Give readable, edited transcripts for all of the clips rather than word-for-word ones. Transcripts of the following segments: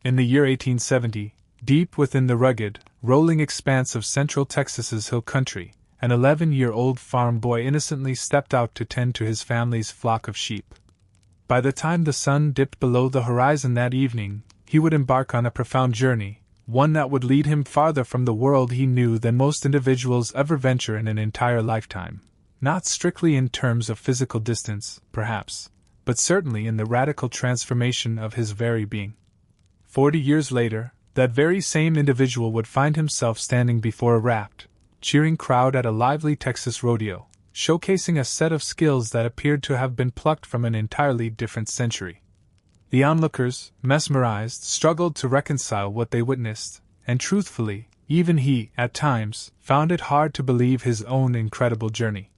In the year 1870, deep within the rugged, rolling expanse of central Texas's hill country, an 11-year-old farm boy innocently stepped out to tend to his family's flock of sheep. By the time the sun dipped below the horizon that evening, he would embark on a profound journey, one that would lead him farther from the world he knew than most individuals ever venture in an entire lifetime. Not strictly in terms of physical distance, perhaps, but certainly in the radical transformation of his very being. 40 years later, that very same individual would find himself standing before a rapt, cheering crowd at a lively Texas rodeo, showcasing a set of skills that appeared to have been plucked from an entirely different century. The onlookers, mesmerized, struggled to reconcile what they witnessed, and truthfully, even he, at times, found it hard to believe his own incredible journey.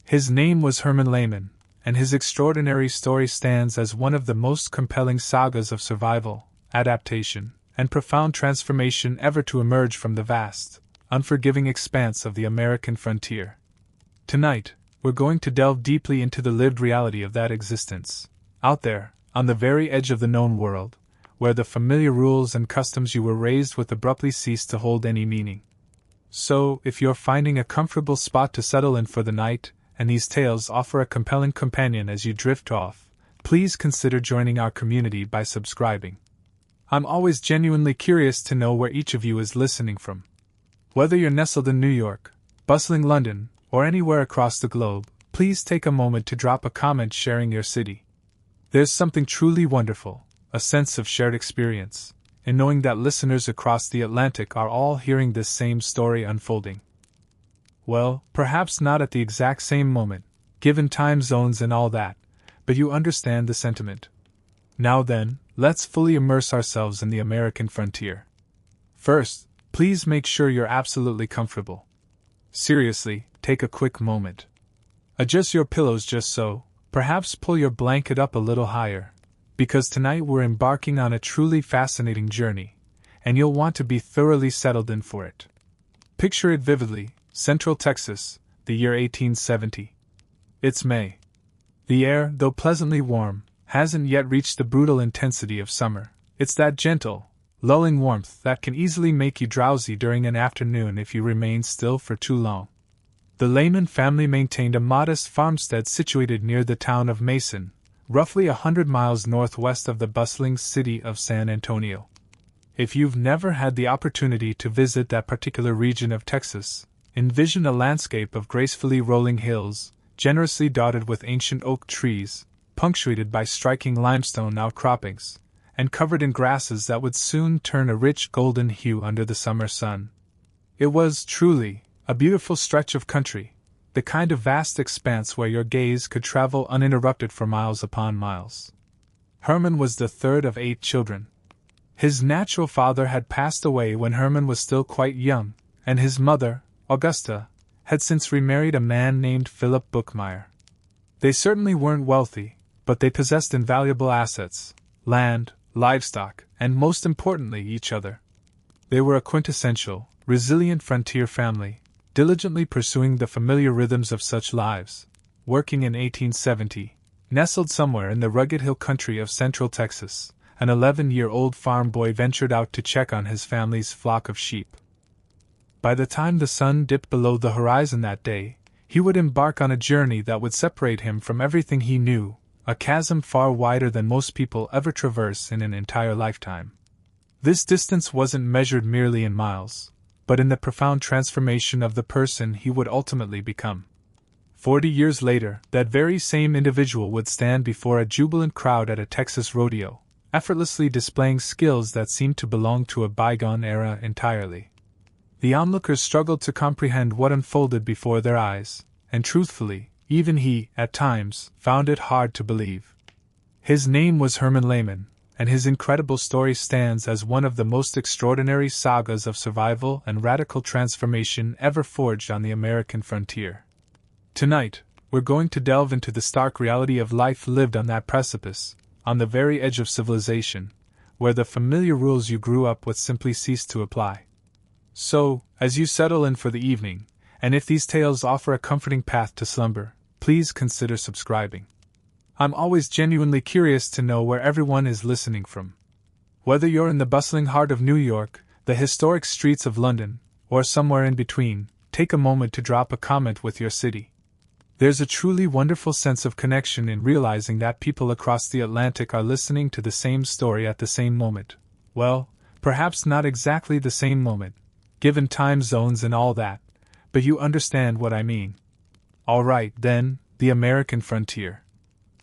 His name was Herman Lehman, and his extraordinary story stands as one of the most compelling sagas of survival, adaptation, and profound transformation ever to emerge from the vast, unforgiving expanse of the American frontier. Tonight, we're going to delve deeply into the lived reality of that existence, out there, on the very edge of the known world, where the familiar rules and customs you were raised with abruptly cease to hold any meaning. So, if you're finding a comfortable spot to settle in for the night, and these tales offer a compelling companion as you drift off, please consider joining our community by subscribing. I'm always genuinely curious to know where each of you is listening from. Whether you're nestled in New York, bustling London, or anywhere across the globe, please take a moment to drop a comment sharing your city. There's something truly wonderful, a sense of shared experience, in knowing that listeners across the Atlantic are all hearing this same story unfolding. Well, perhaps not at the exact same moment, given time zones and all that, but you understand the sentiment. Now then, let's fully immerse ourselves in the American frontier. First, please make sure you're absolutely comfortable. Seriously, take a quick moment. Adjust your pillows just so, perhaps pull your blanket up a little higher, because tonight we're embarking on a truly fascinating journey, and you'll want to be thoroughly settled in for it. Picture it vividly, Central Texas, the year 1870. It's May. The air, though pleasantly warm, hasn't yet reached the brutal intensity of summer. It's that gentle, lulling warmth that can easily make you drowsy during an afternoon if you remain still for too long. The Lehman family maintained a modest farmstead situated near the town of Mason, roughly 100 miles northwest of the bustling city of San Antonio. If you've never had the opportunity to visit that particular region of Texas, envision a landscape of gracefully rolling hills, generously dotted with ancient oak trees, punctuated by striking limestone outcroppings, and covered in grasses that would soon turn a rich golden hue under the summer sun. It was, truly, a beautiful stretch of country, the kind of vast expanse where your gaze could travel uninterrupted for miles upon miles. Herman was the third of 8 children. His natural father had passed away when Herman was still quite young, and his mother, Augusta, had since remarried a man named Philip Bookmeyer. They certainly weren't wealthy, but they possessed invaluable assets, land, livestock, and most importantly each other. They were a quintessential, resilient frontier family, diligently pursuing the familiar rhythms of such lives, working in 1870, nestled somewhere in the rugged hill country of central Texas. An 11-year-old farm boy ventured out to check on his family's flock of sheep. By the time the sun dipped below the horizon that day, he would embark on a journey that would separate him from everything he knew, a chasm far wider than most people ever traverse in an entire lifetime. This distance wasn't measured merely in miles, but in the profound transformation of the person he would ultimately become. 40 years later, that very same individual would stand before a jubilant crowd at a Texas rodeo, effortlessly displaying skills that seemed to belong to a bygone era entirely. The onlookers struggled to comprehend what unfolded before their eyes, and truthfully, even he, at times, found it hard to believe. His name was Herman Lehman, and his incredible story stands as one of the most extraordinary sagas of survival and radical transformation ever forged on the American frontier. Tonight, we're going to delve into the stark reality of life lived on that precipice, on the very edge of civilization, where the familiar rules you grew up with simply cease to apply. So, as you settle in for the evening, and if these tales offer a comforting path to slumber, please consider subscribing. I'm always genuinely curious to know where everyone is listening from. Whether you're in the bustling heart of New York, the historic streets of London, or somewhere in between, take a moment to drop a comment with your city. There's a truly wonderful sense of connection in realizing that people across the Atlantic are listening to the same story at the same moment. Well, perhaps not exactly the same moment, given time zones and all that, but you understand what I mean. Alright, then, the American frontier.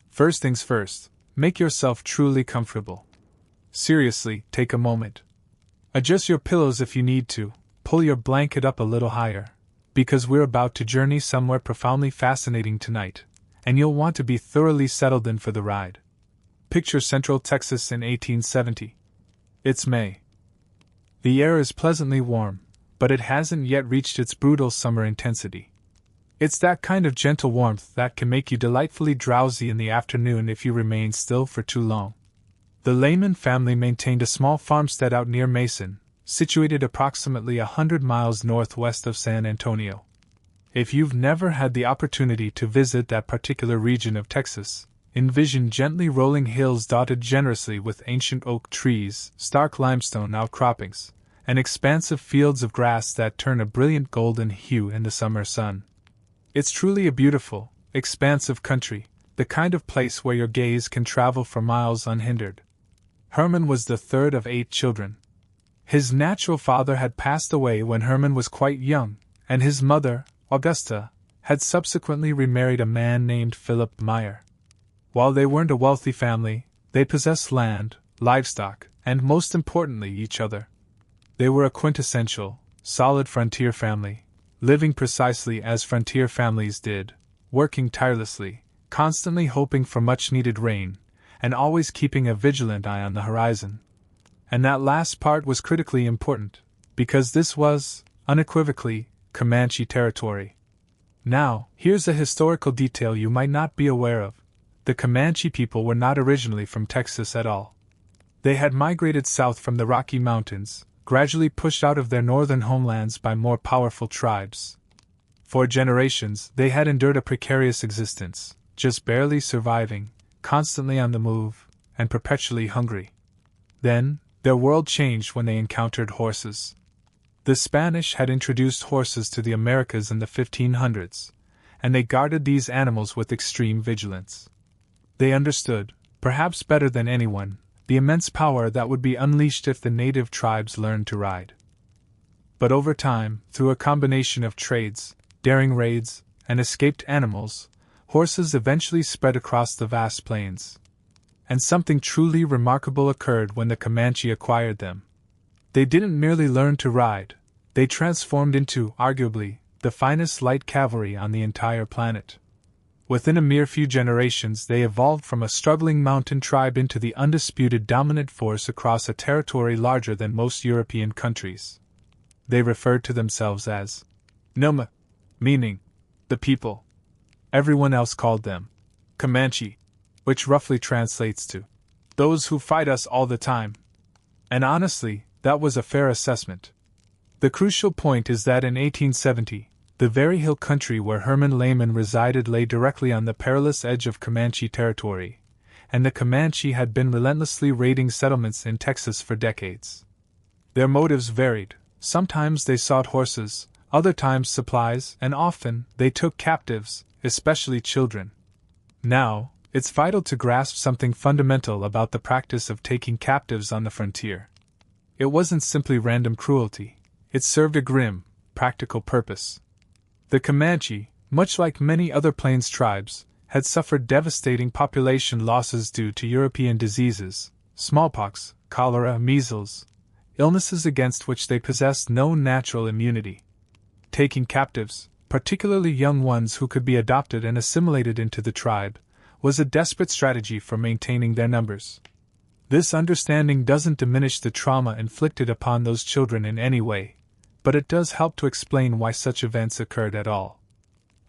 First things first, make yourself truly comfortable. Seriously, take a moment. Adjust your pillows if you need to, pull your blanket up a little higher, because we're about to journey somewhere profoundly fascinating tonight, and you'll want to be thoroughly settled in for the ride. Picture Central Texas in 1870. It's May. The air is pleasantly warm, but it hasn't yet reached its brutal summer intensity. It's that kind of gentle warmth that can make you delightfully drowsy in the afternoon if you remain still for too long. The Lehman family maintained a small farmstead out near Mason, situated approximately 100 miles northwest of San Antonio. If you've never had the opportunity to visit that particular region of Texas, envision gently rolling hills dotted generously with ancient oak trees, stark limestone outcroppings, and expansive fields of grass that turn a brilliant golden hue in the summer sun. It's truly a beautiful, expansive country, the kind of place where your gaze can travel for miles unhindered. Herman was the third of 8 children. His natural father had passed away when Herman was quite young, and his mother, Augusta, had subsequently remarried a man named Philip Meyer. While they weren't a wealthy family, they possessed land, livestock, and most importantly, each other. They were a quintessential, solid frontier family, living precisely as frontier families did, working tirelessly, constantly hoping for much-needed rain, and always keeping a vigilant eye on the horizon. And that last part was critically important, because this was, unequivocally, Comanche territory. Now, here's a historical detail you might not be aware of. The Comanche people were not originally from Texas at all. They had migrated south from the Rocky Mountains, gradually pushed out of their northern homelands by more powerful tribes. For generations, they had endured a precarious existence, just barely surviving, constantly on the move, and perpetually hungry. Then, their world changed when they encountered horses. The Spanish had introduced horses to the Americas in the 1500s, and they guarded these animals with extreme vigilance. They understood, perhaps better than anyone, the immense power that would be unleashed if the native tribes learned to ride. But over time, through a combination of trades, daring raids, and escaped animals, horses eventually spread across the vast plains. And something truly remarkable occurred when the Comanche acquired them. They didn't merely learn to ride, they transformed into, arguably, the finest light cavalry on the entire planet. Within a mere few generations, they evolved from a struggling mountain tribe into the undisputed dominant force across a territory larger than most European countries. They referred to themselves as Noma, meaning the people. Everyone else called them Comanche, which roughly translates to those who fight us all the time. And honestly, that was a fair assessment. The crucial point is that in 1870, the very hill country where Herman Lehman resided lay directly on the perilous edge of Comanche territory, and the Comanche had been relentlessly raiding settlements in Texas for decades. Their motives varied. Sometimes they sought horses, other times supplies, and often they took captives, especially children. Now, it's vital to grasp something fundamental about the practice of taking captives on the frontier. It wasn't simply random cruelty, it served a grim, practical purpose. The Comanche, much like many other plains tribes, had suffered devastating population losses due to European diseases, smallpox, cholera, measles, illnesses against which they possessed no natural immunity. Taking captives, particularly young ones who could be adopted and assimilated into the tribe, was a desperate strategy for maintaining their numbers. This understanding doesn't diminish the trauma inflicted upon those children in any way, but it does help to explain why such events occurred at all.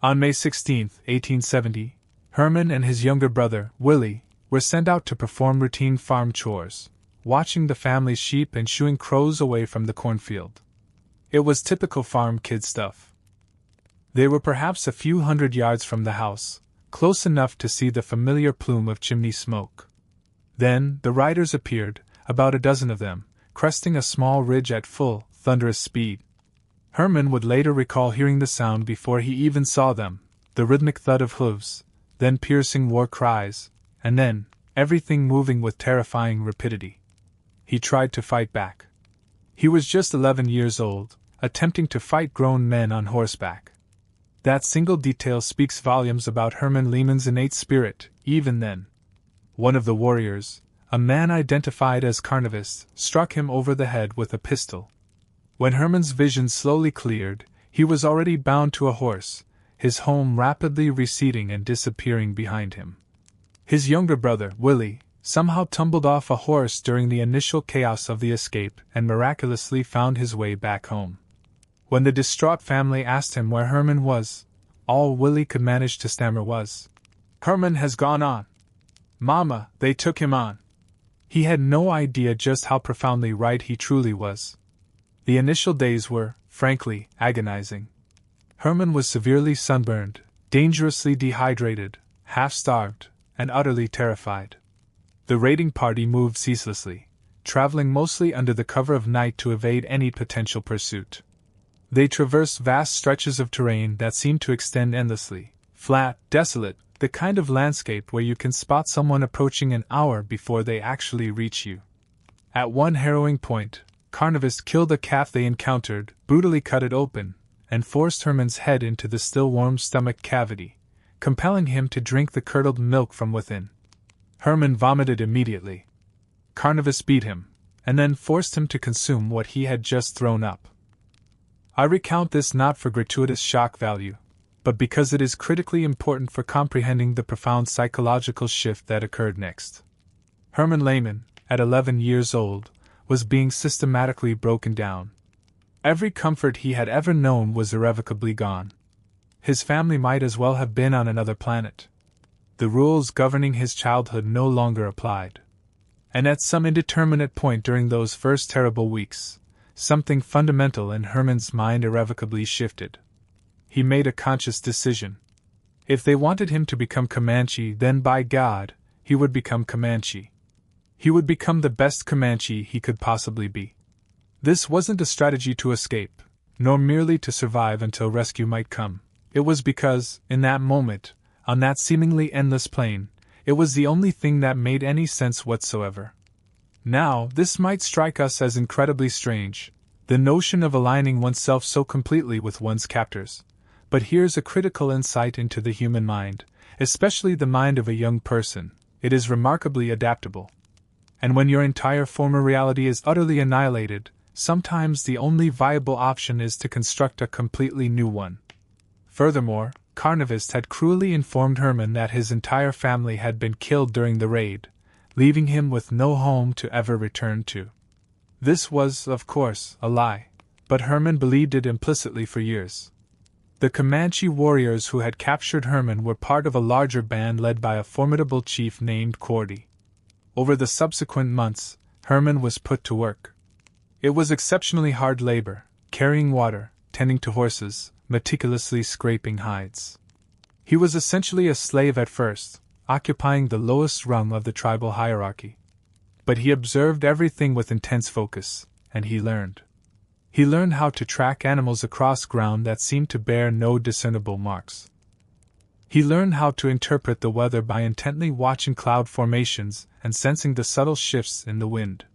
On May 16, 1870, Herman and his younger brother, Willie, were sent out to perform routine farm chores, watching the family's sheep and shooing crows away from the cornfield. It was typical farm kid stuff. They were perhaps a few hundred yards from the house, close enough to see the familiar plume of chimney smoke. Then the riders appeared, about a dozen of them, cresting a small ridge at full, thunderous speed. Herman would later recall hearing the sound before he even saw them, the rhythmic thud of hooves, then piercing war cries, and then, everything moving with terrifying rapidity. He tried to fight back. He was just 11 years old, attempting to fight grown men on horseback. That single detail speaks volumes about Herman Lehmann's innate spirit, even then. One of the warriors, a man identified as Carnivist, struck him over the head with a pistol. When Herman's vision slowly cleared, he was already bound to a horse, his home rapidly receding and disappearing behind him. His younger brother, Willie, somehow tumbled off a horse during the initial chaos of the escape and miraculously found his way back home. When the distraught family asked him where Herman was, all Willie could manage to stammer was, "Herman has gone on. Mama, they took him on." He had no idea just how profoundly right he truly was. The initial days were, frankly, agonizing. Herman was severely sunburned, dangerously dehydrated, half-starved, and utterly terrified. The raiding party moved ceaselessly, traveling mostly under the cover of night to evade any potential pursuit. They traversed vast stretches of terrain that seemed to extend endlessly, flat, desolate, the kind of landscape where you can spot someone approaching an hour before they actually reach you. At one harrowing point, Carnivist killed a calf they encountered, brutally cut it open, and forced Herman's head into the still warm stomach cavity, compelling him to drink the curdled milk from within. Herman vomited immediately. Carnivist beat him, and then forced him to consume what he had just thrown up. I recount this not for gratuitous shock value, but because it is critically important for comprehending the profound psychological shift that occurred next. Herman Lehmann, at 11 years old, was being systematically broken down. Every comfort he had ever known was irrevocably gone. His family might as well have been on another planet. The rules governing his childhood no longer applied. And at some indeterminate point during those first terrible weeks, something fundamental in Herman's mind irrevocably shifted. He made a conscious decision. If they wanted him to become Comanche, then by God, he would become Comanche. He would become the best Comanche he could possibly be. This wasn't a strategy to escape, nor merely to survive until rescue might come. It was because, in that moment, on that seemingly endless plain, it was the only thing that made any sense whatsoever. Now, this might strike us as incredibly strange, the notion of aligning oneself so completely with one's captors. But here's a critical insight into the human mind, especially the mind of a young person. It is remarkably adaptable. And when your entire former reality is utterly annihilated, sometimes the only viable option is to construct a completely new one. Furthermore, Carnivist had cruelly informed Herman that his entire family had been killed during the raid, leaving him with no home to ever return to. This was, of course, a lie, but Herman believed it implicitly for years. The Comanche warriors who had captured Herman were part of a larger band led by a formidable chief named Cordy. Over the subsequent months, Herman was put to work. It was exceptionally hard labor, carrying water, tending to horses, meticulously scraping hides. He was essentially a slave at first, occupying the lowest rung of the tribal hierarchy. But he observed everything with intense focus, and he learned. He learned how to track animals across ground that seemed to bear no discernible marks. He learned how to interpret the weather by intently watching cloud formations and sensing the subtle shifts in the wind.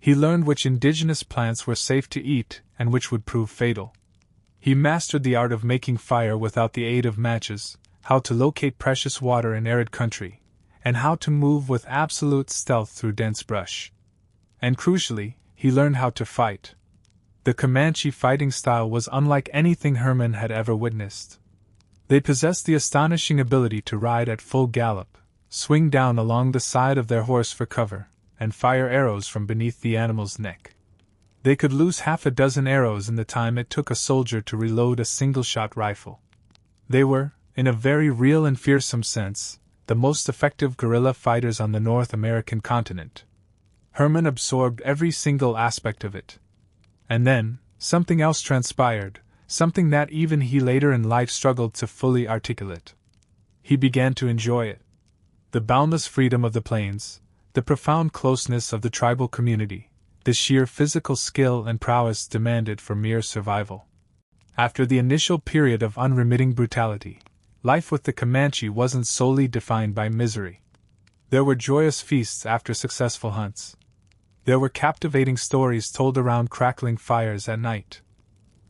He learned which indigenous plants were safe to eat and which would prove fatal. He mastered the art of making fire without the aid of matches, how to locate precious water in arid country, and how to move with absolute stealth through dense brush. And crucially, he learned how to fight. The Comanche fighting style was unlike anything Herman had ever witnessed. They possessed the astonishing ability to ride at full gallop, swing down along the side of their horse for cover, and fire arrows from beneath the animal's neck. They could loose half a dozen arrows in the time it took a soldier to reload a single-shot rifle. They were, in a very real and fearsome sense, the most effective guerrilla fighters on the North American continent. Herman absorbed every single aspect of it. And then, something else transpired, something that even he later in life struggled to fully articulate. He began to enjoy it. The boundless freedom of the plains, the profound closeness of the tribal community, the sheer physical skill and prowess demanded for mere survival. After the initial period of unremitting brutality, life with the Comanche wasn't solely defined by misery. There were joyous feasts after successful hunts. There were captivating stories told around crackling fires at night.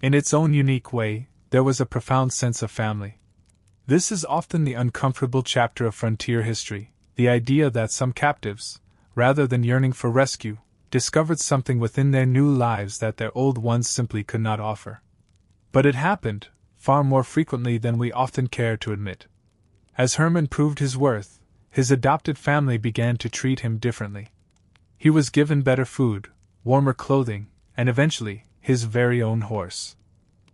In its own unique way, there was a profound sense of family. This is often the uncomfortable chapter of frontier history, the idea that some captives, rather than yearning for rescue, discovered something within their new lives that their old ones simply could not offer. But it happened, far more frequently than we often care to admit. As Herman proved his worth, his adopted family began to treat him differently. He was given better food, warmer clothing, and eventually, his very own horse.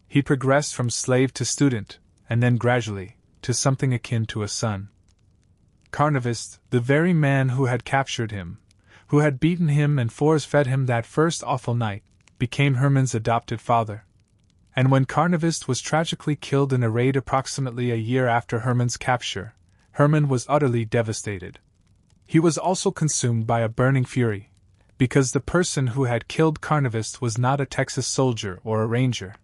He progressed from slave to student, and then gradually, to something akin to a son. Carnivist, the very man who had captured him, who had beaten him and force-fed him that first awful night, became Herman's adopted father. And when Carnivist was tragically killed in a raid approximately a year after Herman's capture, Herman was utterly devastated. He was also consumed by a burning fury, because the person who had killed Carnivist was not a Texas soldier or a ranger.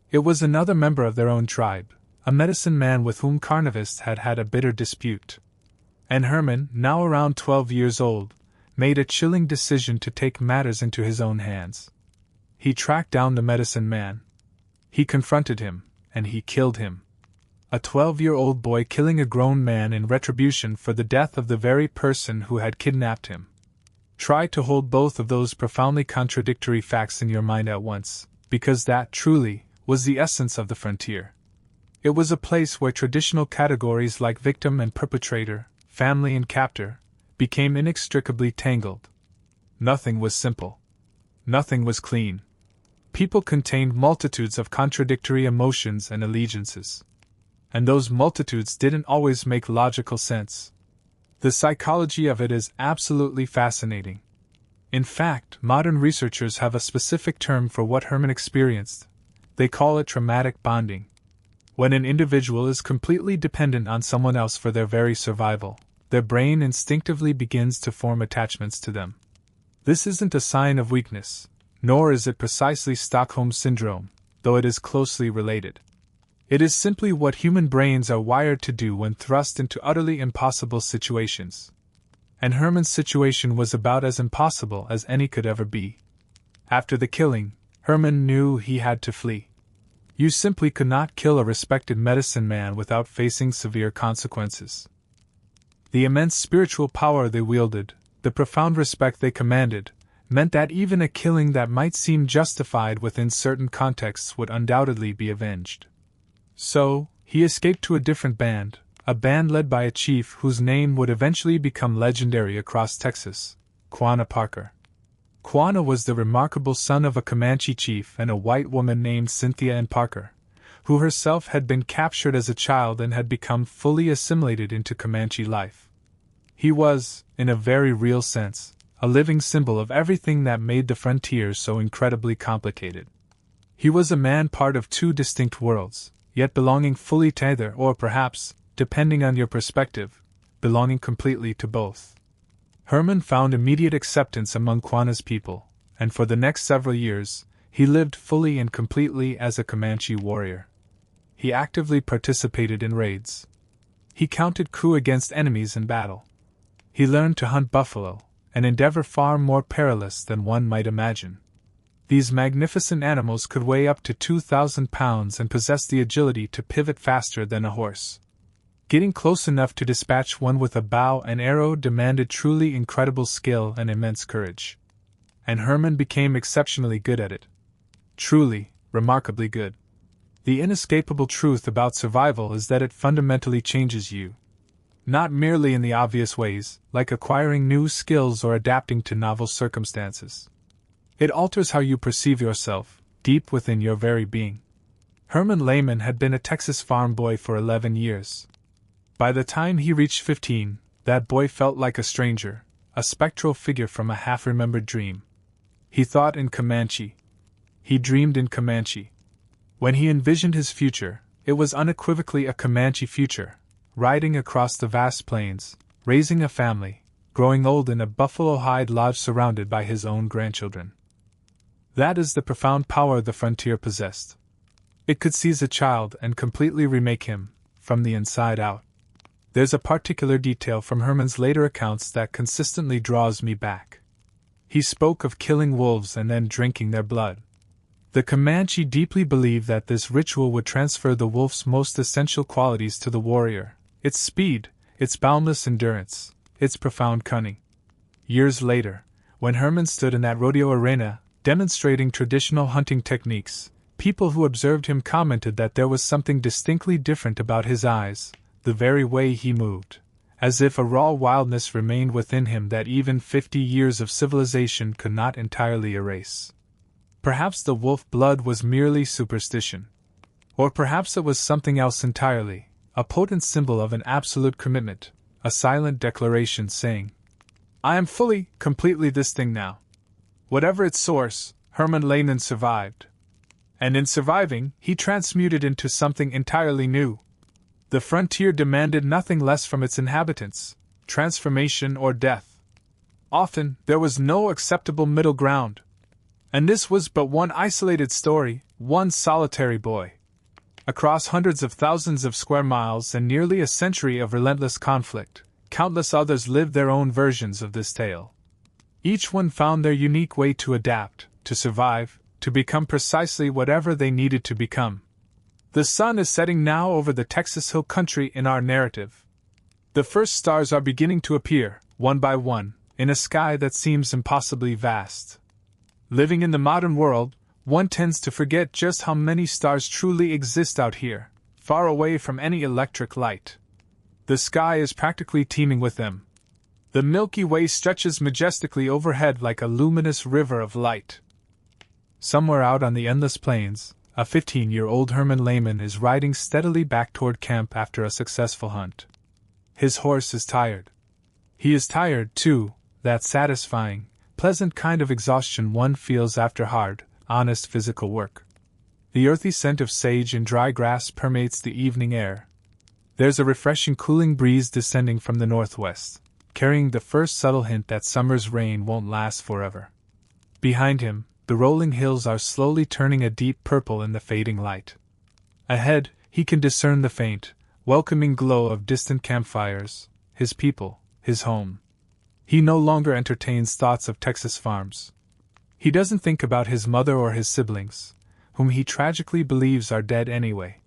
It was another member of their own tribe, a medicine man with whom Carnivist had had a bitter dispute. And Herman, now around 12 years old, made a chilling decision to take matters into his own hands. He tracked down the medicine man. He confronted him, and he killed him. A 12-year-old boy killing a grown man in retribution for the death of the very person who had kidnapped him. Try to hold both of those profoundly contradictory facts in your mind at once, because that, truly, was the essence of the frontier. It was a place where traditional categories like victim and perpetrator, family and captor, became inextricably tangled. Nothing was simple. Nothing was clean. People contained multitudes of contradictory emotions and allegiances. And those multitudes didn't always make logical sense. The psychology of it is absolutely fascinating. In fact, modern researchers have a specific term for what Herman experienced. They call it traumatic bonding. When an individual is completely dependent on someone else for their very survival, their brain instinctively begins to form attachments to them. This isn't a sign of weakness, nor is it precisely Stockholm Syndrome, though it is closely related. It is simply what human brains are wired to do when thrust into utterly impossible situations. And Herman's situation was about as impossible as any could ever be. After the killing, Herman knew he had to flee. You simply could not kill a respected medicine man without facing severe consequences. The immense spiritual power they wielded, the profound respect they commanded, meant that even a killing that might seem justified within certain contexts would undoubtedly be avenged. So, he escaped to a different band, a band led by a chief whose name would eventually become legendary across Texas, Quanah Parker. Quanah was the remarkable son of a Comanche chief and a white woman named Cynthia Ann Parker, who herself had been captured as a child and had become fully assimilated into Comanche life. He was, in a very real sense, a living symbol of everything that made the frontier so incredibly complicated. He was a man part of two distinct worlds, yet belonging fully to either, or perhaps, depending on your perspective, belonging completely to both. Herman found immediate acceptance among Quanah's people, and for the next several years, he lived fully and completely as a Comanche warrior. He actively participated in raids. He counted coup against enemies in battle. He learned to hunt buffalo, an endeavor far more perilous than one might imagine. These magnificent animals could weigh up to 2,000 pounds and possess the agility to pivot faster than a horse. Getting close enough to dispatch one with a bow and arrow demanded truly incredible skill and immense courage. And Herman became exceptionally good at it. Truly, remarkably good. The inescapable truth about survival is that it fundamentally changes you. Not merely in the obvious ways, like acquiring new skills or adapting to novel circumstances. It alters how you perceive yourself, deep within your very being. Herman Lehman had been a Texas farm boy for 11 years. By the time he reached 15, that boy felt like a stranger, a spectral figure from a half-remembered dream. He thought in Comanche. He dreamed in Comanche. When he envisioned his future, it was unequivocally a Comanche future, riding across the vast plains, raising a family, growing old in a buffalo hide lodge surrounded by his own grandchildren. That is the profound power the frontier possessed. It could seize a child and completely remake him, from the inside out. There's a particular detail from Herman's later accounts that consistently draws me back. He spoke of killing wolves and then drinking their blood. The Comanche deeply believed that this ritual would transfer the wolf's most essential qualities to the warrior: its speed, its boundless endurance, its profound cunning. Years later, when Herman stood in that rodeo arena, demonstrating traditional hunting techniques, people who observed him commented that there was something distinctly different about his eyes, the very way he moved, as if a raw wildness remained within him that even 50 years of civilization could not entirely erase. Perhaps the wolf blood was merely superstition. Or perhaps it was something else entirely, a potent symbol of an absolute commitment, a silent declaration saying, "I am fully, completely this thing now." Whatever its source, Herman Lehman survived. And in surviving, he transmuted into something entirely new. The frontier demanded nothing less from its inhabitants: transformation or death. Often, there was no acceptable middle ground. And this was but one isolated story, one solitary boy. Across hundreds of thousands of square miles and nearly a century of relentless conflict, countless others lived their own versions of this tale. Each one found their unique way to adapt, to survive, to become precisely whatever they needed to become. The sun is setting now over the Texas Hill Country in our narrative. The first stars are beginning to appear, one by one, in a sky that seems impossibly vast. Living in the modern world, one tends to forget just how many stars truly exist out here, far away from any electric light. The sky is practically teeming with them. The Milky Way stretches majestically overhead like a luminous river of light. Somewhere out on the endless plains, a 15-year-old Herman Lehman is riding steadily back toward camp after a successful hunt. His horse is tired. He is tired, too, that satisfying, pleasant kind of exhaustion one feels after hard, honest physical work. The earthy scent of sage and dry grass permeates the evening air. There's a refreshing cooling breeze descending from the northwest, carrying the first subtle hint that summer's rain won't last forever. Behind him, the rolling hills are slowly turning a deep purple in the fading light. Ahead, he can discern the faint, welcoming glow of distant campfires, his people, his home. He no longer entertains thoughts of Texas farms. He doesn't think about his mother or his siblings, whom he tragically believes are dead anyway.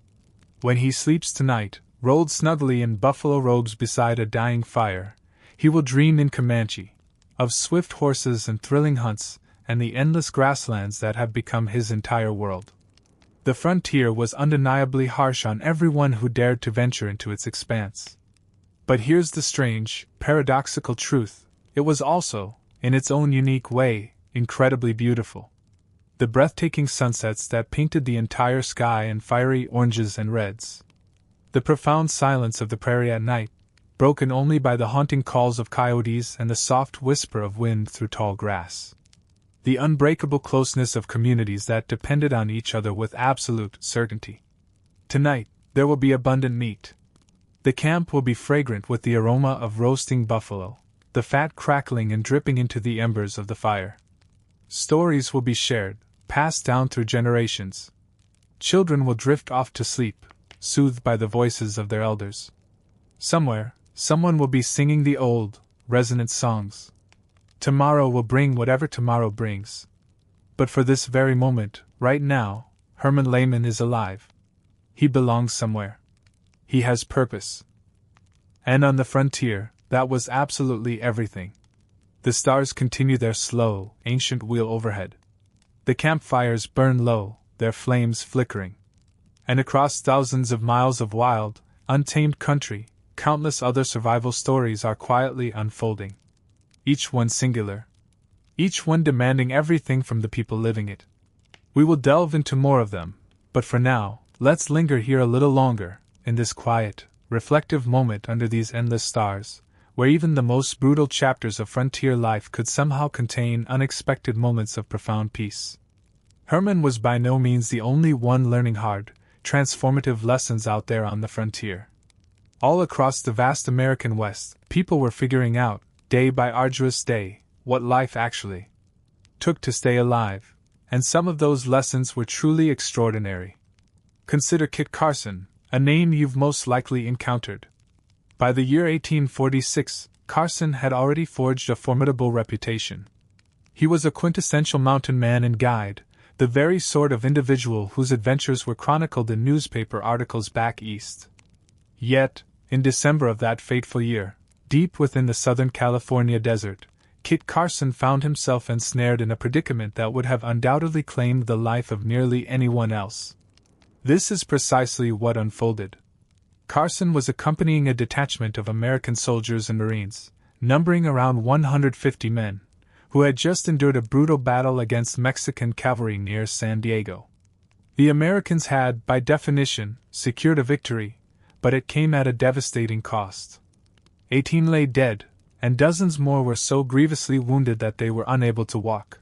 When he sleeps tonight, rolled snugly in buffalo robes beside a dying fire, he will dream in Comanche, of swift horses and thrilling hunts, and the endless grasslands that have become his entire world. The frontier was undeniably harsh on everyone who dared to venture into its expanse. But here's the strange, paradoxical truth: it was also, in its own unique way, incredibly beautiful. The breathtaking sunsets that painted the entire sky in fiery oranges and reds. The profound silence of the prairie at night, broken only by the haunting calls of coyotes and the soft whisper of wind through tall grass. The unbreakable closeness of communities that depended on each other with absolute certainty. Tonight, there will be abundant meat. The camp will be fragrant with the aroma of roasting buffalo, the fat crackling and dripping into the embers of the fire. Stories will be shared, passed down through generations. Children will drift off to sleep, soothed by the voices of their elders. Somewhere, someone will be singing the old, resonant songs. Tomorrow will bring whatever tomorrow brings. But for this very moment, right now, Herman Lehman is alive. He belongs somewhere. He has purpose. And on the frontier, that was absolutely everything. The stars continue their slow, ancient wheel overhead. The campfires burn low, their flames flickering. And across thousands of miles of wild, untamed country, countless other survival stories are quietly unfolding. Each one singular. Each one demanding everything from the people living it. We will delve into more of them, but for now, let's linger here a little longer, in this quiet, reflective moment under these endless stars, where even the most brutal chapters of frontier life could somehow contain unexpected moments of profound peace. Herman was by no means the only one learning hard, transformative lessons out there on the frontier. All across the vast American West, people were figuring out, day by arduous day, what life actually took to stay alive, and some of those lessons were truly extraordinary. Consider Kit Carson, a name you've most likely encountered. By the year 1846, Carson had already forged a formidable reputation. He was a quintessential mountain man and guide, the very sort of individual whose adventures were chronicled in newspaper articles back east. Yet, in December of that fateful year, deep within the Southern California desert, Kit Carson found himself ensnared in a predicament that would have undoubtedly claimed the life of nearly anyone else. This is precisely what unfolded. Carson was accompanying a detachment of American soldiers and Marines, numbering around 150 men, who had just endured a brutal battle against Mexican cavalry near San Diego. The Americans had, by definition, secured a victory, but it came at a devastating cost. 18 lay dead, and dozens more were so grievously wounded that they were unable to walk.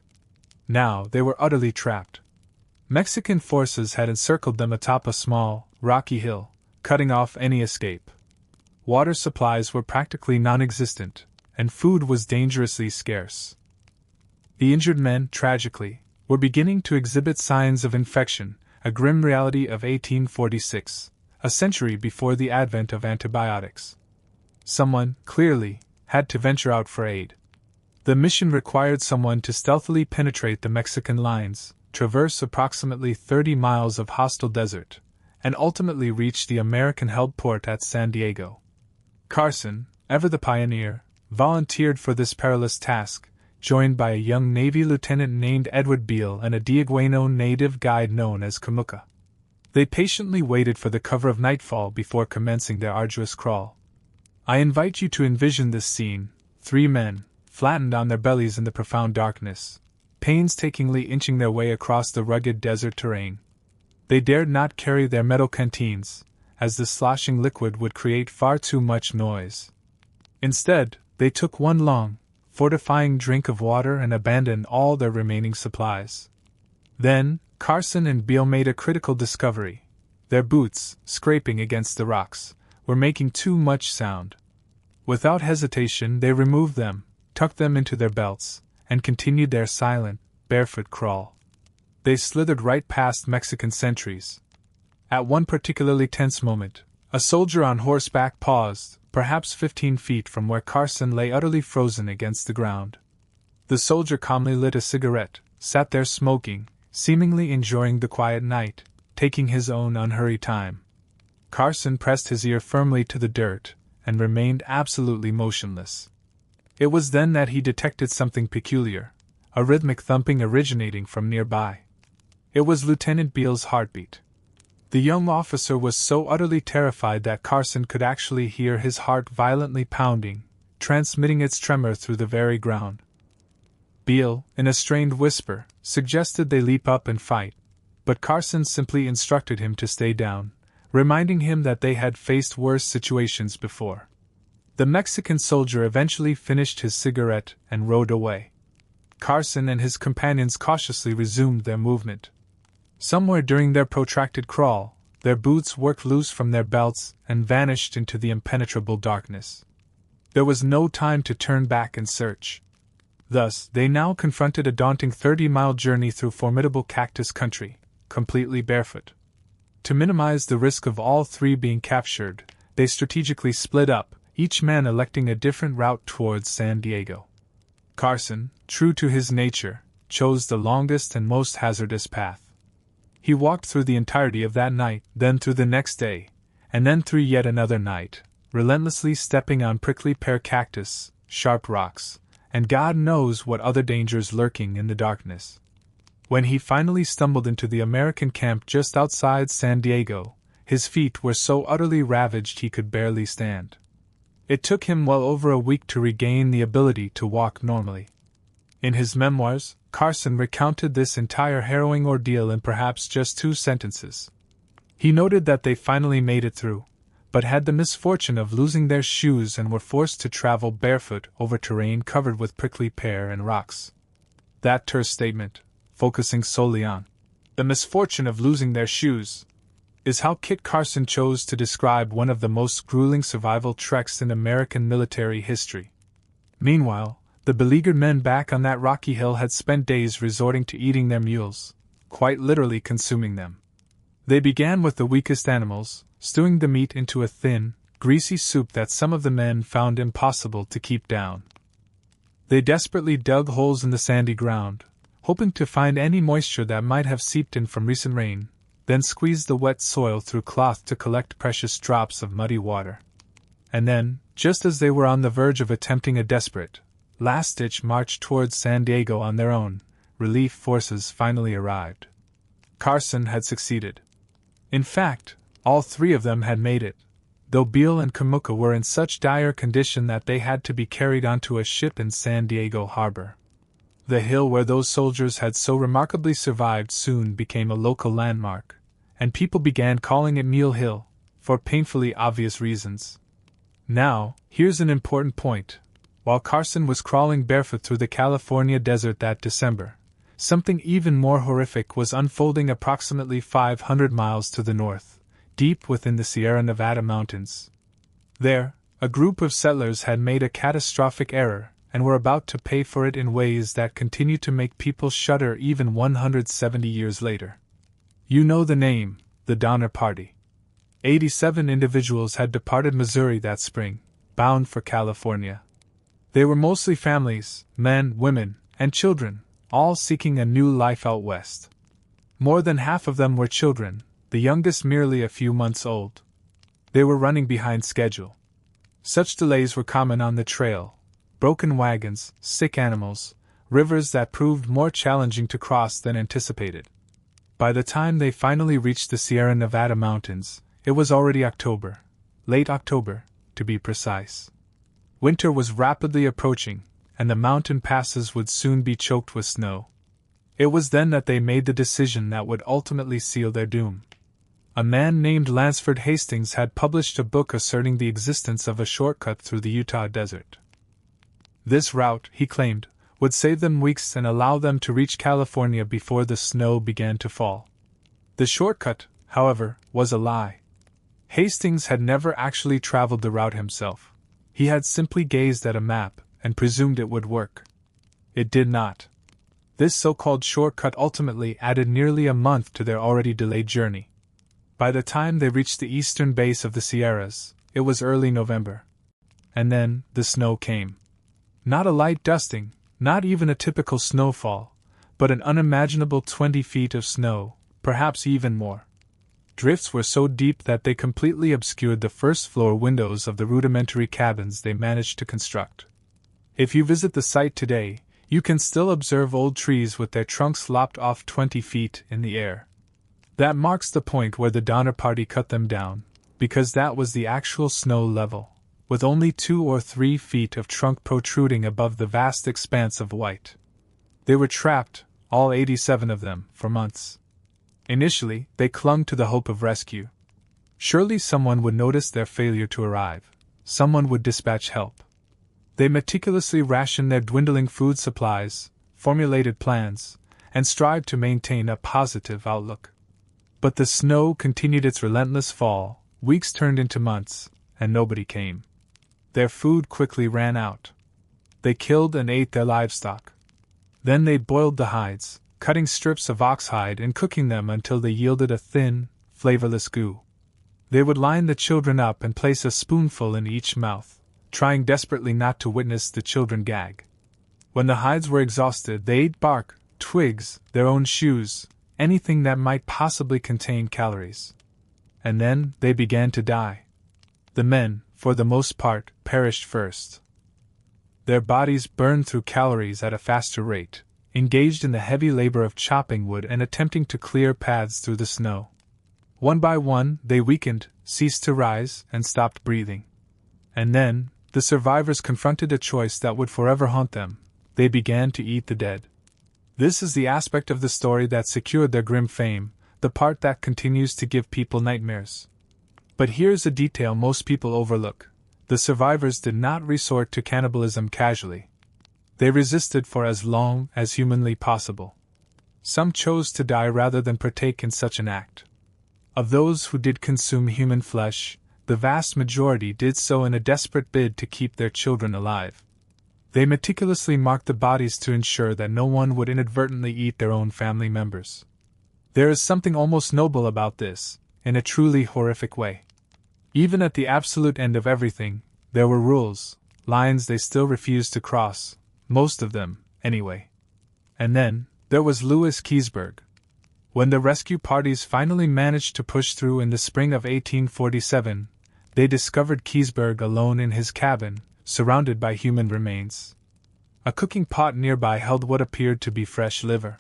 Now they were utterly trapped. Mexican forces had encircled them atop a small, rocky hill, cutting off any escape. Water supplies were practically non-existent, and food was dangerously scarce. The injured men, tragically, were beginning to exhibit signs of infection, a grim reality of 1846, a century before the advent of antibiotics. Someone, clearly, had to venture out for aid. The mission required someone to stealthily penetrate the Mexican lines, traverse approximately 30 miles of hostile desert, and ultimately reach the American-held port at San Diego. Carson, ever the pioneer, volunteered for this perilous task, joined by a young Navy lieutenant named Edward Beale and a Diegueno native guide known as Kamuka. They patiently waited for the cover of nightfall before commencing their arduous crawl. I invite you to envision this scene: 3 men, flattened on their bellies in the profound darkness, painstakingly inching their way across the rugged desert terrain. They dared not carry their metal canteens, as the sloshing liquid would create far too much noise. Instead, they took one long, fortifying drink of water and abandoned all their remaining supplies. Then, Carson and Beale made a critical discovery. Their boots, scraping against the rocks, were making too much sound. Without hesitation, they removed them, tucked them into their belts, and continued their silent, barefoot crawl. They slithered right past Mexican sentries. At one particularly tense moment, a soldier on horseback paused, perhaps 15 feet from where Carson lay utterly frozen against the ground. The soldier calmly lit a cigarette, sat there smoking, seemingly enjoying the quiet night, taking his own unhurried time. Carson pressed his ear firmly to the dirt, and remained absolutely motionless. It was then that he detected something peculiar, a rhythmic thumping originating from nearby. It was Lieutenant Beale's heartbeat. The young officer was so utterly terrified that Carson could actually hear his heart violently pounding, transmitting its tremor through the very ground. Beale, in a strained whisper, suggested they leap up and fight, but Carson simply instructed him to stay down, reminding him that they had faced worse situations before. The Mexican soldier eventually finished his cigarette and rode away. Carson and his companions cautiously resumed their movement. Somewhere during their protracted crawl, their boots worked loose from their belts and vanished into the impenetrable darkness. There was no time to turn back and search. Thus, they now confronted a daunting 30-mile journey through formidable cactus country, completely barefoot. To minimize the risk of all 3 being captured, they strategically split up, each man electing a different route towards San Diego. Carson, true to his nature, chose the longest and most hazardous path. He walked through the entirety of that night, then through the next day, and then through yet another night, relentlessly stepping on prickly pear cactus, sharp rocks, and God knows what other dangers lurking in the darkness. When he finally stumbled into the American camp just outside San Diego, his feet were so utterly ravaged he could barely stand. It took him well over a week to regain the ability to walk normally. In his memoirs, Carson recounted this entire harrowing ordeal in perhaps just 2 sentences. He noted that they finally made it through, but had the misfortune of losing their shoes and were forced to travel barefoot over terrain covered with prickly pear and rocks. That terse statement, focusing solely on the misfortune of losing their shoes, is how Kit Carson chose to describe one of the most grueling survival treks in American military history. Meanwhile, the beleaguered men back on that rocky hill had spent days resorting to eating their mules, quite literally consuming them. They began with the weakest animals, stewing the meat into a thin, greasy soup that some of the men found impossible to keep down. They desperately dug holes in the sandy ground, hoping to find any moisture that might have seeped in from recent rain, then squeezed the wet soil through cloth to collect precious drops of muddy water. And then, just as they were on the verge of attempting a desperate, last-ditch march towards San Diego on their own, relief forces finally arrived. Carson had succeeded. In fact, all three of them had made it, though Beale and Kamuka were in such dire condition that they had to be carried onto a ship in San Diego harbor. The hill where those soldiers had so remarkably survived soon became a local landmark, and people began calling it Mule Hill, for painfully obvious reasons. Now, here's an important point. While Carson was crawling barefoot through the California desert that December, something even more horrific was unfolding approximately 500 miles to the north, deep within the Sierra Nevada mountains. There, a group of settlers had made a catastrophic error and were about to pay for it in ways that continue to make people shudder even 170 years later. You know the name, the Donner Party. 87 individuals had departed Missouri that spring, bound for California. They were mostly families, men, women, and children, all seeking a new life out west. More than half of them were children, the youngest merely a few months old. They were running behind schedule. Such delays were common on the trail: broken wagons, sick animals, rivers that proved more challenging to cross than anticipated. By the time they finally reached the Sierra Nevada mountains, it was already October, late October, to be precise. Winter was rapidly approaching, and the mountain passes would soon be choked with snow. It was then that they made the decision that would ultimately seal their doom. A man named Lansford Hastings had published a book asserting the existence of a shortcut through the Utah desert. This route, he claimed, would save them weeks and allow them to reach California before the snow began to fall. The shortcut, however, was a lie. Hastings had never actually traveled the route himself. He had simply gazed at a map and presumed it would work. It did not. This so-called shortcut ultimately added nearly a month to their already delayed journey. By the time they reached the eastern base of the Sierras, it was early November. And then, the snow came. Not a light dusting, not even a typical snowfall, but an unimaginable 20 feet of snow, perhaps even more. Drifts were so deep that they completely obscured the first-floor windows of the rudimentary cabins they managed to construct. If you visit the site today, you can still observe old trees with their trunks lopped off 20 feet in the air. That marks the point where the Donner Party cut them down, because that was the actual snow level, with only 2 or 3 feet of trunk protruding above the vast expanse of white. They were trapped, all 87 of them, for months. Initially, they clung to the hope of rescue. Surely someone would notice their failure to arrive. Someone would dispatch help. They meticulously rationed their dwindling food supplies, formulated plans, and strived to maintain a positive outlook. But the snow continued its relentless fall, weeks turned into months, and nobody came. Their food quickly ran out. They killed and ate their livestock. Then they boiled the hides, cutting strips of oxhide and cooking them until they yielded a thin, flavorless goo. They would line the children up and place a spoonful in each mouth, trying desperately not to witness the children gag. When the hides were exhausted, they ate bark, twigs, their own shoes, anything that might possibly contain calories. And then they began to die. The men, for the most part, perished first. Their bodies burned through calories at a faster rate, engaged in the heavy labor of chopping wood and attempting to clear paths through the snow. One by one, they weakened, ceased to rise, and stopped breathing. And then, the survivors confronted a choice that would forever haunt them. They began to eat the dead. This is the aspect of the story that secured their grim fame, the part that continues to give people nightmares. But here's a detail most people overlook. The survivors did not resort to cannibalism casually. They resisted for as long as humanly possible. Some chose to die rather than partake in such an act. Of those who did consume human flesh, the vast majority did so in a desperate bid to keep their children alive. They meticulously marked the bodies to ensure that no one would inadvertently eat their own family members. There is something almost noble about this, in a truly horrific way. Even at the absolute end of everything, there were rules, lines they still refused to cross, most of them, anyway. And then, there was Louis Keseberg. When the rescue parties finally managed to push through in the spring of 1847, they discovered Keseberg alone in his cabin, surrounded by human remains. A cooking pot nearby held what appeared to be fresh liver.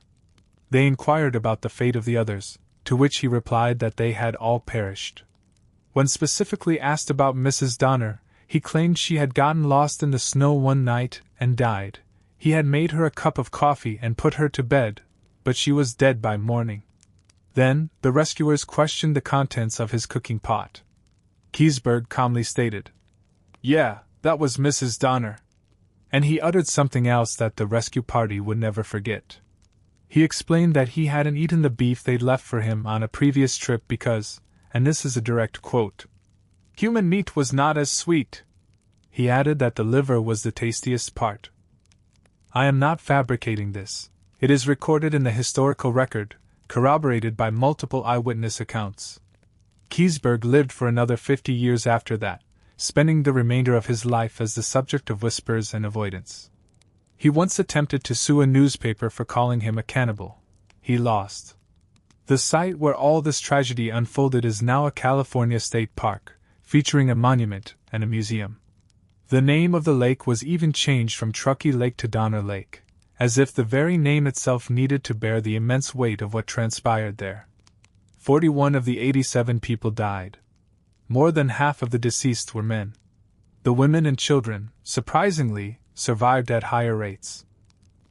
They inquired about the fate of the others, to which he replied that they had all perished. When specifically asked about Mrs. Donner, he claimed she had gotten lost in the snow one night and died. He had made her a cup of coffee and put her to bed, but she was dead by morning. Then, the rescuers questioned the contents of his cooking pot. Keseberg calmly stated, "Yeah, that was Mrs. Donner." And he uttered something else that the rescue party would never forget. He explained that he hadn't eaten the beef they'd left for him on a previous trip because, and this is a direct quote, "human meat was not as sweet." He added that the liver was the tastiest part. I am not fabricating this. It is recorded in the historical record, corroborated by multiple eyewitness accounts. Keseberg lived for another 50 years after that, spending the remainder of his life as the subject of whispers and avoidance. He once attempted to sue a newspaper for calling him a cannibal. He lost. The site where all this tragedy unfolded is now a California state park, featuring a monument and a museum. The name of the lake was even changed from Truckee Lake to Donner Lake, as if the very name itself needed to bear the immense weight of what transpired there. 41 of the 87 people died. More than half of the deceased were men. The women and children, surprisingly, survived at higher rates.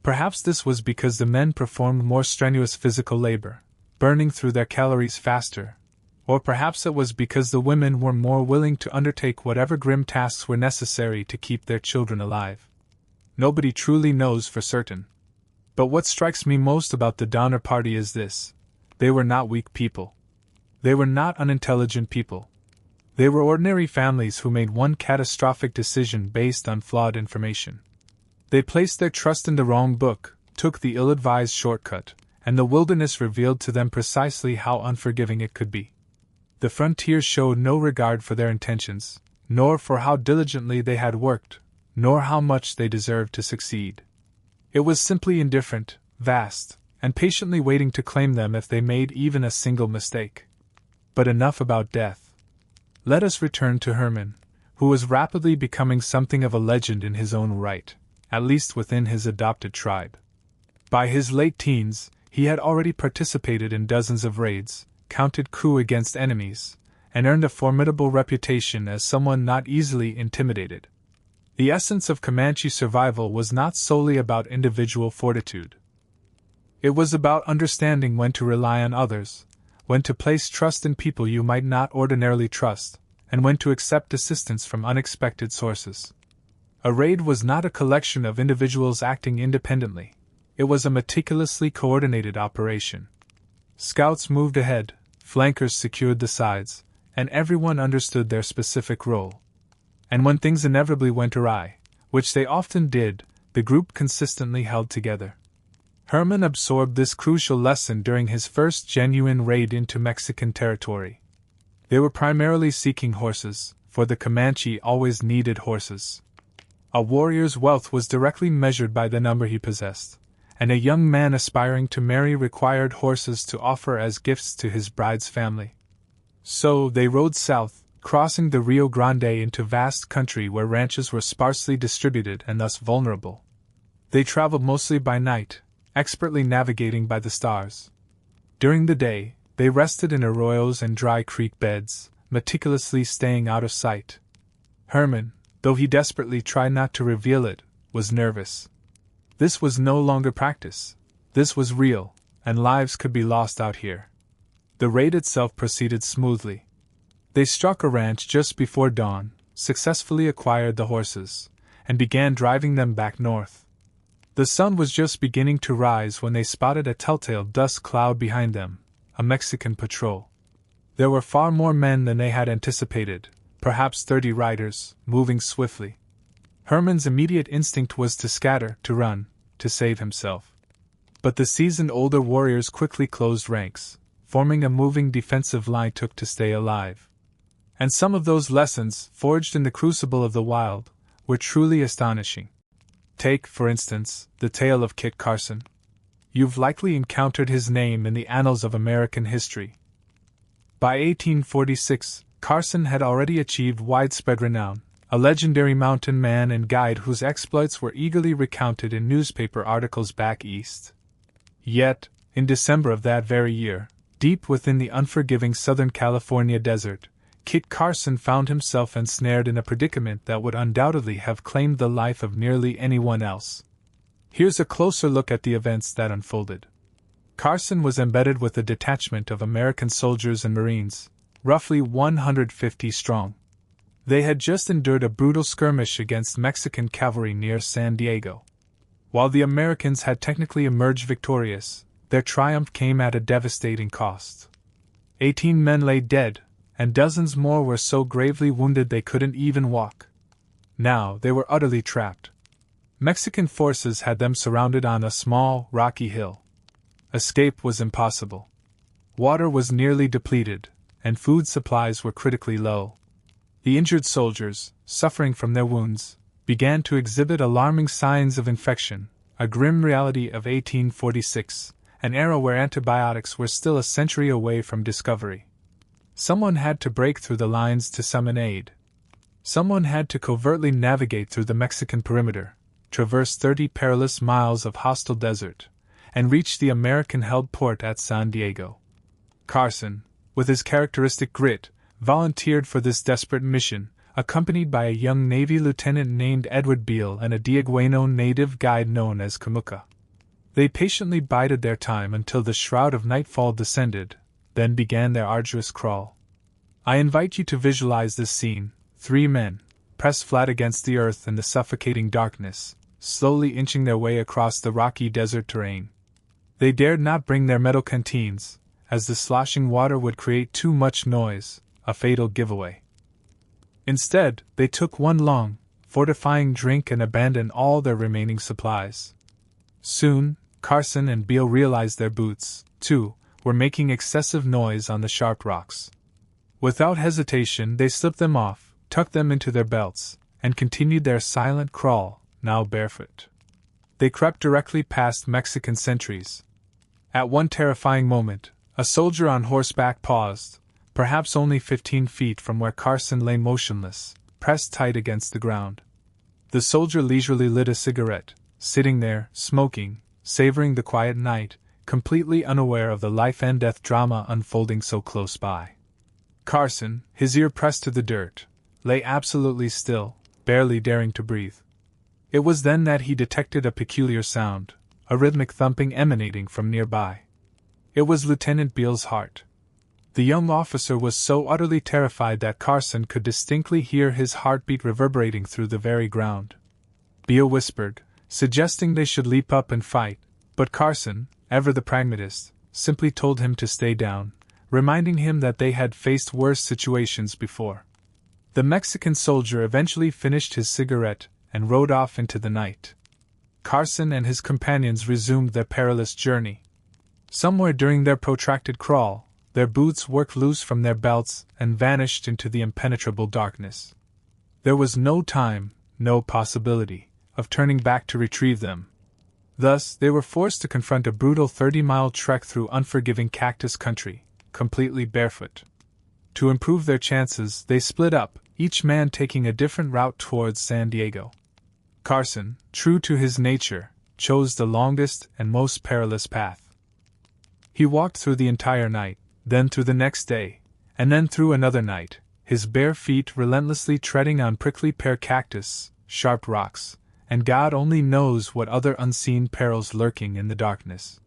Perhaps this was because the men performed more strenuous physical labor, burning through their calories faster, or perhaps it was because the women were more willing to undertake whatever grim tasks were necessary to keep their children alive. Nobody truly knows for certain. But what strikes me most about the Donner Party is this: they were not weak people. They were not unintelligent people. They were ordinary families who made one catastrophic decision based on flawed information. They placed their trust in the wrong book, took the ill-advised shortcut, and the wilderness revealed to them precisely how unforgiving it could be. The frontier showed no regard for their intentions, nor for how diligently they had worked, nor how much they deserved to succeed. It was simply indifferent, vast, and patiently waiting to claim them if they made even a single mistake. But enough about death. Let us return to Herman, who was rapidly becoming something of a legend in his own right, at least within his adopted tribe. By his late teens, he had already participated in dozens of raids, counted coup against enemies, and earned a formidable reputation as someone not easily intimidated. The essence of Comanche survival was not solely about individual fortitude. It was about understanding when to rely on others, when to place trust in people you might not ordinarily trust, and when to accept assistance from unexpected sources. A raid was not a collection of individuals acting independently. It was a meticulously coordinated operation. Scouts moved ahead, flankers secured the sides, and everyone understood their specific role. And when things inevitably went awry, which they often did, the group consistently held together. Herman absorbed this crucial lesson during his first genuine raid into Mexican territory. They were primarily seeking horses, for the Comanche always needed horses. A warrior's wealth was directly measured by the number he possessed, and a young man aspiring to marry required horses to offer as gifts to his bride's family. So they rode south, crossing the Rio Grande into vast country where ranches were sparsely distributed and thus vulnerable. They traveled mostly by night, expertly navigating by the stars. During the day, they rested in arroyos and dry creek beds, meticulously staying out of sight. Herman, though he desperately tried not to reveal it, was nervous. This was no longer practice. This was real, and lives could be lost out here. The raid itself proceeded smoothly. They struck a ranch just before dawn, successfully acquired the horses, and began driving them back north. The sun was just beginning to rise when they spotted a telltale dust cloud behind them, a Mexican patrol. There were far more men than they had anticipated, perhaps 30 riders, moving swiftly. Herman's immediate instinct was to scatter, to run, to save himself. But the seasoned older warriors quickly closed ranks, forming a moving defensive line took to stay alive. And some of those lessons, forged in the crucible of the wild, were truly astonishing. Take, for instance, the tale of Kit Carson. You've likely encountered his name in the annals of American history. By 1846, Carson had already achieved widespread renown, a legendary mountain man and guide whose exploits were eagerly recounted in newspaper articles back east. Yet, in December of that very year, deep within the unforgiving Southern California desert, Kit Carson found himself ensnared in a predicament that would undoubtedly have claimed the life of nearly anyone else. Here's a closer look at the events that unfolded. Carson was embedded with a detachment of American soldiers and Marines, roughly 150 strong. They had just endured a brutal skirmish against Mexican cavalry near San Diego. While the Americans had technically emerged victorious, their triumph came at a devastating cost. 18 men lay dead, and dozens more were so gravely wounded they couldn't even walk. Now they were utterly trapped. Mexican forces had them surrounded on a small, rocky hill. Escape was impossible. Water was nearly depleted, and food supplies were critically low. The injured soldiers, suffering from their wounds, began to exhibit alarming signs of infection, a grim reality of 1846, an era where antibiotics were still a century away from discovery. Someone had to break through the lines to summon aid. Someone had to covertly navigate through the Mexican perimeter, traverse 30 perilous miles of hostile desert, and reach the American-held port at San Diego. Carson, with his characteristic grit, volunteered for this desperate mission, accompanied by a young Navy lieutenant named Edward Beale and a Diegueno native guide known as Kamuka. They patiently bided their time until the shroud of nightfall descended, then began their arduous crawl. I invite you to visualize this scene: 3 men, pressed flat against the earth in the suffocating darkness, slowly inching their way across the rocky desert terrain. They dared not bring their metal canteens, as the sloshing water would create too much noise, a fatal giveaway. Instead, they took one long, fortifying drink and abandoned all their remaining supplies. Soon, Carson and Beale realized their boots, too, were making excessive noise on the sharp rocks. Without hesitation, they slipped them off, tucked them into their belts, and continued their silent crawl, now barefoot. They crept directly past Mexican sentries. At one terrifying moment, a soldier on horseback paused, perhaps only 15 feet from where Carson lay motionless, pressed tight against the ground. The soldier leisurely lit a cigarette, sitting there, smoking, savoring the quiet night, completely unaware of the life-and-death drama unfolding so close by. Carson, his ear pressed to the dirt, lay absolutely still, barely daring to breathe. It was then that he detected a peculiar sound, a rhythmic thumping emanating from nearby. It was Lieutenant Beale's heart. The young officer was so utterly terrified that Carson could distinctly hear his heartbeat reverberating through the very ground. Beale whispered, suggesting they should leap up and fight, but Carson, ever the pragmatist, simply told him to stay down, reminding him that they had faced worse situations before. The Mexican soldier eventually finished his cigarette and rode off into the night. Carson and his companions resumed their perilous journey. Somewhere during their protracted crawl, their boots worked loose from their belts and vanished into the impenetrable darkness. There was no time, no possibility, of turning back to retrieve them. Thus, they were forced to confront a brutal 30-mile trek through unforgiving cactus country, completely barefoot. To improve their chances, they split up, each man taking a different route towards San Diego. Carson, true to his nature, chose the longest and most perilous path. He walked through the entire night, then through the next day, and then through another night, his bare feet relentlessly treading on prickly pear cactus, sharp rocks, and God only knows what other unseen perils lurking in the darkness.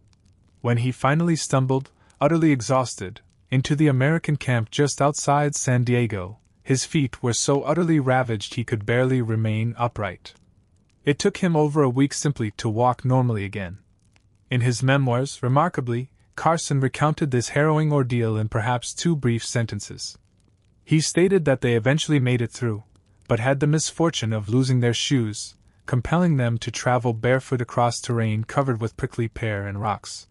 When he finally stumbled, utterly exhausted, into the American camp just outside San Diego, his feet were so utterly ravaged he could barely remain upright. It took him over a week simply to walk normally again. In his memoirs, remarkably, Carson recounted this harrowing ordeal in perhaps 2 brief sentences. He stated that they eventually made it through, but had the misfortune of losing their shoes, compelling them to travel barefoot across terrain covered with prickly pear and rocks.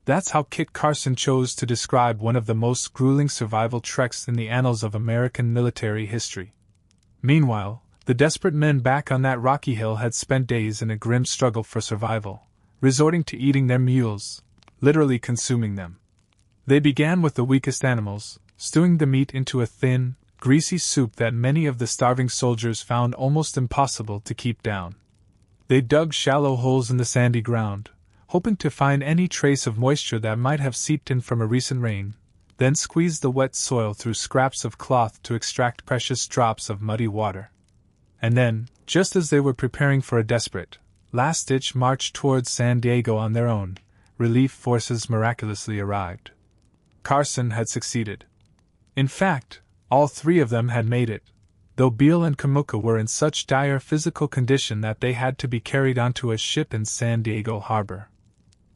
That's how Kit Carson chose to describe one of the most grueling survival treks in the annals of American military history. Meanwhile, the desperate men back on that rocky hill had spent days in a grim struggle for survival, resorting to eating their mules, literally consuming them. They began with the weakest animals, stewing the meat into a thin, greasy soup that many of the starving soldiers found almost impossible to keep down. They dug shallow holes in the sandy ground, hoping to find any trace of moisture that might have seeped in from a recent rain, then squeezed the wet soil through scraps of cloth to extract precious drops of muddy water. And then, just as they were preparing for a desperate, last-ditch march towards San Diego on their own, relief forces miraculously arrived. Carson had succeeded. In fact, all three of them had made it, though Beale and Kamuka were in such dire physical condition that they had to be carried onto a ship in San Diego harbor.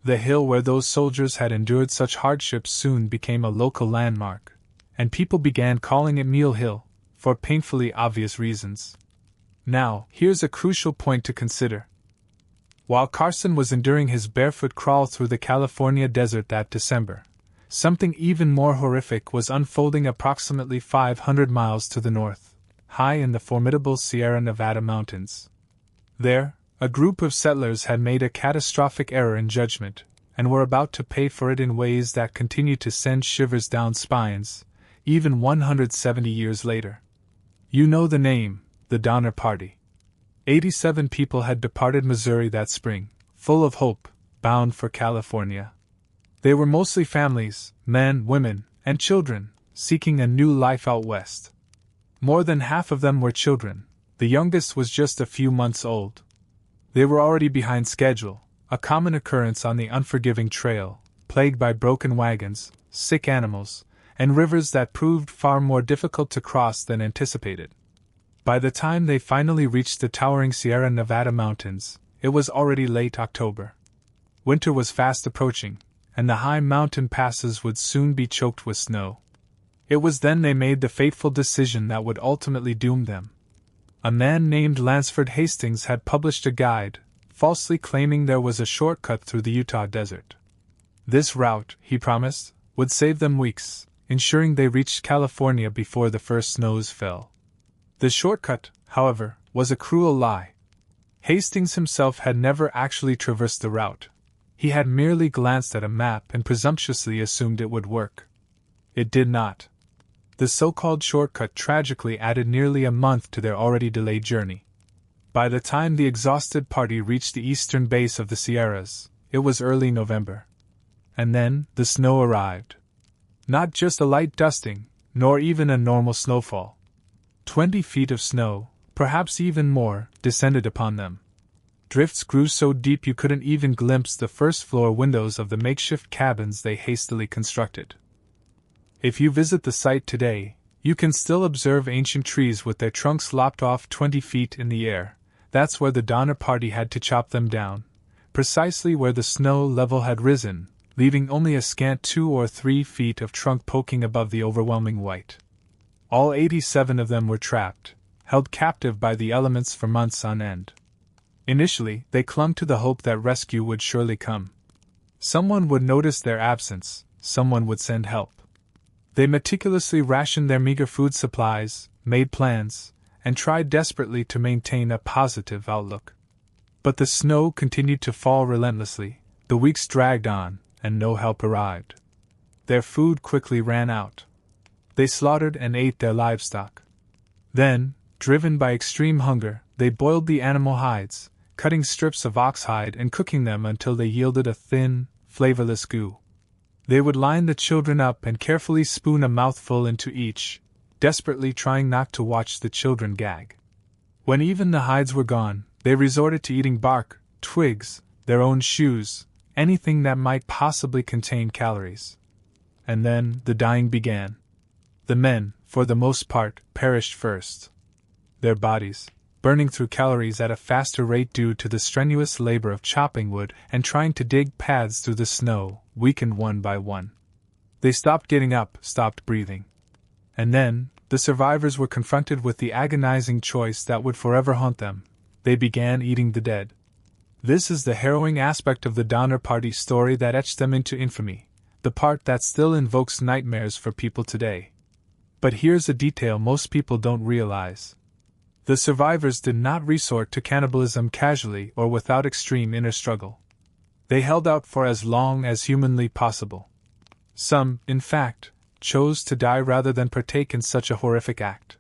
The hill where those soldiers had endured such hardships soon became a local landmark, and people began calling it Mule Hill, for painfully obvious reasons. Now, here's a crucial point to consider. While Carson was enduring his barefoot crawl through the California desert that December, something even more horrific was unfolding approximately 500 miles to the north, high in the formidable Sierra Nevada mountains. There, a group of settlers had made a catastrophic error in judgment, and were about to pay for it in ways that continued to send shivers down spines, even 170 years later. You know the name, the Donner Party. 87 people had departed Missouri that spring, full of hope, bound for California. They were mostly families, men, women, and children, seeking a new life out west. More than half of them were children, the youngest was just a few months old. They were already behind schedule, a common occurrence on the unforgiving trail, plagued by broken wagons, sick animals, and rivers that proved far more difficult to cross than anticipated. By the time they finally reached the towering Sierra Nevada mountains, it was already late October. Winter was fast approaching, and the high mountain passes would soon be choked with snow. It was then they made the fateful decision that would ultimately doom them. A man named Lansford Hastings had published a guide, falsely claiming there was a shortcut through the Utah desert. This route, he promised, would save them weeks, ensuring they reached California before the first snows fell. The shortcut, however, was a cruel lie. Hastings himself had never actually traversed the route. He had merely glanced at a map and presumptuously assumed it would work. It did not. The so-called shortcut tragically added nearly a month to their already delayed journey. By the time the exhausted party reached the eastern base of the Sierras, it was early November. And then, the snow arrived. Not just a light dusting, nor even a normal snowfall. 20 feet of snow, perhaps even more, descended upon them. Drifts grew so deep you couldn't even glimpse the first-floor windows of the makeshift cabins they hastily constructed. If you visit the site today, you can still observe ancient trees with their trunks lopped off 20 feet in the air. That's where the Donner Party had to chop them down, precisely where the snow level had risen, leaving only a scant 2 or 3 feet of trunk poking above the overwhelming white. All 87 of them were trapped, held captive by the elements for months on end. Initially, they clung to the hope that rescue would surely come. Someone would notice their absence, someone would send help. They meticulously rationed their meager food supplies, made plans, and tried desperately to maintain a positive outlook. But the snow continued to fall relentlessly, the weeks dragged on, and no help arrived. Their food quickly ran out. They slaughtered and ate their livestock. Then, driven by extreme hunger, they boiled the animal hides, cutting strips of oxhide and cooking them until they yielded a thin, flavorless goo. They would line the children up and carefully spoon a mouthful into each, desperately trying not to watch the children gag. When even the hides were gone, they resorted to eating bark, twigs, their own shoes, anything that might possibly contain calories. And then the dying began. The men, for the most part, perished first. Their bodies, burning through calories at a faster rate due to the strenuous labor of chopping wood and trying to dig paths through the snow, weakened one by one. They stopped getting up, stopped breathing. And then, the survivors were confronted with the agonizing choice that would forever haunt them. They began eating the dead. This is the harrowing aspect of the Donner Party story that etched them into infamy, the part that still invokes nightmares for people today. But here's a detail most people don't realize. The survivors did not resort to cannibalism casually or without extreme inner struggle. They held out for as long as humanly possible. Some, in fact, chose to die rather than partake in such a horrific act.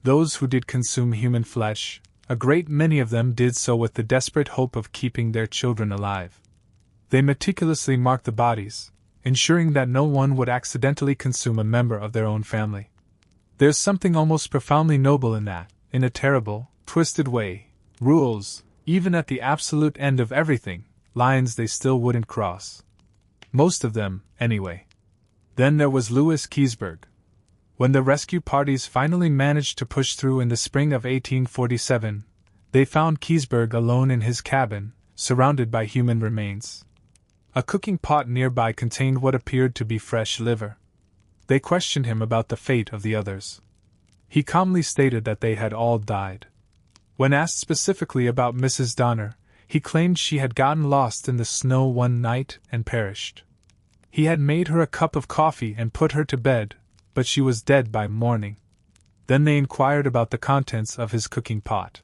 Those who did consume human flesh, a great many of them did so with the desperate hope of keeping their children alive. They meticulously marked the bodies, ensuring that no one would accidentally consume a member of their own family. There's something almost profoundly noble in that, in a terrible, twisted way. Rules, even at the absolute end of everything, lines they still wouldn't cross. Most of them, anyway. Then there was Louis Keseberg. When the rescue parties finally managed to push through in the spring of 1847, they found Keseberg alone in his cabin, surrounded by human remains. A cooking pot nearby contained what appeared to be fresh liver. They questioned him about the fate of the others. He calmly stated that they had all died. When asked specifically about Mrs. Donner, he claimed she had gotten lost in the snow one night and perished. He had made her a cup of coffee and put her to bed, but she was dead by morning. Then they inquired about the contents of his cooking pot.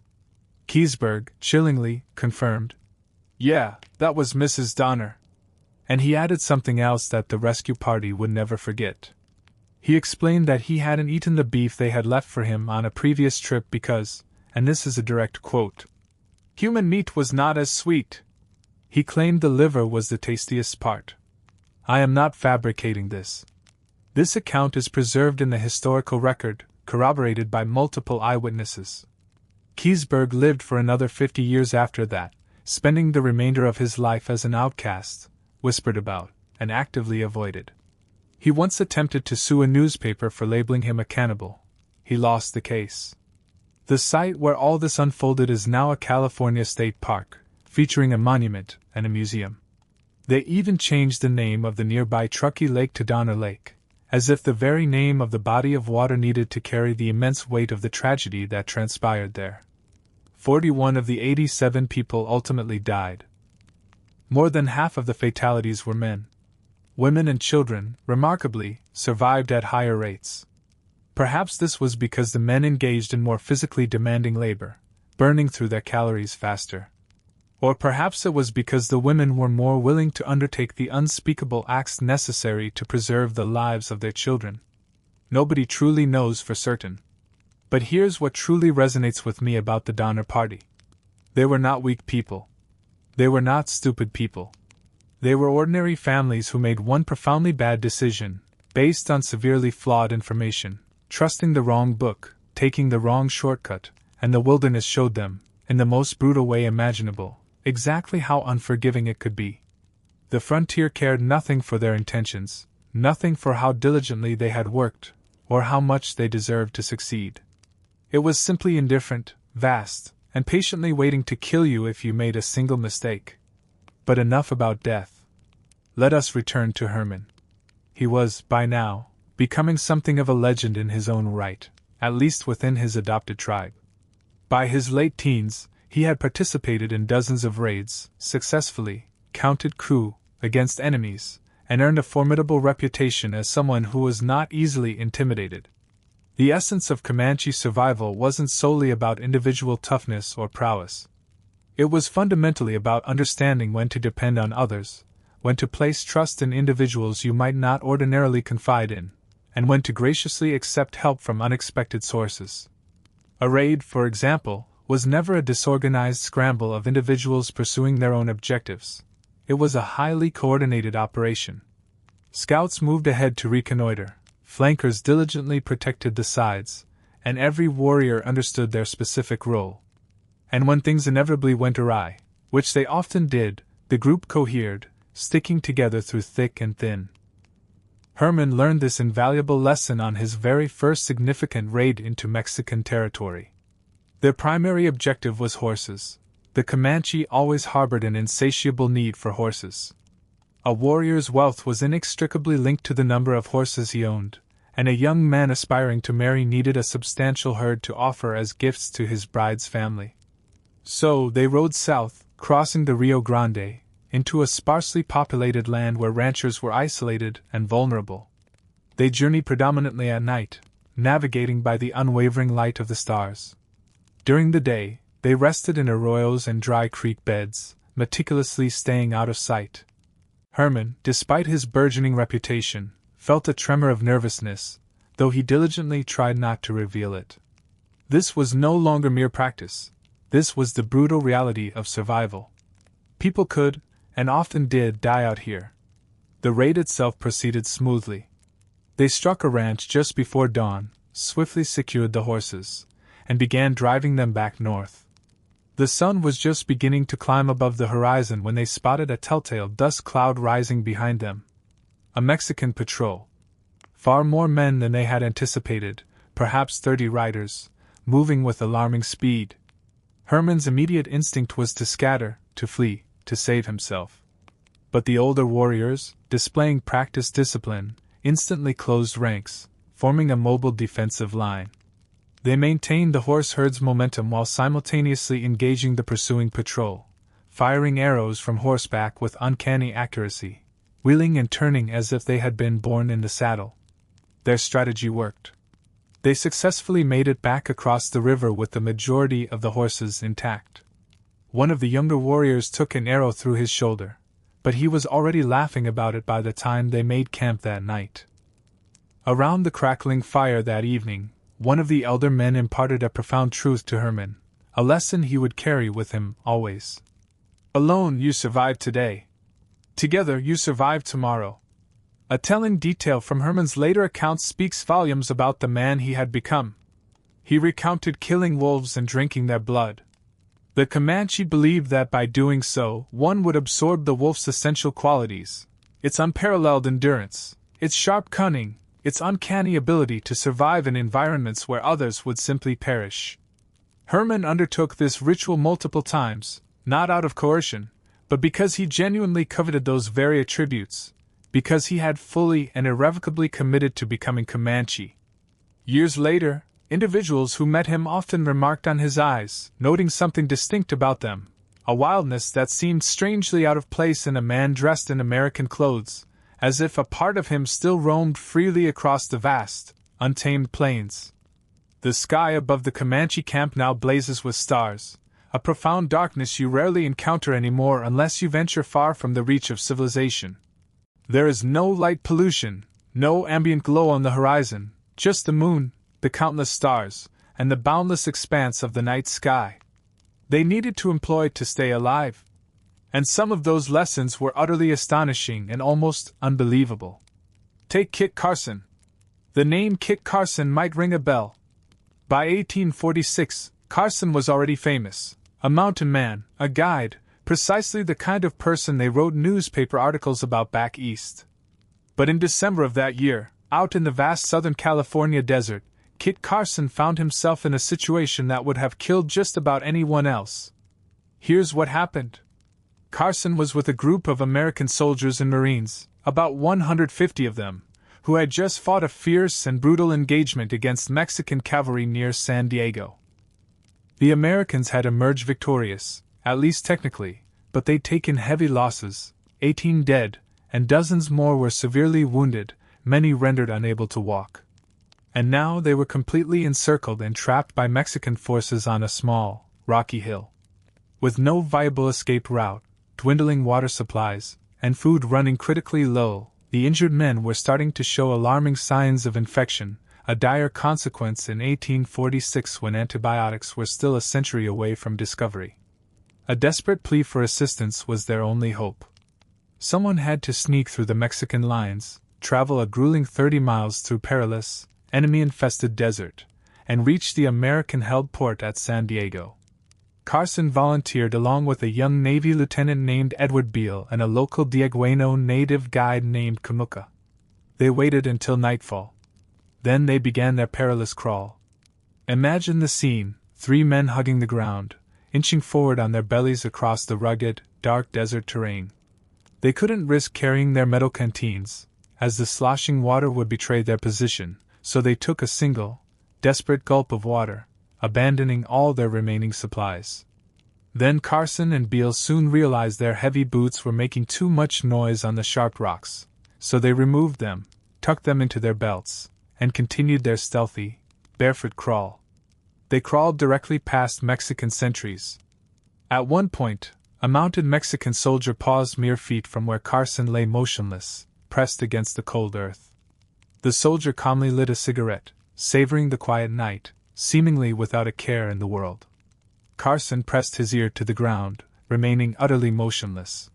Keseberg, chillingly, confirmed, "Yeah, that was Mrs. Donner." And he added something else that the rescue party would never forget. He explained that he hadn't eaten the beef they had left for him on a previous trip because, and this is a direct quote, "human meat was not as sweet." He claimed the liver was the tastiest part. I am not fabricating this. This account is preserved in the historical record, corroborated by multiple eyewitnesses. Keseberg lived for another 50 years after that, spending the remainder of his life as an outcast, whispered about, and actively avoided. He once attempted to sue a newspaper for labeling him a cannibal. He lost the case. The site where all this unfolded is now a California state park, featuring a monument and a museum. They even changed the name of the nearby Truckee Lake to Donner Lake, as if the very name of the body of water needed to carry the immense weight of the tragedy that transpired there. 41 of the 87 people ultimately died. More than half of the fatalities were men. Women and children, remarkably, survived at higher rates. Perhaps this was because the men engaged in more physically demanding labor, burning through their calories faster. Or perhaps it was because the women were more willing to undertake the unspeakable acts necessary to preserve the lives of their children. Nobody truly knows for certain. But here's what truly resonates with me about the Donner Party. They were not weak people. They were not stupid people. They were ordinary families who made one profoundly bad decision, based on severely flawed information, trusting the wrong book, taking the wrong shortcut, and the wilderness showed them, in the most brutal way imaginable, exactly how unforgiving it could be. The frontier cared nothing for their intentions, nothing for how diligently they had worked, or how much they deserved to succeed. It was simply indifferent, vast, and patiently waiting to kill you if you made a single mistake. But enough about death. Let us return to Herman. He was, by now, becoming something of a legend in his own right, at least within his adopted tribe. By his late teens, he had participated in dozens of raids, successfully, counted coup, against enemies, and earned a formidable reputation as someone who was not easily intimidated. The essence of Comanche survival wasn't solely about individual toughness or prowess. It was fundamentally about understanding when to depend on others, when to place trust in individuals you might not ordinarily confide in, and when to graciously accept help from unexpected sources. A raid, for example, was never a disorganized scramble of individuals pursuing their own objectives. It was a highly coordinated operation. Scouts moved ahead to reconnoiter, flankers diligently protected the sides, and every warrior understood their specific role. And when things inevitably went awry, which they often did, the group cohered, sticking together through thick and thin. Herman learned this invaluable lesson on his very first significant raid into Mexican territory. Their primary objective was horses. The Comanche always harbored an insatiable need for horses. A warrior's wealth was inextricably linked to the number of horses he owned, and a young man aspiring to marry needed a substantial herd to offer as gifts to his bride's family. So they rode south, crossing the Rio Grande, into a sparsely populated land where ranchers were isolated and vulnerable. They journeyed predominantly at night, navigating by the unwavering light of the stars. During the day, they rested in arroyos and dry creek beds, meticulously staying out of sight. Herman, despite his burgeoning reputation, felt a tremor of nervousness, though he diligently tried not to reveal it. This was no longer mere practice. This was the brutal reality of survival. People could, and often did, die out here. The raid itself proceeded smoothly. They struck a ranch just before dawn, swiftly secured the horses, and began driving them back north. The sun was just beginning to climb above the horizon when they spotted a telltale dust cloud rising behind them. A Mexican patrol. Far more men than they had anticipated, perhaps 30 riders, moving with alarming speed. Herman's immediate instinct was to scatter, to flee, to save himself. But the older warriors, displaying practiced discipline, instantly closed ranks, forming a mobile defensive line. They maintained the horse herd's momentum while simultaneously engaging the pursuing patrol, firing arrows from horseback with uncanny accuracy, wheeling and turning as if they had been born in the saddle. Their strategy worked. They successfully made it back across the river with the majority of the horses intact. One of the younger warriors took an arrow through his shoulder, but he was already laughing about it by the time they made camp that night. Around the crackling fire that evening, one of the elder men imparted a profound truth to Herman, a lesson he would carry with him always. Alone you survive today. Together you survive tomorrow. A telling detail from Herman's later accounts speaks volumes about the man he had become. He recounted killing wolves and drinking their blood. The Comanche believed that by doing so, one would absorb the wolf's essential qualities, its unparalleled endurance, its sharp cunning, its uncanny ability to survive in environments where others would simply perish. Herman undertook this ritual multiple times, not out of coercion, but because he genuinely coveted those very attributes, because he had fully and irrevocably committed to becoming Comanche. Years later, individuals who met him often remarked on his eyes, noting something distinct about them, a wildness that seemed strangely out of place in a man dressed in American clothes, as if a part of him still roamed freely across the vast, untamed plains. The sky above the Comanche camp now blazes with stars, a profound darkness you rarely encounter anymore unless you venture far from the reach of civilization. There is no light pollution, no ambient glow on the horizon, just the moon, the countless stars, and the boundless expanse of the night sky. They needed to employ it to stay alive. And some of those lessons were utterly astonishing and almost unbelievable. Take Kit Carson. The name Kit Carson might ring a bell. By 1846, Carson was already famous, a mountain man, a guide, precisely the kind of person they wrote newspaper articles about back east. But in December of that year, out in the vast Southern California desert, Kit Carson found himself in a situation that would have killed just about anyone else. Here's what happened. Carson was with a group of American soldiers and Marines, about 150 of them, who had just fought a fierce and brutal engagement against Mexican cavalry near San Diego. The Americans had emerged victorious, at least technically, but they'd taken heavy losses, 18 dead, and dozens more were severely wounded, many rendered unable to walk. And now they were completely encircled and trapped by Mexican forces on a small, rocky hill. With no viable escape route, dwindling water supplies, and food running critically low, the injured men were starting to show alarming signs of infection, a dire consequence in 1846 when antibiotics were still a century away from discovery. A desperate plea for assistance was their only hope. Someone had to sneak through the Mexican lines, travel a grueling 30 miles through perilous, enemy-infested desert, and reach the American-held port at San Diego. Carson volunteered along with a young Navy lieutenant named Edward Beale and a local Diegueno native guide named Kamuka. They waited until nightfall. Then they began their perilous crawl. Imagine the scene, 3 men hugging the ground, inching forward on their bellies across the rugged, dark desert terrain. They couldn't risk carrying their metal canteens, as the sloshing water would betray their position, so they took a single, desperate gulp of water, abandoning all their remaining supplies. Then Carson and Beale soon realized their heavy boots were making too much noise on the sharp rocks, so they removed them, tucked them into their belts, and continued their stealthy, barefoot crawl. They crawled directly past Mexican sentries. At one point, a mounted Mexican soldier paused mere feet from where Carson lay motionless, pressed against the cold earth. The soldier calmly lit a cigarette, savoring the quiet night, seemingly without a care in the world. Carson pressed his ear to the ground, remaining utterly motionless.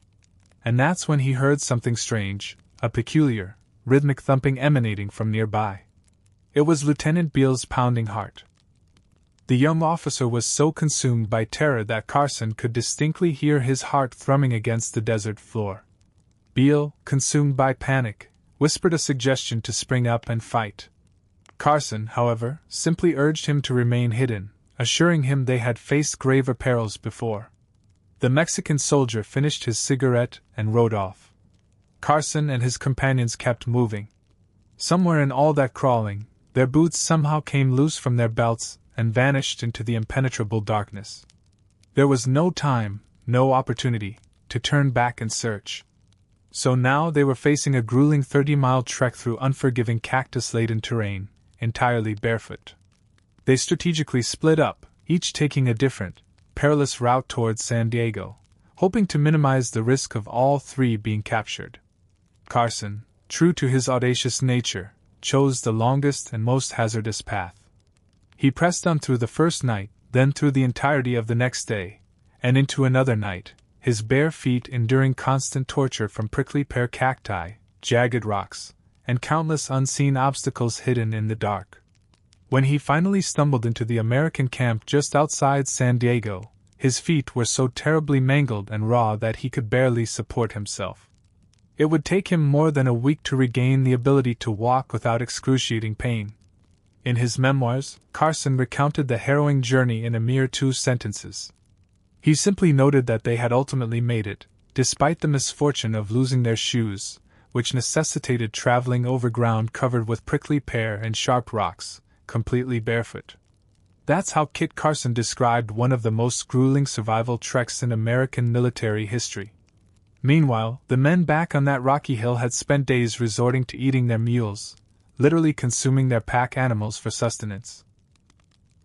And that's when he heard something strange, a peculiar, rhythmic thumping emanating from nearby. It was Lieutenant Beale's pounding heart. The young officer was so consumed by terror that Carson could distinctly hear his heart thrumming against the desert floor. Beale, consumed by panic, whispered a suggestion to spring up and fight. Carson, however, simply urged him to remain hidden, assuring him they had faced graver perils before. The Mexican soldier finished his cigarette and rode off. Carson and his companions kept moving. Somewhere in all that crawling, their boots somehow came loose from their belts and vanished into the impenetrable darkness. There was no time, no opportunity, to turn back and search. So now they were facing a grueling 30-mile trek through unforgiving cactus-laden terrain, entirely barefoot. They strategically split up, each taking a different, perilous route towards San Diego, hoping to minimize the risk of all three being captured. Carson, true to his audacious nature, chose the longest and most hazardous path. He pressed on through the first night, then through the entirety of the next day, and into another night, his bare feet enduring constant torture from prickly pear cacti, jagged rocks, and countless unseen obstacles hidden in the dark. When he finally stumbled into the American camp just outside San Diego, his feet were so terribly mangled and raw that he could barely support himself. It would take him more than a week to regain the ability to walk without excruciating pain. In his memoirs, Carson recounted the harrowing journey in a mere 2 sentences. He simply noted that they had ultimately made it, despite the misfortune of losing their shoes, which necessitated traveling over ground covered with prickly pear and sharp rocks, completely barefoot. That's how Kit Carson described one of the most grueling survival treks in American military history. Meanwhile, the men back on that rocky hill had spent days resorting to eating their mules, literally consuming their pack animals for sustenance.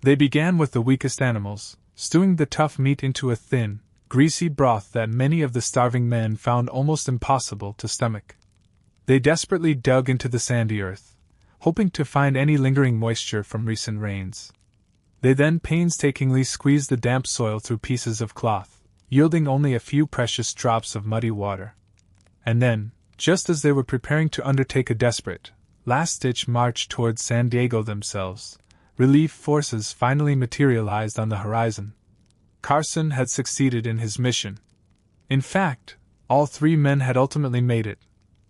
They began with the weakest animals, stewing the tough meat into a thin, greasy broth that many of the starving men found almost impossible to stomach. They desperately dug into the sandy earth, hoping to find any lingering moisture from recent rains. They then painstakingly squeezed the damp soil through pieces of cloth, yielding only a few precious drops of muddy water. And then, just as they were preparing to undertake a desperate, last-ditch march towards San Diego themselves, relief forces finally materialized on the horizon. Carson had succeeded in his mission. In fact, all 3 men had ultimately made it,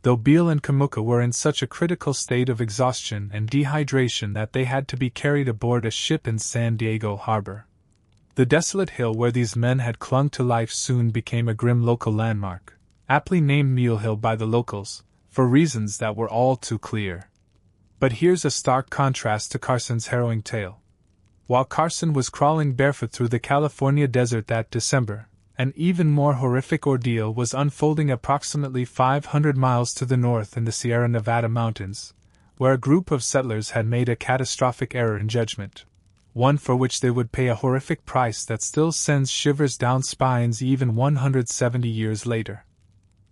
though Beale and Kamuka were in such a critical state of exhaustion and dehydration that they had to be carried aboard a ship in San Diego harbor. The desolate hill where these men had clung to life soon became a grim local landmark, aptly named Mule Hill by the locals, for reasons that were all too clear. But here's a stark contrast to Carson's harrowing tale. While Carson was crawling barefoot through the California desert that December, an even more horrific ordeal was unfolding approximately 500 miles to the north in the Sierra Nevada mountains, where a group of settlers had made a catastrophic error in judgment, one for which they would pay a horrific price that still sends shivers down spines even 170 years later.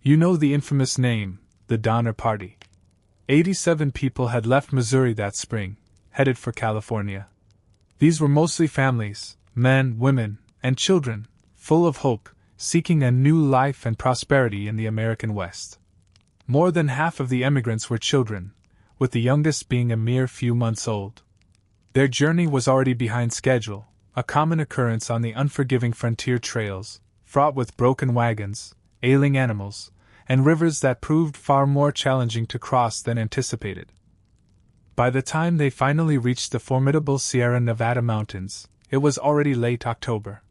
You know the infamous name, the Donner Party. 87 people had left Missouri that spring, headed for California. These were mostly families, men, women, and children, full of hope, seeking a new life and prosperity in the American West. More than half of the emigrants were children, with the youngest being a mere few months old. Their journey was already behind schedule, a common occurrence on the unforgiving frontier trails, fraught with broken wagons, ailing animals, and rivers that proved far more challenging to cross than anticipated. By the time they finally reached the formidable Sierra Nevada mountains, it was already late October.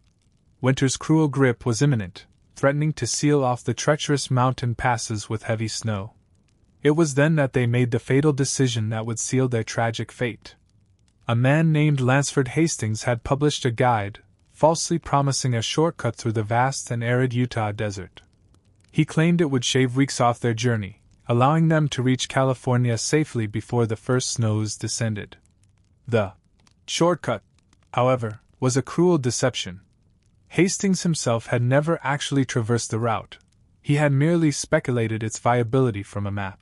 Winter's cruel grip was imminent, threatening to seal off the treacherous mountain passes with heavy snow. It was then that they made the fatal decision that would seal their tragic fate. A man named Lansford Hastings had published a guide, falsely promising a shortcut through the vast and arid Utah desert. He claimed it would shave weeks off their journey, allowing them to reach California safely before the first snows descended. The shortcut, however, was a cruel deception. Hastings himself had never actually traversed the route. He had merely speculated its viability from a map.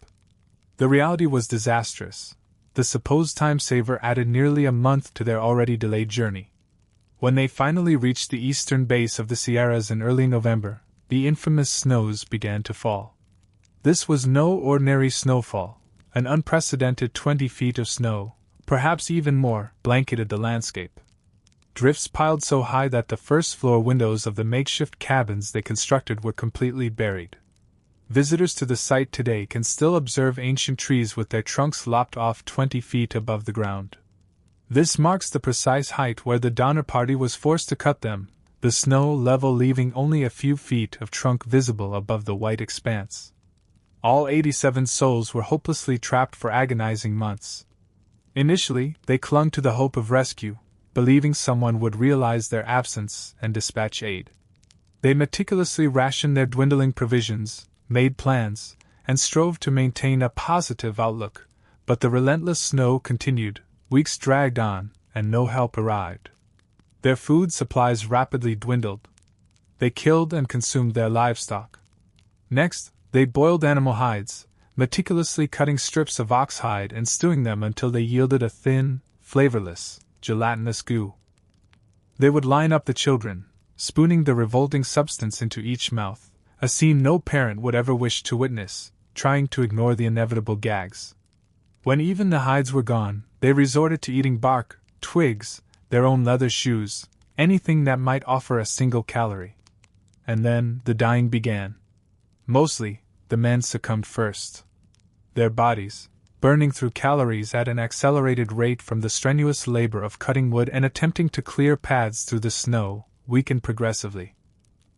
The reality was disastrous. The supposed time-saver added nearly a month to their already delayed journey. When they finally reached the eastern base of the Sierras in early November, the infamous snows began to fall. This was no ordinary snowfall. An unprecedented 20 feet of snow, perhaps even more, blanketed the landscape. Drifts piled so high that the first-floor windows of the makeshift cabins they constructed were completely buried. Visitors to the site today can still observe ancient trees with their trunks lopped off 20 feet above the ground. This marks the precise height where the Donner Party was forced to cut them, the snow level leaving only a few feet of trunk visible above the white expanse. All 87 souls were hopelessly trapped for agonizing months. Initially, they clung to the hope of rescue, believing someone would realize their absence and dispatch aid. They meticulously rationed their dwindling provisions, made plans, and strove to maintain a positive outlook, but the relentless snow continued, weeks dragged on, and no help arrived. Their food supplies rapidly dwindled. They killed and consumed their livestock. Next, they boiled animal hides, meticulously cutting strips of ox hide and stewing them until they yielded a thin, flavorless, gelatinous goo. They would line up the children, spooning the revolting substance into each mouth, a scene no parent would ever wish to witness, trying to ignore the inevitable gags. When even the hides were gone, they resorted to eating bark, twigs, their own leather shoes, anything that might offer a single calorie. And then the dying began. Mostly, the men succumbed first. Their bodies, burning through calories at an accelerated rate from the strenuous labor of cutting wood and attempting to clear paths through the snow, weakened progressively.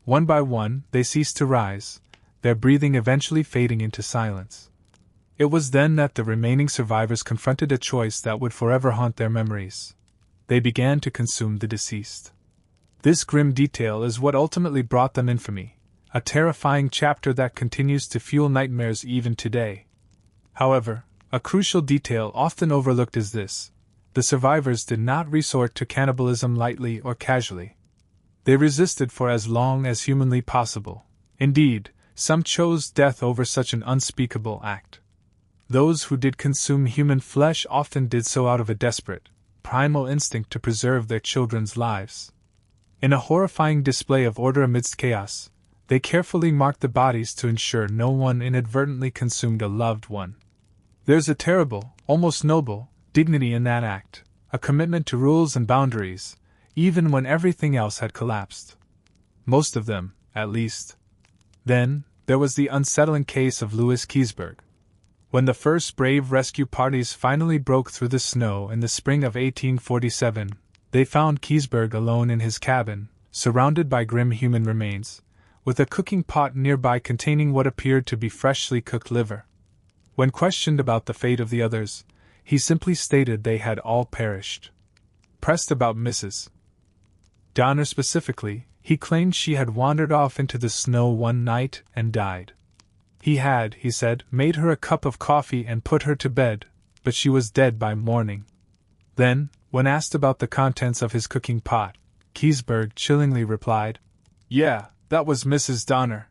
One by one, they ceased to rise, their breathing eventually fading into silence. It was then that the remaining survivors confronted a choice that would forever haunt their memories. They began to consume the deceased. This grim detail is what ultimately brought them infamy, a terrifying chapter that continues to fuel nightmares even today. However, a crucial detail often overlooked is this: the survivors did not resort to cannibalism lightly or casually. They resisted for as long as humanly possible. Indeed, some chose death over such an unspeakable act. Those who did consume human flesh often did so out of a desperate, primal instinct to preserve their children's lives. In a horrifying display of order amidst chaos, they carefully marked the bodies to ensure no one inadvertently consumed a loved one. There's a terrible, almost noble, dignity in that act, a commitment to rules and boundaries, even when everything else had collapsed. Most of them, at least. Then, there was the unsettling case of Louis Keseberg. When the first brave rescue parties finally broke through the snow in the spring of 1847, they found Keseberg alone in his cabin, surrounded by grim human remains, with a cooking pot nearby containing what appeared to be freshly cooked liver. When questioned about the fate of the others, he simply stated they had all perished. Pressed about Mrs. Donner specifically, he claimed she had wandered off into the snow one night and died. He had, he said, made her a cup of coffee and put her to bed, but she was dead by morning. Then, when asked about the contents of his cooking pot, Keseberg chillingly replied, "Yeah, that was Mrs. Donner."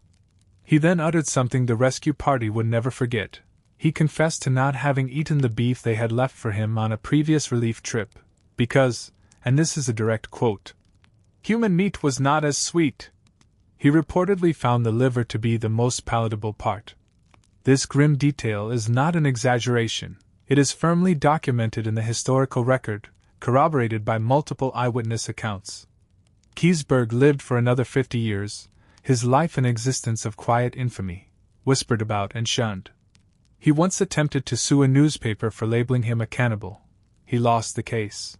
He then uttered something the rescue party would never forget. He confessed to not having eaten the beef they had left for him on a previous relief trip, because, and this is a direct quote, "human meat was not as sweet." He reportedly found the liver to be the most palatable part. This grim detail is not an exaggeration. It is firmly documented in the historical record, corroborated by multiple eyewitness accounts. Keseberg lived for another 50 years, his life an existence of quiet infamy, whispered about and shunned. He once attempted to sue a newspaper for labeling him a cannibal. He lost the case.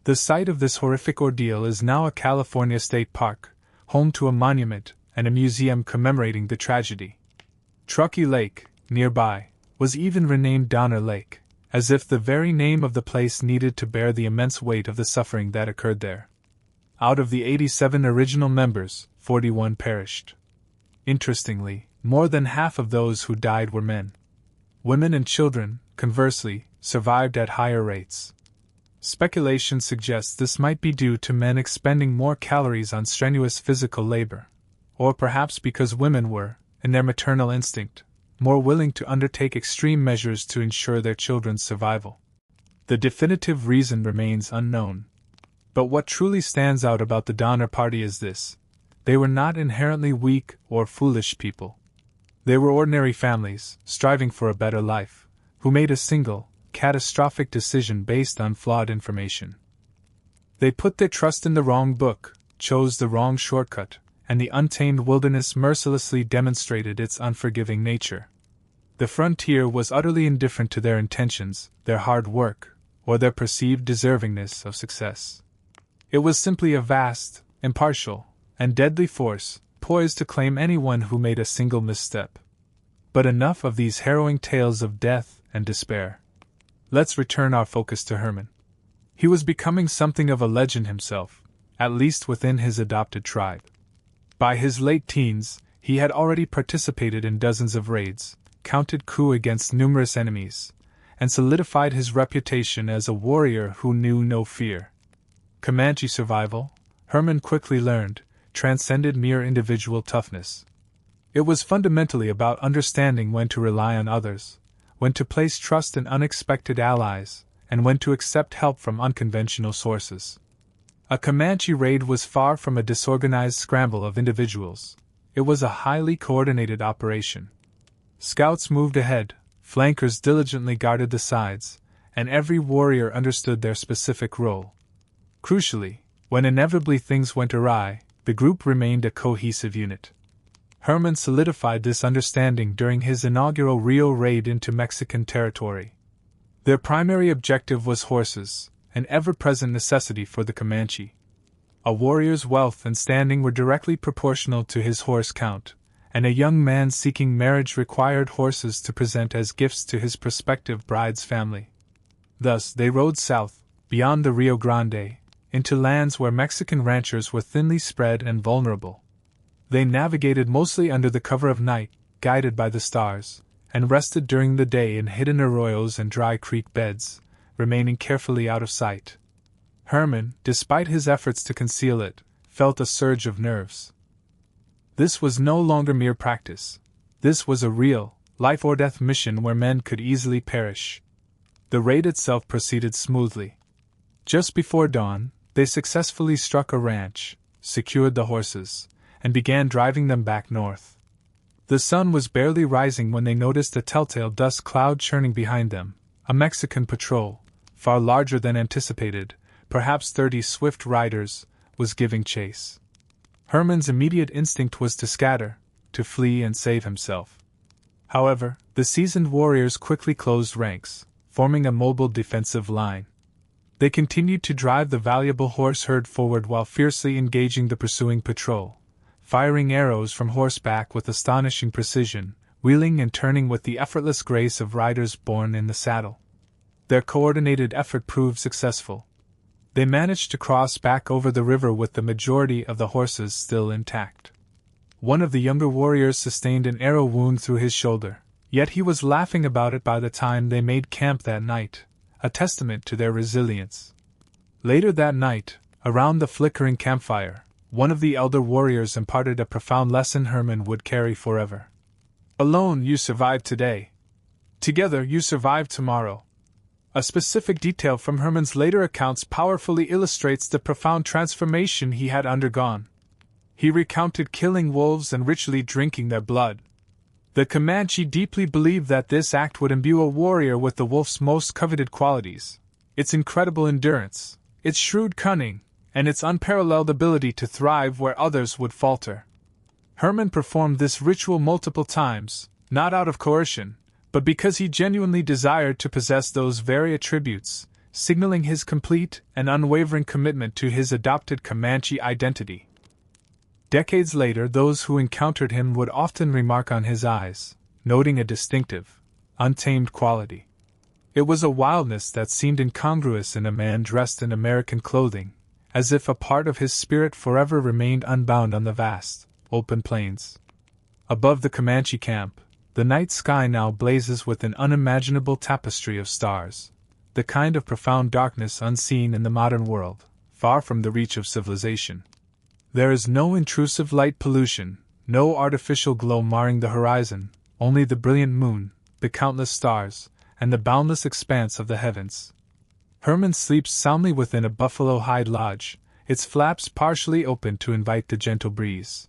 The site of this horrific ordeal is now a California state park, home to a monument and a museum commemorating the tragedy. Truckee Lake, nearby, was even renamed Donner Lake, as if the very name of the place needed to bear the immense weight of the suffering that occurred there. Out of the 87 original members, 41 perished. Interestingly, more than half of those who died were men. Women and children, conversely, survived at higher rates. Speculation suggests this might be due to men expending more calories on strenuous physical labor, or perhaps because women were, in their maternal instinct, more willing to undertake extreme measures to ensure their children's survival. The definitive reason remains unknown. But what truly stands out about the Donner Party is this: they were not inherently weak or foolish people. They were ordinary families, striving for a better life, who made a single, catastrophic decision based on flawed information. They put their trust in the wrong book, chose the wrong shortcut, and the untamed wilderness mercilessly demonstrated its unforgiving nature. The frontier was utterly indifferent to their intentions, their hard work, or their perceived deservingness of success. It was simply a vast, impartial, and deadly force, poised to claim anyone who made a single misstep. But enough of these harrowing tales of death and despair. Let's return our focus to Herman. He was becoming something of a legend himself, at least within his adopted tribe. By his late teens, he had already participated in dozens of raids, counted coups against numerous enemies, and solidified his reputation as a warrior who knew no fear. Comanche survival, Herman quickly learned, transcended mere individual toughness. It was fundamentally about understanding when to rely on others, when to place trust in unexpected allies, and when to accept help from unconventional sources. A Comanche raid was far from a disorganized scramble of individuals. It was a highly coordinated operation. Scouts moved ahead, flankers diligently guarded the sides, and every warrior understood their specific role. Crucially, when inevitably things went awry, the group remained a cohesive unit. Herman solidified this understanding during his inaugural Rio raid into Mexican territory. Their primary objective was horses, an ever-present necessity for the Comanche. A warrior's wealth and standing were directly proportional to his horse count, and a young man seeking marriage required horses to present as gifts to his prospective bride's family. Thus, they rode south, beyond the Rio Grande, into lands where Mexican ranchers were thinly spread and vulnerable. They navigated mostly under the cover of night, guided by the stars, and rested during the day in hidden arroyos and dry creek beds, remaining carefully out of sight. Herman, despite his efforts to conceal it, felt a surge of nerves. This was no longer mere practice. This was a real, life-or-death mission where men could easily perish. The raid itself proceeded smoothly. Just before dawn, they successfully struck a ranch, secured the horses, and began driving them back north. The sun was barely rising when they noticed a telltale dust cloud churning behind them. A Mexican patrol, far larger than anticipated, perhaps 30 swift riders, was giving chase. Herman's immediate instinct was to scatter, to flee and save himself. However, the seasoned warriors quickly closed ranks, forming a mobile defensive line. They continued to drive the valuable horse herd forward while fiercely engaging the pursuing patrol, firing arrows from horseback with astonishing precision, wheeling and turning with the effortless grace of riders born in the saddle. Their coordinated effort proved successful. They managed to cross back over the river with the majority of the horses still intact. One of the younger warriors sustained an arrow wound through his shoulder, yet he was laughing about it by the time they made camp that night, a testament to their resilience. Later that night, around the flickering campfire, one of the elder warriors imparted a profound lesson Herman would carry forever. Alone you survive today. Together you survive tomorrow. A specific detail from Herman's later accounts powerfully illustrates the profound transformation he had undergone. He recounted killing wolves and ritually drinking their blood. The Comanche deeply believed that this act would imbue a warrior with the wolf's most coveted qualities: its incredible endurance, its shrewd cunning, and its unparalleled ability to thrive where others would falter. Herman performed this ritual multiple times, not out of coercion, but because he genuinely desired to possess those very attributes, signaling his complete and unwavering commitment to his adopted Comanche identity. Decades later, those who encountered him would often remark on his eyes, noting a distinctive, untamed quality. It was a wildness that seemed incongruous in a man dressed in American clothing, as if a part of his spirit forever remained unbound on the vast, open plains. Above the Comanche camp, the night sky now blazes with an unimaginable tapestry of stars, the kind of profound darkness unseen in the modern world, far from the reach of civilization. There is no intrusive light pollution, no artificial glow marring the horizon, only the brilliant moon, the countless stars, and the boundless expanse of the heavens. Herman sleeps soundly within a buffalo hide lodge, its flaps partially open to invite the gentle breeze.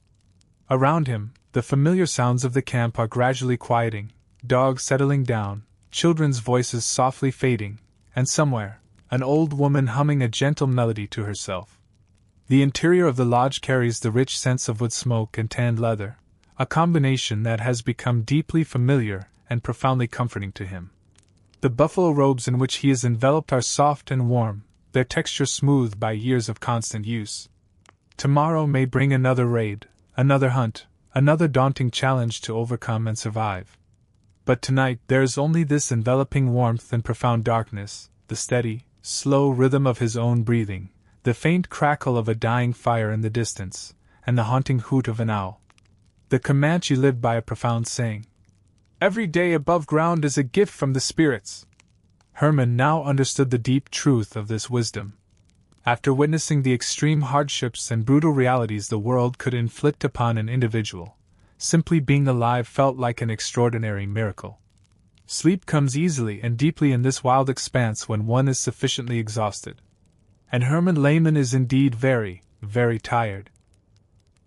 Around him, the familiar sounds of the camp are gradually quieting, dogs settling down, children's voices softly fading, and somewhere, an old woman humming a gentle melody to herself. The interior of the lodge carries the rich scents of wood smoke and tanned leather, a combination that has become deeply familiar and profoundly comforting to him. The buffalo robes in which he is enveloped are soft and warm, their texture smoothed by years of constant use. Tomorrow may bring another raid, another hunt, another daunting challenge to overcome and survive. But tonight there is only this enveloping warmth and profound darkness, the steady, slow rhythm of his own breathing, the faint crackle of a dying fire in the distance, and the haunting hoot of an owl. The Comanche lived by a profound saying, "Every day above ground is a gift from the spirits." Herman now understood the deep truth of this wisdom. After witnessing the extreme hardships and brutal realities the world could inflict upon an individual, simply being alive felt like an extraordinary miracle. Sleep comes easily and deeply in this wild expanse when one is sufficiently exhausted. And Herman Lehman is indeed very, very tired.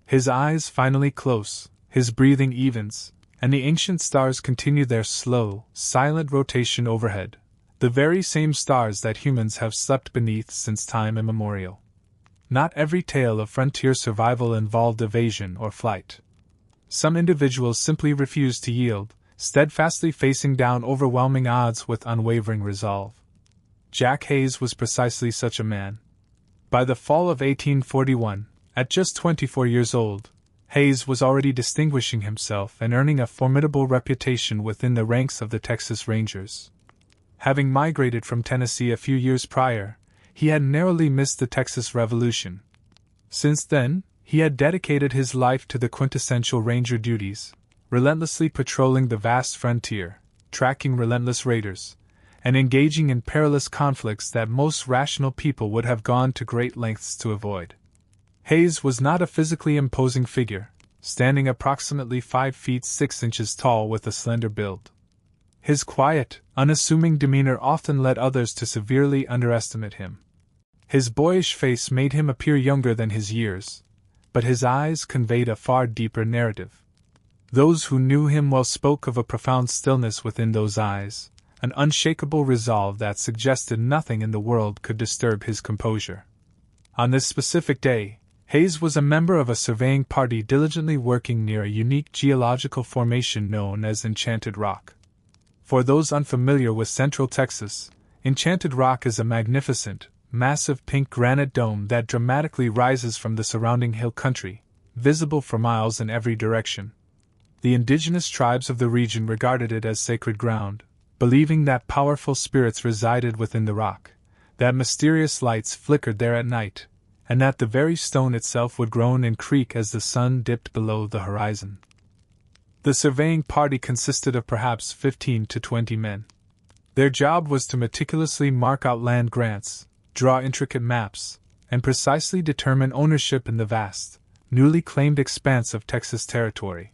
His eyes finally close, his breathing evens, and the ancient stars continue their slow, silent rotation overhead, the very same stars that humans have slept beneath since time immemorial. Not every tale of frontier survival involved evasion or flight. Some individuals simply refused to yield, steadfastly facing down overwhelming odds with unwavering resolve. Jack Hayes was precisely such a man. By the fall of 1841, at just 24 years old, Hayes was already distinguishing himself and earning a formidable reputation within the ranks of the Texas Rangers. Having migrated from Tennessee a few years prior, he had narrowly missed the Texas Revolution. Since then, he had dedicated his life to the quintessential ranger duties, relentlessly patrolling the vast frontier, tracking relentless raiders, and engaging in perilous conflicts that most rational people would have gone to great lengths to avoid. Hayes was not a physically imposing figure, standing approximately 5 feet 6 inches tall with a slender build. His quiet, unassuming demeanor often led others to severely underestimate him. His boyish face made him appear younger than his years, but his eyes conveyed a far deeper narrative. Those who knew him well spoke of a profound stillness within those eyes, an unshakable resolve that suggested nothing in the world could disturb his composure. On this specific day, Hayes was a member of a surveying party diligently working near a unique geological formation known as Enchanted Rock. For those unfamiliar with Central Texas, Enchanted Rock is a magnificent, massive pink granite dome that dramatically rises from the surrounding hill country, visible for miles in every direction. The indigenous tribes of the region regarded it as sacred ground, believing that powerful spirits resided within the rock, that mysterious lights flickered there at night, and that the very stone itself would groan and creak as the sun dipped below the horizon. The surveying party consisted of perhaps 15 to 20 men. Their job was to meticulously mark out land grants, draw intricate maps, and precisely determine ownership in the vast, newly claimed expanse of Texas territory.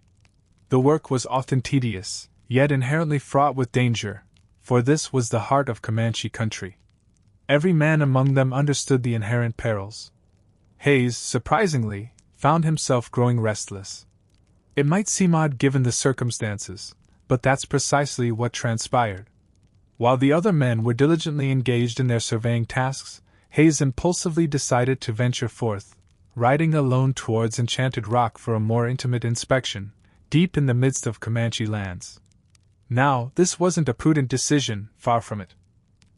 The work was often tedious, yet inherently fraught with danger, for this was the heart of Comanche country. Every man among them understood the inherent perils. Hayes, surprisingly, found himself growing restless. It might seem odd given the circumstances, but that's precisely what transpired. While the other men were diligently engaged in their surveying tasks, Hayes impulsively decided to venture forth, riding alone towards Enchanted Rock for a more intimate inspection, deep in the midst of Comanche lands. Now, this wasn't a prudent decision, far from it.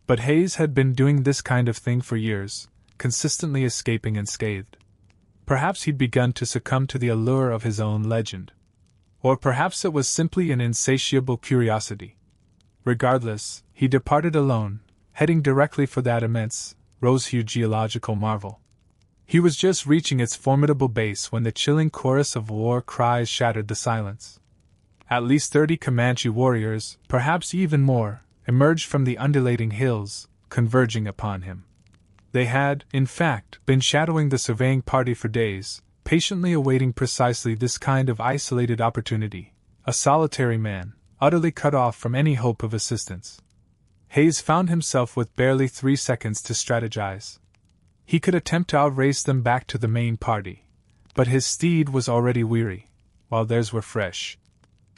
But Hayes had been doing this kind of thing for years, consistently escaping unscathed. Perhaps he'd begun to succumb to the allure of his own legend. Or perhaps it was simply an insatiable curiosity. Regardless, he departed alone, heading directly for that immense, rose-hued geological marvel. He was just reaching its formidable base when the chilling chorus of war cries shattered the silence. At least 30 Comanche warriors, perhaps even more, emerged from the undulating hills, converging upon him. They had, in fact, been shadowing the surveying party for days, patiently awaiting precisely this kind of isolated opportunity. A solitary man, utterly cut off from any hope of assistance. Hayes found himself with barely 3 seconds to strategize. He could attempt to outrace them back to the main party, but his steed was already weary, while theirs were fresh.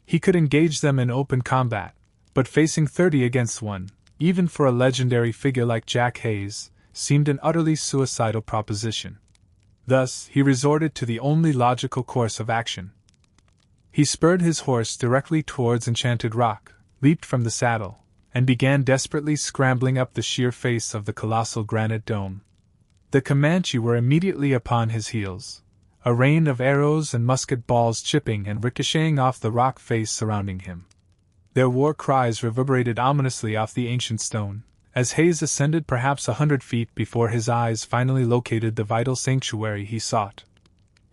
He could engage them in open combat, but facing 30 against 1, even for a legendary figure like Jack Hayes, seemed an utterly suicidal proposition. Thus, he resorted to the only logical course of action. He spurred his horse directly towards Enchanted Rock, leaped from the saddle, and began desperately scrambling up the sheer face of the colossal granite dome. The Comanche were immediately upon his heels, a rain of arrows and musket balls chipping and ricocheting off the rock face surrounding him. Their war cries reverberated ominously off the ancient stone, as Hayes ascended perhaps 100 feet before his eyes finally located the vital sanctuary he sought.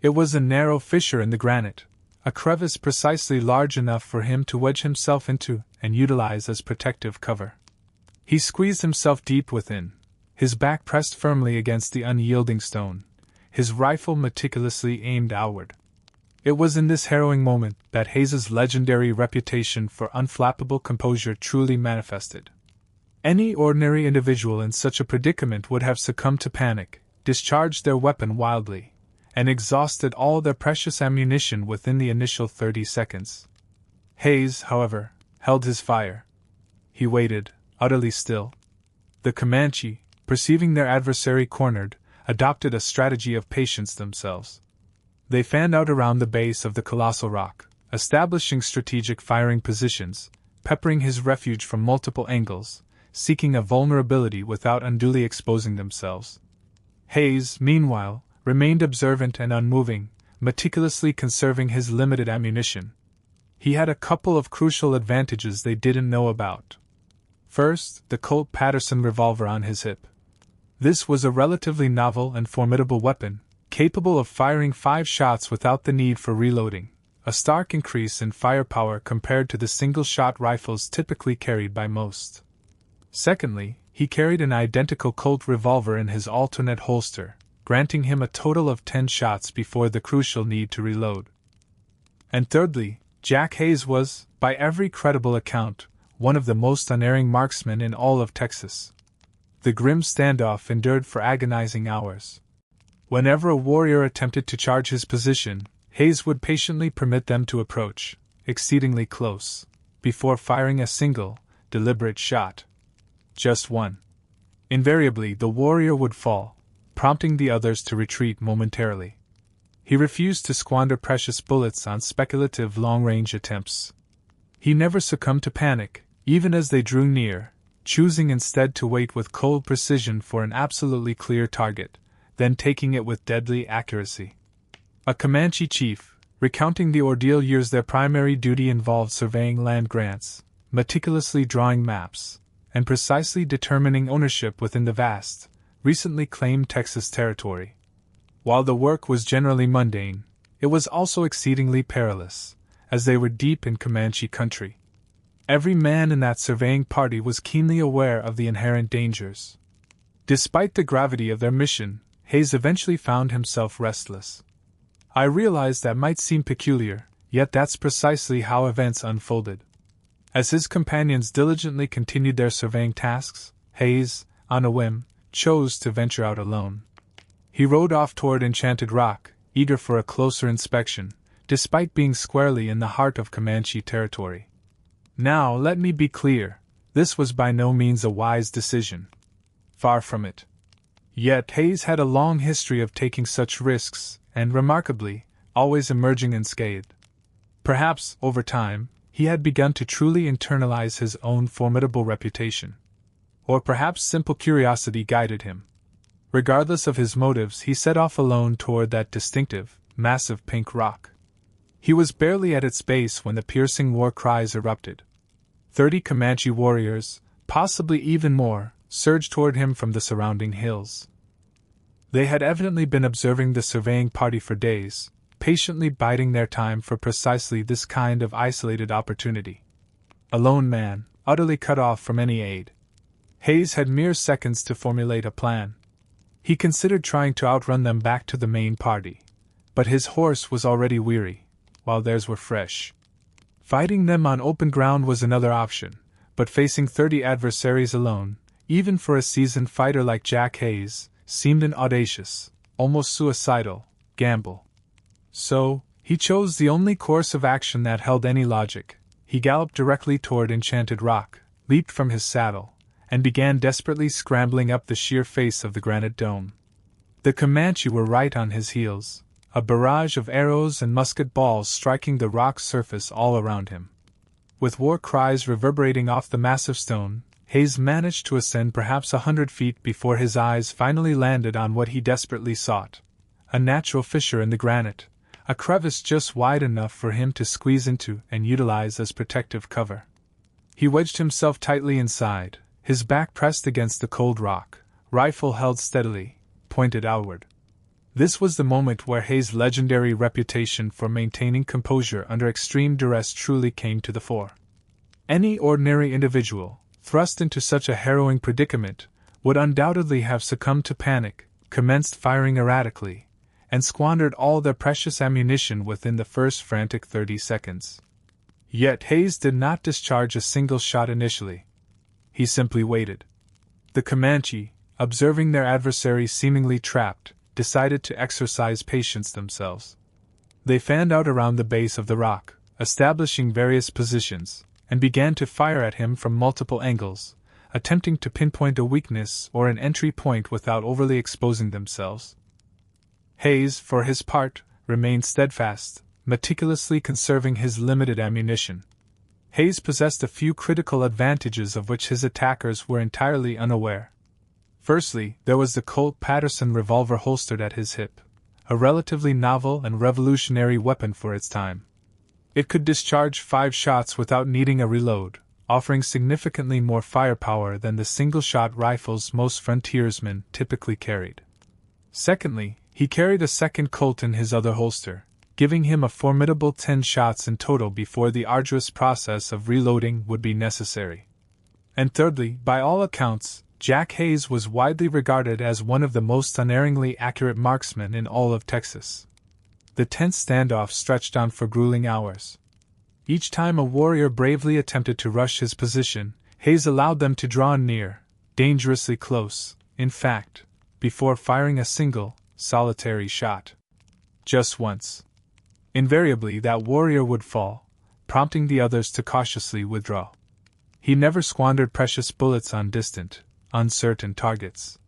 It was a narrow fissure in the granite, a crevice precisely large enough for him to wedge himself into and utilize as protective cover. He squeezed himself deep within, his back pressed firmly against the unyielding stone, his rifle meticulously aimed outward. It was in this harrowing moment that Hayes's legendary reputation for unflappable composure truly manifested. Any ordinary individual in such a predicament would have succumbed to panic, discharged their weapon wildly, and exhausted all their precious ammunition within the initial 30 seconds. Hayes, however, held his fire. He waited, utterly still. The Comanche, perceiving their adversary cornered, adopted a strategy of patience themselves. They fanned out around the base of the colossal rock, establishing strategic firing positions, peppering his refuge from multiple angles, seeking a vulnerability without unduly exposing themselves. Hayes, meanwhile, remained observant and unmoving, meticulously conserving his limited ammunition. He had a couple of crucial advantages they didn't know about. First, the Colt Patterson revolver on his hip. This was a relatively novel and formidable weapon, capable of firing 5 shots without the need for reloading, a stark increase in firepower compared to the single-shot rifles typically carried by most. Secondly, he carried an identical Colt revolver in his alternate holster, granting him a total of 10 shots before the crucial need to reload. And thirdly, Jack Hayes was, by every credible account, one of the most unerring marksmen in all of Texas. The grim standoff endured for agonizing hours. Whenever a warrior attempted to charge his position, Hayes would patiently permit them to approach, exceedingly close, before firing a single, deliberate shot. Just one. Invariably, the warrior would fall, prompting the others to retreat momentarily. He refused to squander precious bullets on speculative long-range attempts. He never succumbed to panic, even as they drew near, choosing instead to wait with cold precision for an absolutely clear target, then taking it with deadly accuracy. A Comanche chief, recounting the ordeal years their primary duty involved surveying land grants, meticulously drawing maps, and precisely determining ownership within the vast, recently claimed Texas territory. While the work was generally mundane, it was also exceedingly perilous, as they were deep in Comanche country. Every man in that surveying party was keenly aware of the inherent dangers. Despite the gravity of their mission, Hayes eventually found himself restless. I realize that might seem peculiar, yet that's precisely how events unfolded. As his companions diligently continued their surveying tasks, Hayes, on a whim, chose to venture out alone. He rode off toward Enchanted Rock, eager for a closer inspection, despite being squarely in the heart of Comanche territory. Now, let me be clear, this was by no means a wise decision. Far from it. Yet Hayes had a long history of taking such risks, and remarkably, always emerging unscathed. Perhaps, over time, he had begun to truly internalize his own formidable reputation. Or perhaps simple curiosity guided him. Regardless of his motives, he set off alone toward that distinctive, massive pink rock. He was barely at its base when the piercing war cries erupted. 30 Comanche warriors, possibly even more, surged toward him from the surrounding hills. They had evidently been observing the surveying party for days, patiently biding their time for precisely this kind of isolated opportunity. A lone man, utterly cut off from any aid. Hayes had mere seconds to formulate a plan. He considered trying to outrun them back to the main party, but his horse was already weary, while theirs were fresh. Fighting them on open ground was another option, but facing 30 adversaries alone, even for a seasoned fighter like Jack Hayes, seemed an audacious, almost suicidal, gamble. So, he chose the only course of action that held any logic. He galloped directly toward Enchanted Rock, leaped from his saddle, and began desperately scrambling up the sheer face of the granite dome. The Comanche were right on his heels, a barrage of arrows and musket balls striking the rock's surface all around him. With war cries reverberating off the massive stone, Hayes managed to ascend perhaps 100 feet before his eyes finally landed on what he desperately sought: a natural fissure in the granite, a crevice just wide enough for him to squeeze into and utilize as protective cover. He wedged himself tightly inside, his back pressed against the cold rock, rifle held steadily, pointed outward. This was the moment where Hayes' legendary reputation for maintaining composure under extreme duress truly came to the fore. Any ordinary individual, thrust into such a harrowing predicament, would undoubtedly have succumbed to panic, commenced firing erratically, and squandered all their precious ammunition within the first frantic 30 seconds. Yet Hayes did not discharge a single shot initially. He simply waited. The Comanche, observing their adversary seemingly trapped, decided to exercise patience themselves. They fanned out around the base of the rock, establishing various positions, and began to fire at him from multiple angles, attempting to pinpoint a weakness or an entry point without overly exposing themselves. Hayes, for his part, remained steadfast, meticulously conserving his limited ammunition. Hayes possessed a few critical advantages of which his attackers were entirely unaware. Firstly, there was the Colt Patterson revolver holstered at his hip, a relatively novel and revolutionary weapon for its time. It could discharge 5 shots without needing a reload, offering significantly more firepower than the single-shot rifles most frontiersmen typically carried. Secondly, he carried a second Colt in his other holster, giving him a formidable 10 shots in total before the arduous process of reloading would be necessary. And thirdly, by all accounts, Jack Hayes was widely regarded as one of the most unerringly accurate marksmen in all of Texas. The tense standoff stretched on for grueling hours. Each time a warrior bravely attempted to rush his position, Hayes allowed them to draw near, dangerously close, in fact, before firing a single, solitary shot. Just once. Invariably that warrior would fall, prompting the others to cautiously withdraw. He never squandered precious bullets on distant, uncertain targets.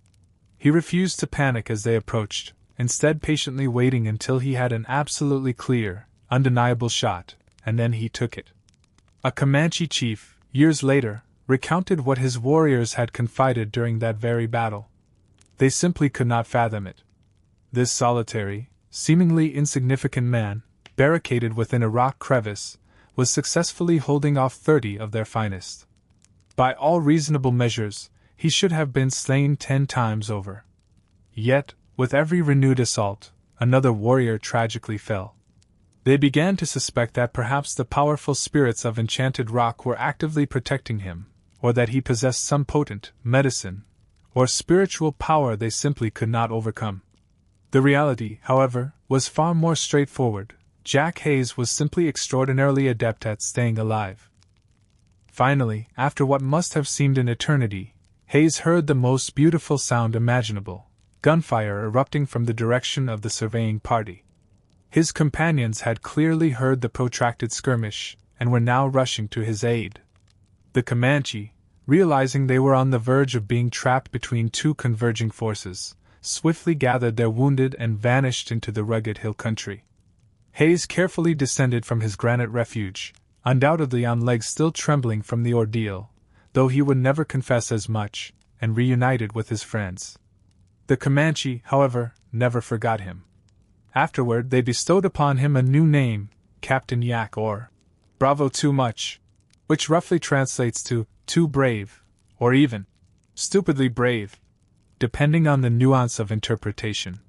He refused to panic as they approached, instead patiently waiting until he had an absolutely clear, undeniable shot, and then he took it. A Comanche chief, years later, recounted what his warriors had confided during that very battle. They simply could not fathom it. This solitary, seemingly insignificant man, barricaded within a rock crevice, was successfully holding off 30 of their finest. By all reasonable measures, he should have been slain 10 times over. Yet, with every renewed assault, another warrior tragically fell. They began to suspect that perhaps the powerful spirits of Enchanted Rock were actively protecting him, or that he possessed some potent medicine or spiritual power they simply could not overcome. The reality, however, was far more straightforward. Jack Hayes was simply extraordinarily adept at staying alive. Finally, after what must have seemed an eternity, Hayes heard the most beautiful sound imaginable, gunfire erupting from the direction of the surveying party. His companions had clearly heard the protracted skirmish, and were now rushing to his aid. The Comanche, realizing they were on the verge of being trapped between two converging forces, swiftly gathered their wounded and vanished into the rugged hill country. Hayes carefully descended from his granite refuge, undoubtedly on legs still trembling from the ordeal, though he would never confess as much, and reunited with his friends. The Comanche, however, never forgot him. Afterward they bestowed upon him a new name, Captain Yak, or Bravo Too Much. which roughly translates to too brave, or even stupidly brave, depending on the nuance of interpretation.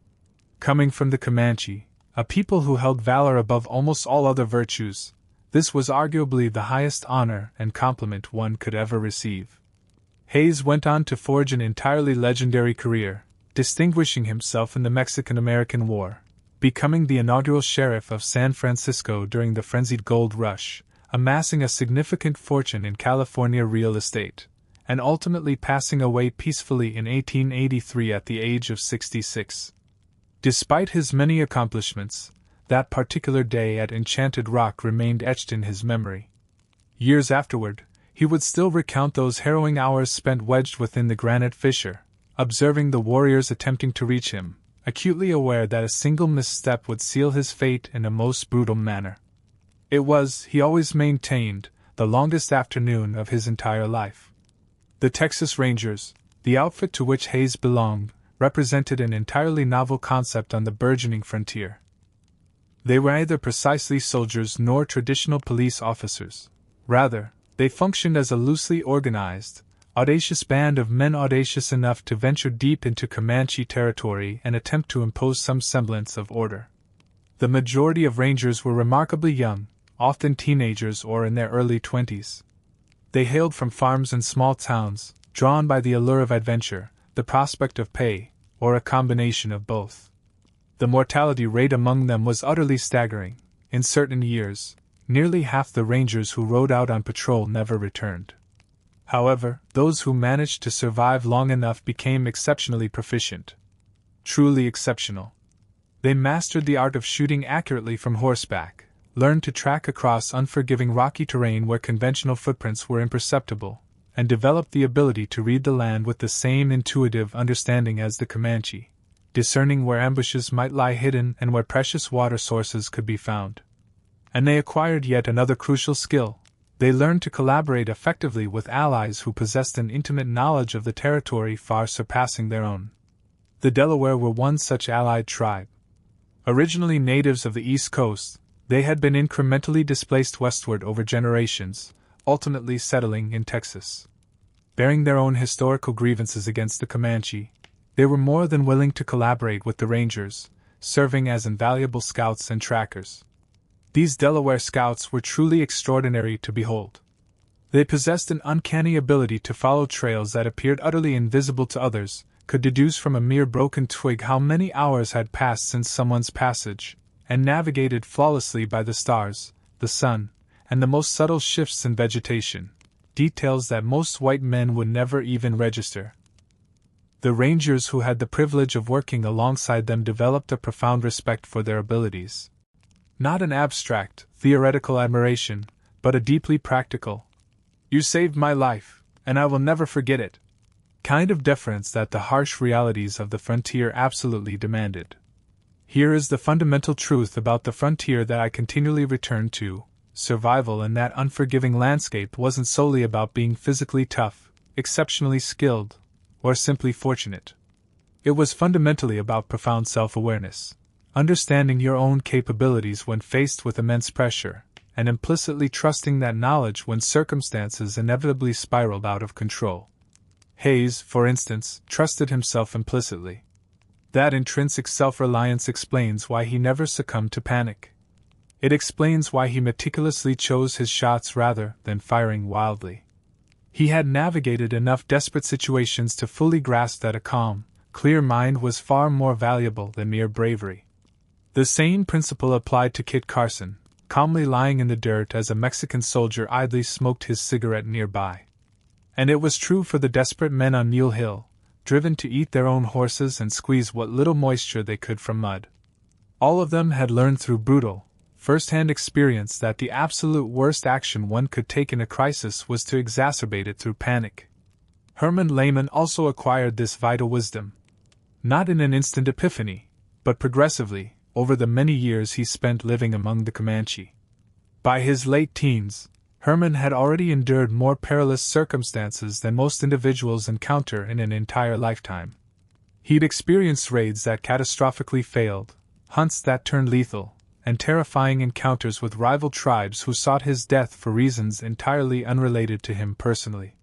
Coming from the Comanche, a people who held valor above almost all other virtues, this was arguably the highest honor and compliment one could ever receive. Hayes went on to forge an entirely legendary career, distinguishing himself in the Mexican-American War, becoming the inaugural sheriff of San Francisco during the frenzied gold rush, amassing a significant fortune in California real estate, and ultimately passing away peacefully in 1883 at the age of 66. Despite his many accomplishments, that particular day at Enchanted Rock remained etched in his memory. Years afterward, he would still recount those harrowing hours spent wedged within the granite fissure, observing the warriors attempting to reach him, acutely aware that a single misstep would seal his fate in a most brutal manner. It was, he always maintained, the longest afternoon of his entire life. The Texas Rangers, the outfit to which Hayes belonged, represented an entirely novel concept on the burgeoning frontier. They were neither precisely soldiers nor traditional police officers. Rather, they functioned as a loosely organized, audacious band of men audacious enough to venture deep into Comanche territory and attempt to impose some semblance of order. The majority of Rangers were remarkably young, often teenagers or in their early 20s. They hailed from farms and small towns, drawn by the allure of adventure, the prospect of pay, or a combination of both. The mortality rate among them was utterly staggering. In certain years, nearly half the Rangers who rode out on patrol never returned. However, those who managed to survive long enough became exceptionally proficient. Truly exceptional. They mastered the art of shooting accurately from horseback, learned to track across unforgiving rocky terrain where conventional footprints were imperceptible, and developed the ability to read the land with the same intuitive understanding as the Comanche, discerning where ambushes might lie hidden and where precious water sources could be found. And they acquired yet another crucial skill. They learned to collaborate effectively with allies who possessed an intimate knowledge of the territory far surpassing their own. The Delaware were one such allied tribe. Originally natives of the East Coast, they had been incrementally displaced westward over generations, ultimately settling in Texas. Bearing their own historical grievances against the Comanche, they were more than willing to collaborate with the Rangers, serving as invaluable scouts and trackers. These Delaware scouts were truly extraordinary to behold. They possessed an uncanny ability to follow trails that appeared utterly invisible to others, could deduce from a mere broken twig how many hours had passed since someone's passage, and navigated flawlessly by the stars, the sun, and the most subtle shifts in vegetation, details that most white men would never even register. The Rangers who had the privilege of working alongside them developed a profound respect for their abilities. Not an abstract, theoretical admiration, but a deeply practical, "You saved my life, and I will never forget it," kind of deference that the harsh realities of the frontier absolutely demanded. Here is the fundamental truth about the frontier that I continually return to: survival in that unforgiving landscape wasn't solely about being physically tough, exceptionally skilled, or simply fortunate. It was fundamentally about profound self-awareness, understanding your own capabilities when faced with immense pressure, and implicitly trusting that knowledge when circumstances inevitably spiraled out of control. Hayes, for instance, trusted himself implicitly. That intrinsic self-reliance explains why he never succumbed to panic. It explains why he meticulously chose his shots rather than firing wildly. He had navigated enough desperate situations to fully grasp that a calm, clear mind was far more valuable than mere bravery. The same principle applied to Kit Carson, calmly lying in the dirt as a Mexican soldier idly smoked his cigarette nearby. And it was true for the desperate men on Mule Hill, driven to eat their own horses and squeeze what little moisture they could from mud. All of them had learned through brutal, first-hand experience that the absolute worst action one could take in a crisis was to exacerbate it through panic. Herman Lehman also acquired this vital wisdom. Not in an instant epiphany, but progressively, over the many years he spent living among the Comanche. By his late teens, Herman had already endured more perilous circumstances than most individuals encounter in an entire lifetime. He'd experienced raids that catastrophically failed, hunts that turned lethal, and terrifying encounters with rival tribes who sought his death for reasons entirely unrelated to him personally.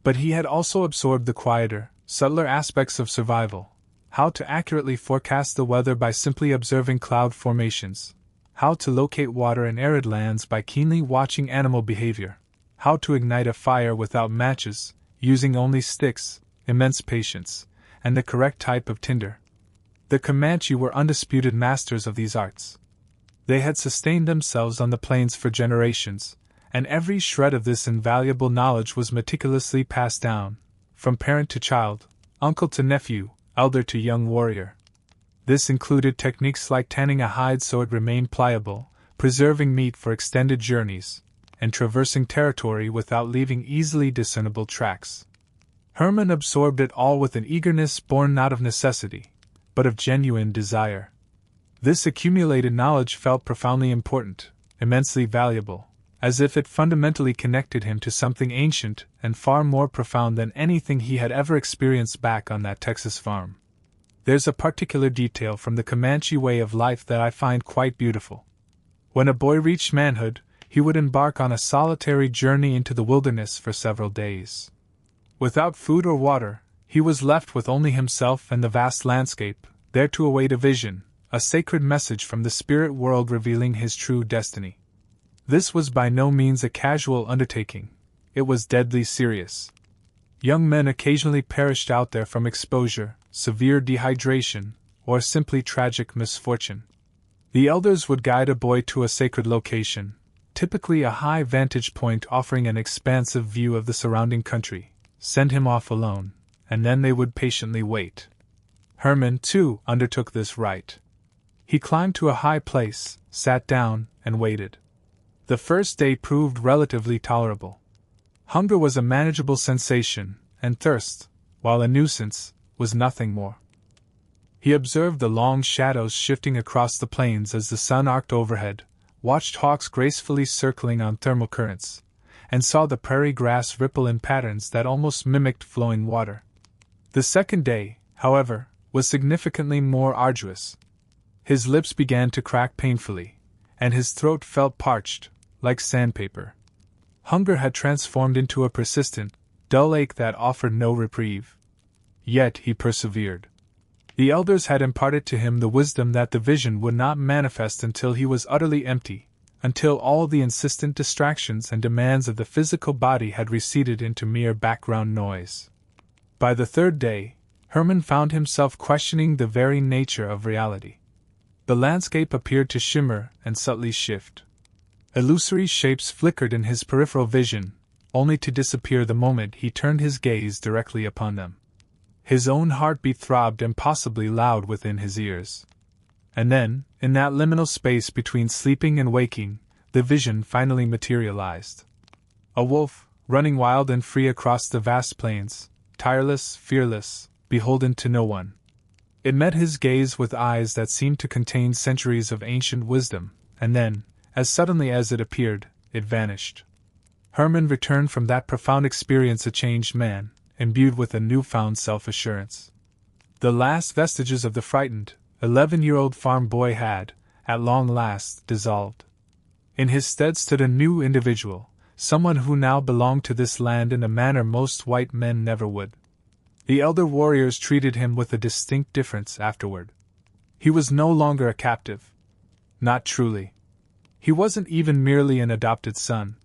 But he had also absorbed the quieter, subtler aspects of survival: how to accurately forecast the weather by simply observing cloud formations, how to locate water in arid lands by keenly watching animal behavior, how to ignite a fire without matches, using only sticks, immense patience, and the correct type of tinder. The Comanche were undisputed masters of these arts. They had sustained themselves on the plains for generations, and every shred of this invaluable knowledge was meticulously passed down, from parent to child, uncle to nephew, elder to young warrior. This included techniques like tanning a hide so it remained pliable, preserving meat for extended journeys, and traversing territory without leaving easily discernible tracks. Herman absorbed it all with an eagerness born not of necessity, but of genuine desire. This accumulated knowledge felt profoundly important, immensely valuable, as if it fundamentally connected him to something ancient and far more profound than anything he had ever experienced back on that Texas farm. There's a particular detail from the Comanche way of life that I find quite beautiful. When a boy reached manhood, he would embark on a solitary journey into the wilderness for several days. Without food or water, he was left with only himself and the vast landscape, there to await a vision, a sacred message from the spirit world revealing his true destiny. This was by no means a casual undertaking. It was deadly serious. Young men occasionally perished out there from exposure, severe dehydration, or simply tragic misfortune. The elders would guide a boy to a sacred location, typically a high vantage point offering an expansive view of the surrounding country, send him off alone, and then they would patiently wait. Herman, too, undertook this rite. He climbed to a high place, sat down, and waited. The first day proved relatively tolerable. Hunger was a manageable sensation, and thirst, while a nuisance, was nothing more. He observed the long shadows shifting across the plains as the sun arced overhead, watched hawks gracefully circling on thermal currents, and saw the prairie grass ripple in patterns that almost mimicked flowing water. The second day, however, was significantly more arduous. His lips began to crack painfully, and his throat felt parched, like sandpaper. Hunger had transformed into a persistent, dull ache that offered no reprieve. Yet he persevered. The elders had imparted to him the wisdom that the vision would not manifest until he was utterly empty, until all the insistent distractions and demands of the physical body had receded into mere background noise. By the third day, Herman found himself questioning the very nature of reality. The landscape appeared to shimmer and subtly shift. Illusory shapes flickered in his peripheral vision, only to disappear the moment he turned his gaze directly upon them. His own heartbeat throbbed impossibly loud within his ears. And then, in that liminal space between sleeping and waking, the vision finally materialized. A wolf, running wild and free across the vast plains, tireless, fearless, beholden to no one. It met his gaze with eyes that seemed to contain centuries of ancient wisdom, and then, as suddenly as it appeared, it vanished. Herman returned from that profound experience a changed man, imbued with a newfound self-assurance. The last vestiges of the frightened, 11-year-old farm boy had, at long last, dissolved. In his stead stood a new individual, someone who now belonged to this land in a manner most white men never would. The elder warriors treated him with a distinct difference afterward. He was no longer a captive. Not truly. He wasn't even merely an adopted son.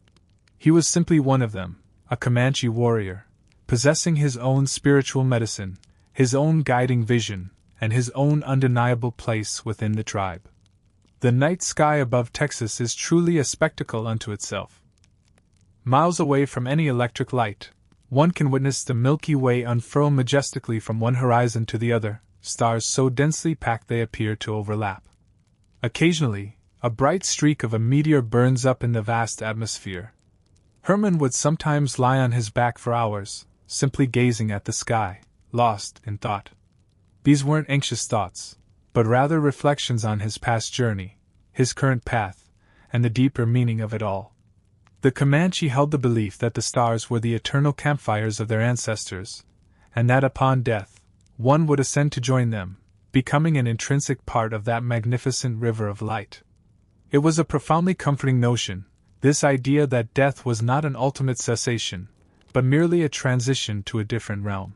He was simply one of them, a Comanche warrior, possessing his own spiritual medicine, his own guiding vision, and his own undeniable place within the tribe. The night sky above Texas is truly a spectacle unto itself. Miles away from any electric light, one can witness the Milky Way unfurl majestically from one horizon to the other, stars so densely packed they appear to overlap. Occasionally, a bright streak of a meteor burns up in the vast atmosphere. Herman would sometimes lie on his back for hours, simply gazing at the sky, lost in thought. These weren't anxious thoughts, but rather reflections on his past journey, his current path, and the deeper meaning of it all. The Comanche held the belief that the stars were the eternal campfires of their ancestors, and that upon death, one would ascend to join them, becoming an intrinsic part of that magnificent river of light. It was a profoundly comforting notion, this idea that death was not an ultimate cessation, but merely a transition to a different realm.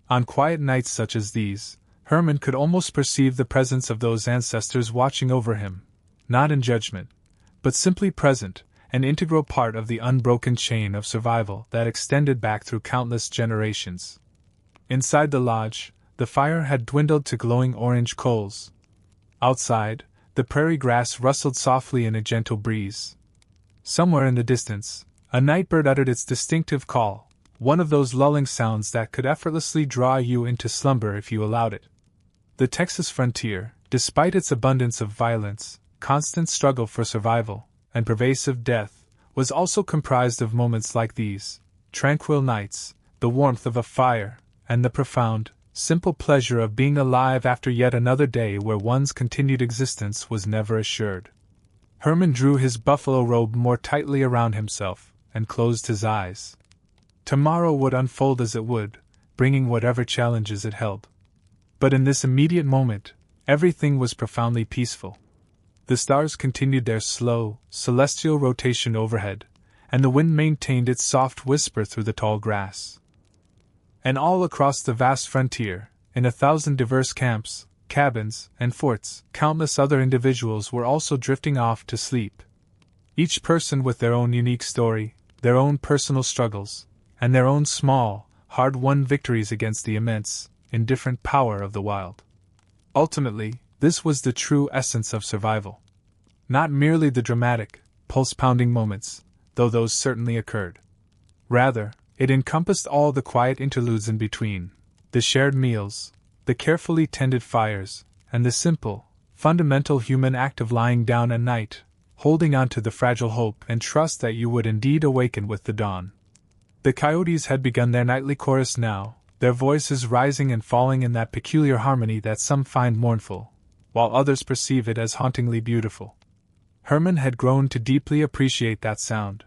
On quiet nights such as these, Herman could almost perceive the presence of those ancestors watching over him, not in judgment, but simply present, an integral part of the unbroken chain of survival that extended back through countless generations. Inside the lodge, the fire had dwindled to glowing orange coals. Outside, the prairie grass rustled softly in a gentle breeze. Somewhere in the distance, a nightbird uttered its distinctive call, one of those lulling sounds that could effortlessly draw you into slumber if you allowed it. The Texas frontier, despite its abundance of violence, constant struggle for survival, and pervasive death, was also comprised of moments like these, tranquil nights, the warmth of a fire, and the profound, simple pleasure of being alive after yet another day where one's continued existence was never assured. Herman drew his buffalo robe more tightly around himself, and closed his eyes. Tomorrow would unfold as it would, bringing whatever challenges it held. But in this immediate moment, everything was profoundly peaceful. The stars continued their slow, celestial rotation overhead, and the wind maintained its soft whisper through the tall grass. And all across the vast frontier, in 1,000 diverse camps, cabins, and forts, countless other individuals were also drifting off to sleep. Each person with their own unique story, their own personal struggles, and their own small, hard-won victories against the immense, indifferent power of the wild. Ultimately, this was the true essence of survival. Not merely the dramatic, pulse-pounding moments, though those certainly occurred. Rather, it encompassed all the quiet interludes in between, the shared meals, the carefully tended fires, and the simple, fundamental human act of lying down at night, holding on to the fragile hope and trust that you would indeed awaken with the dawn. The coyotes had begun their nightly chorus now, their voices rising and falling in that peculiar harmony that some find mournful, while others perceive it as hauntingly beautiful. Herman had grown to deeply appreciate that sound.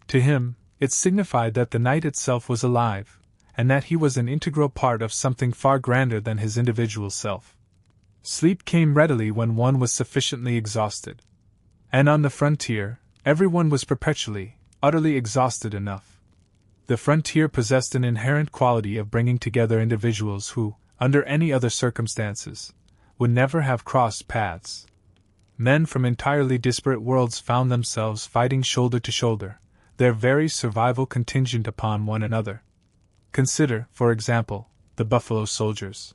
To him, it signified that the night itself was alive, and that he was an integral part of something far grander than his individual self. Sleep came readily when one was sufficiently exhausted. And on the frontier, everyone was perpetually, utterly exhausted enough. The frontier possessed an inherent quality of bringing together individuals who, under any other circumstances, would never have crossed paths. Men from entirely disparate worlds found themselves fighting shoulder to shoulder, their very survival contingent upon one another. Consider, for example, the Buffalo Soldiers.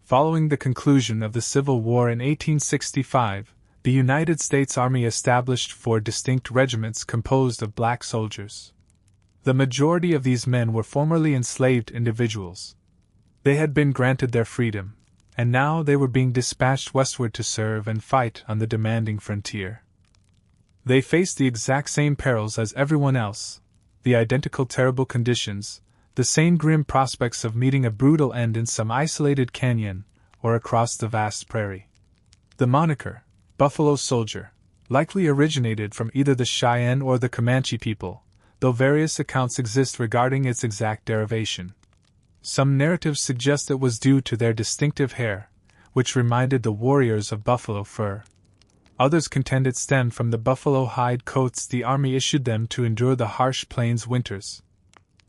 Following the conclusion of the Civil War in 1865, the United States Army established 4 distinct regiments composed of black soldiers. The majority of these men were formerly enslaved individuals. They had been granted their freedom, and now they were being dispatched westward to serve and fight on the demanding frontier. They faced the exact same perils as everyone else, the identical terrible conditions, the same grim prospects of meeting a brutal end in some isolated canyon or across the vast prairie. The moniker, Buffalo Soldier, likely originated from either the Cheyenne or the Comanche people, though various accounts exist regarding its exact derivation. Some narratives suggest it was due to their distinctive hair, which reminded the warriors of buffalo fur. Others contend it stemmed from the buffalo hide coats the army issued them to endure the harsh plains winters.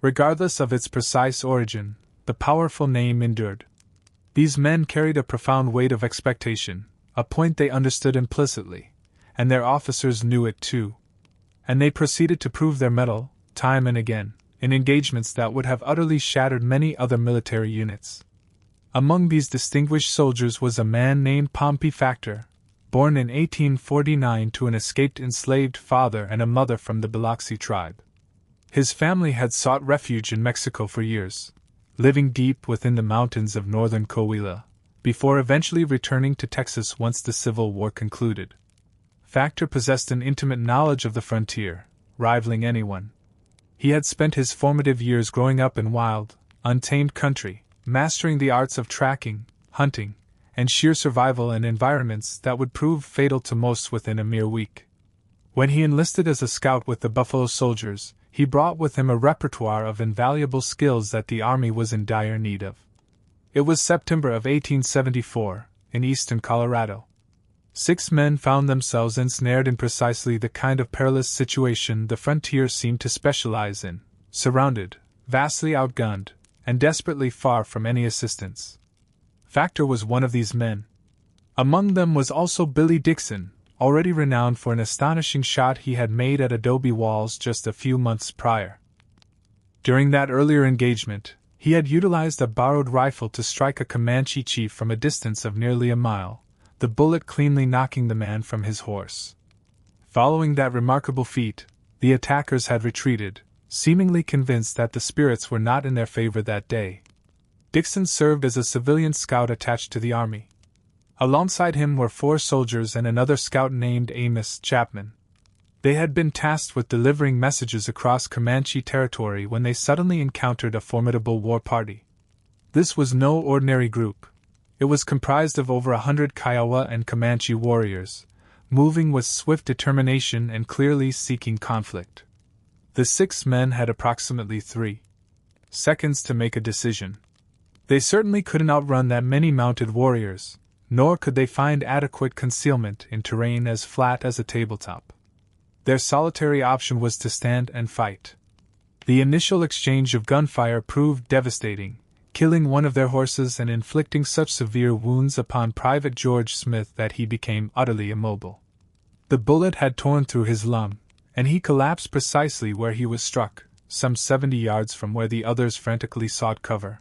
Regardless of its precise origin, the powerful name endured. These men carried a profound weight of expectation, a point they understood implicitly, and their officers knew it too. And they proceeded to prove their mettle, time and again, in engagements that would have utterly shattered many other military units. Among these distinguished soldiers was a man named Pompey Factor, born in 1849 to an escaped enslaved father and a mother from the Biloxi tribe. His family had sought refuge in Mexico for years, living deep within the mountains of northern Coahuila, before eventually returning to Texas once the Civil War concluded. Factor possessed an intimate knowledge of the frontier, rivaling anyone. He had spent his formative years growing up in wild, untamed country, mastering the arts of tracking, hunting, and sheer survival in environments that would prove fatal to most within a mere week. When he enlisted as a scout with the Buffalo Soldiers, he brought with him a repertoire of invaluable skills that the Army was in dire need of. It was September of 1874, in eastern Colorado. 6 men found themselves ensnared in precisely the kind of perilous situation the frontier seemed to specialize in, surrounded, vastly outgunned, and desperately far from any assistance. Factor was one of these men. Among them was also Billy Dixon, already renowned for an astonishing shot he had made at adobe walls just a few months prior. During that earlier engagement, he had utilized a borrowed rifle to strike a Comanche chief from a distance of nearly a mile, the bullet cleanly knocking the man from his horse. Following that remarkable feat, the attackers had retreated, seemingly convinced that the spirits were not in their favor that day. Dixon served as a civilian scout attached to the army. Alongside him were 4 soldiers and another scout named Amos Chapman. They had been tasked with delivering messages across Comanche territory when they suddenly encountered a formidable war party. This was no ordinary group. It was comprised of over 100 Kiowa and Comanche warriors, moving with swift determination and clearly seeking conflict. The 6 men had approximately 3 seconds to make a decision. They certainly couldn't outrun that many mounted warriors, nor could they find adequate concealment in terrain as flat as a tabletop. Their solitary option was to stand and fight. The initial exchange of gunfire proved devastating, killing one of their horses and inflicting such severe wounds upon Private George Smith that he became utterly immobile. The bullet had torn through his lung, and he collapsed precisely where he was struck, some 70 yards from where the others frantically sought cover.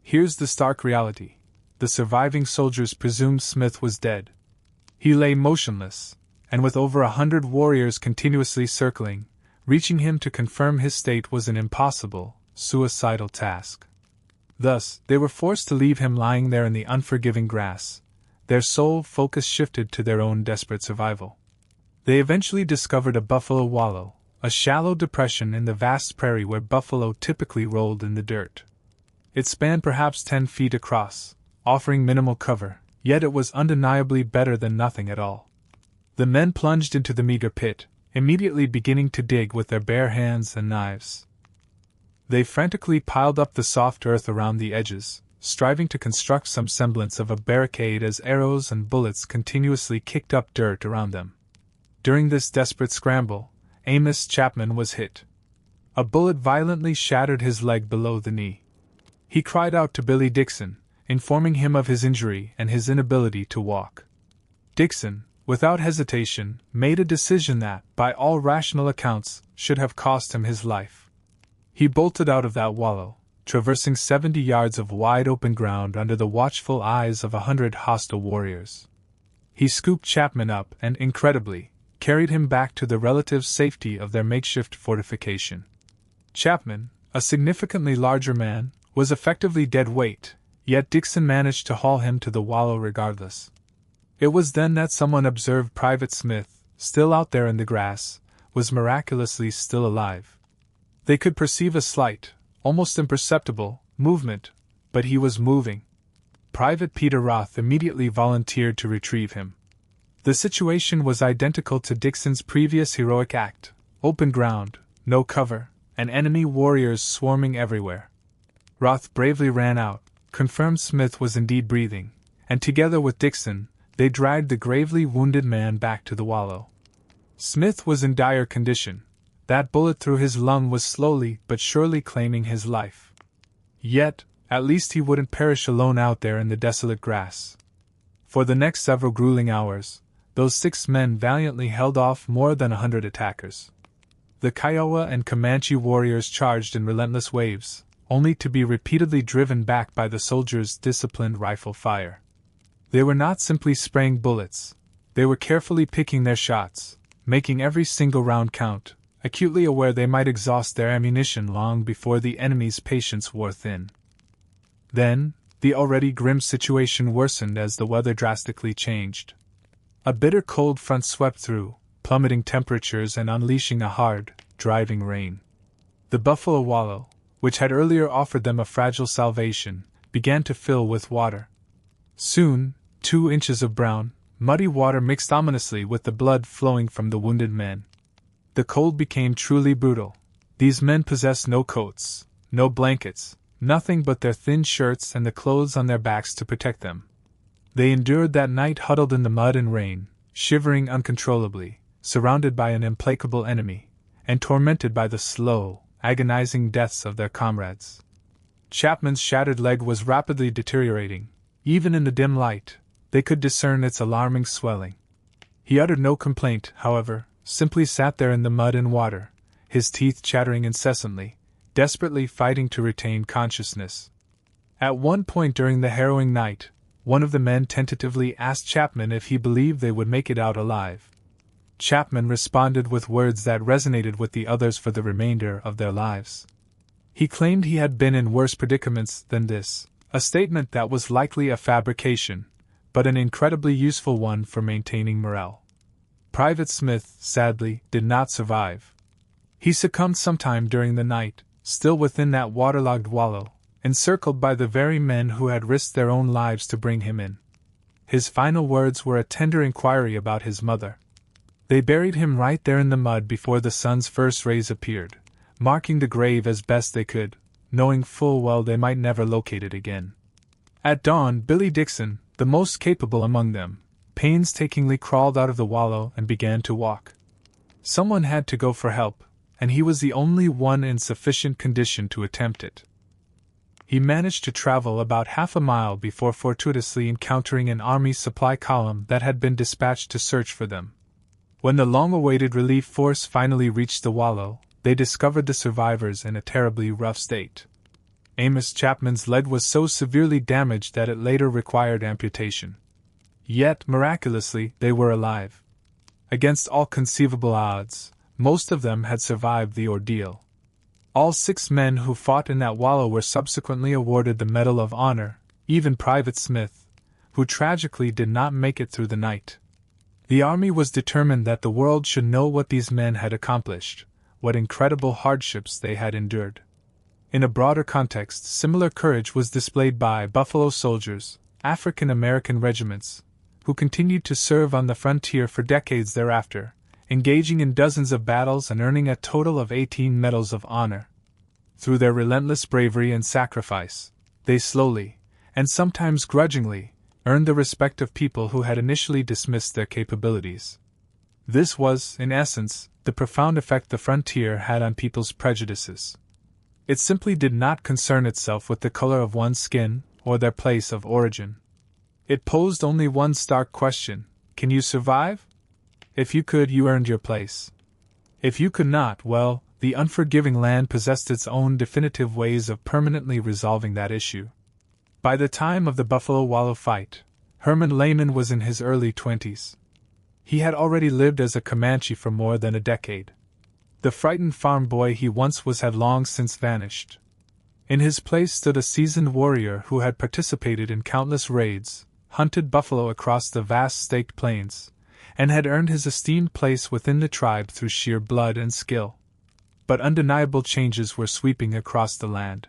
Here's the stark reality. The surviving soldiers presumed Smith was dead. He lay motionless, and with over 100 warriors continuously circling, reaching him to confirm his state was an impossible, suicidal task. Thus, they were forced to leave him lying there in the unforgiving grass, their sole focus shifted to their own desperate survival. They eventually discovered a buffalo wallow, a shallow depression in the vast prairie where buffalo typically rolled in the dirt. It spanned perhaps 10 feet across, offering minimal cover, yet it was undeniably better than nothing at all. The men plunged into the meager pit, immediately beginning to dig with their bare hands and knives. They frantically piled up the soft earth around the edges, striving to construct some semblance of a barricade as arrows and bullets continuously kicked up dirt around them. During this desperate scramble, Amos Chapman was hit. A bullet violently shattered his leg below the knee. He cried out to Billy Dixon, informing him of his injury and his inability to walk. Dixon, without hesitation, made a decision that, by all rational accounts, should have cost him his life. He bolted out of that wallow, traversing 70 yards of wide-open ground under the watchful eyes of 100 hostile warriors. He scooped Chapman up and, incredibly, carried him back to the relative safety of their makeshift fortification. Chapman, a significantly larger man, was effectively dead weight, yet Dixon managed to haul him to the wallow regardless. It was then that someone observed Private Smith, still out there in the grass, was miraculously still alive. They could perceive a slight, almost imperceptible, movement, but he was moving. Private Peter Roth immediately volunteered to retrieve him. The situation was identical to Dixon's previous heroic act: open ground, no cover, and enemy warriors swarming everywhere. Roth bravely ran out, confirmed Smith was indeed breathing, and together with Dixon, they dragged the gravely wounded man back to the wallow. Smith was in dire condition. That bullet through his lung was slowly but surely claiming his life. Yet, at least he wouldn't perish alone out there in the desolate grass. For the next several grueling hours, those 6 men valiantly held off more than 100 attackers. The Kiowa and Comanche warriors charged in relentless waves, only to be repeatedly driven back by the soldiers' disciplined rifle fire. They were not simply spraying bullets, they were carefully picking their shots, making every single round count, acutely aware they might exhaust their ammunition long before the enemy's patience wore thin. Then, the already grim situation worsened as the weather drastically changed. A bitter cold front swept through, plummeting temperatures and unleashing a hard, driving rain. The buffalo wallow, which had earlier offered them a fragile salvation, began to fill with water. Soon, 2 inches of brown, muddy water mixed ominously with the blood flowing from the wounded men. The cold became truly brutal. These men possessed no coats, no blankets, nothing but their thin shirts and the clothes on their backs to protect them. They endured that night huddled in the mud and rain, shivering uncontrollably, surrounded by an implacable enemy, and tormented by the slow, agonizing deaths of their comrades. Chapman's shattered leg was rapidly deteriorating. Even in the dim light, they could discern its alarming swelling. He uttered no complaint, however, simply sat there in the mud and water, his teeth chattering incessantly, desperately fighting to retain consciousness. At one point during the harrowing night, one of the men tentatively asked Chapman if he believed they would make it out alive. Chapman responded with words that resonated with the others for the remainder of their lives. He claimed he had been in worse predicaments than this, a statement that was likely a fabrication, but an incredibly useful one for maintaining morale. Private Smith, sadly, did not survive. He succumbed sometime during the night, still within that waterlogged wallow, encircled by the very men who had risked their own lives to bring him in. His final words were a tender inquiry about his mother. They buried him right there in the mud before the sun's first rays appeared, marking the grave as best they could, knowing full well they might never locate it again. At dawn, Billy Dixon, the most capable among them, painstakingly crawled out of the wallow and began to walk. Someone had to go for help, and he was the only one in sufficient condition to attempt it. He managed to travel about half a mile before fortuitously encountering an army supply column that had been dispatched to search for them. When the long-awaited relief force finally reached the wallow, they discovered the survivors in a terribly rough state. Amos Chapman's leg was so severely damaged that it later required amputation. Yet, miraculously, they were alive. Against all conceivable odds, most of them had survived the ordeal. All 6 men who fought in that wallow were subsequently awarded the Medal of Honor, even Private Smith, who tragically did not make it through the night. The Army was determined that the world should know what these men had accomplished, what incredible hardships they had endured. In a broader context, similar courage was displayed by Buffalo Soldiers, African American regiments, who continued to serve on the frontier for decades thereafter, engaging in dozens of battles and earning a total of 18 Medals of Honor. Through their relentless bravery and sacrifice, they slowly, and sometimes grudgingly, earned the respect of people who had initially dismissed their capabilities. This was, in essence, the profound effect the frontier had on people's prejudices. It simply did not concern itself with the color of one's skin or their place of origin. It posed only one stark question: can you survive? If you could, you earned your place. If you could not, well, the unforgiving land possessed its own definitive ways of permanently resolving that issue. By the time of the Buffalo Wallow fight, Herman Lehman was in his early 20s. He had already lived as a Comanche for more than a decade. The frightened farm boy he once was had long since vanished. In his place stood a seasoned warrior who had participated in countless raids, hunted buffalo across the vast staked plains, and had earned his esteemed place within the tribe through sheer blood and skill. But undeniable changes were sweeping across the land.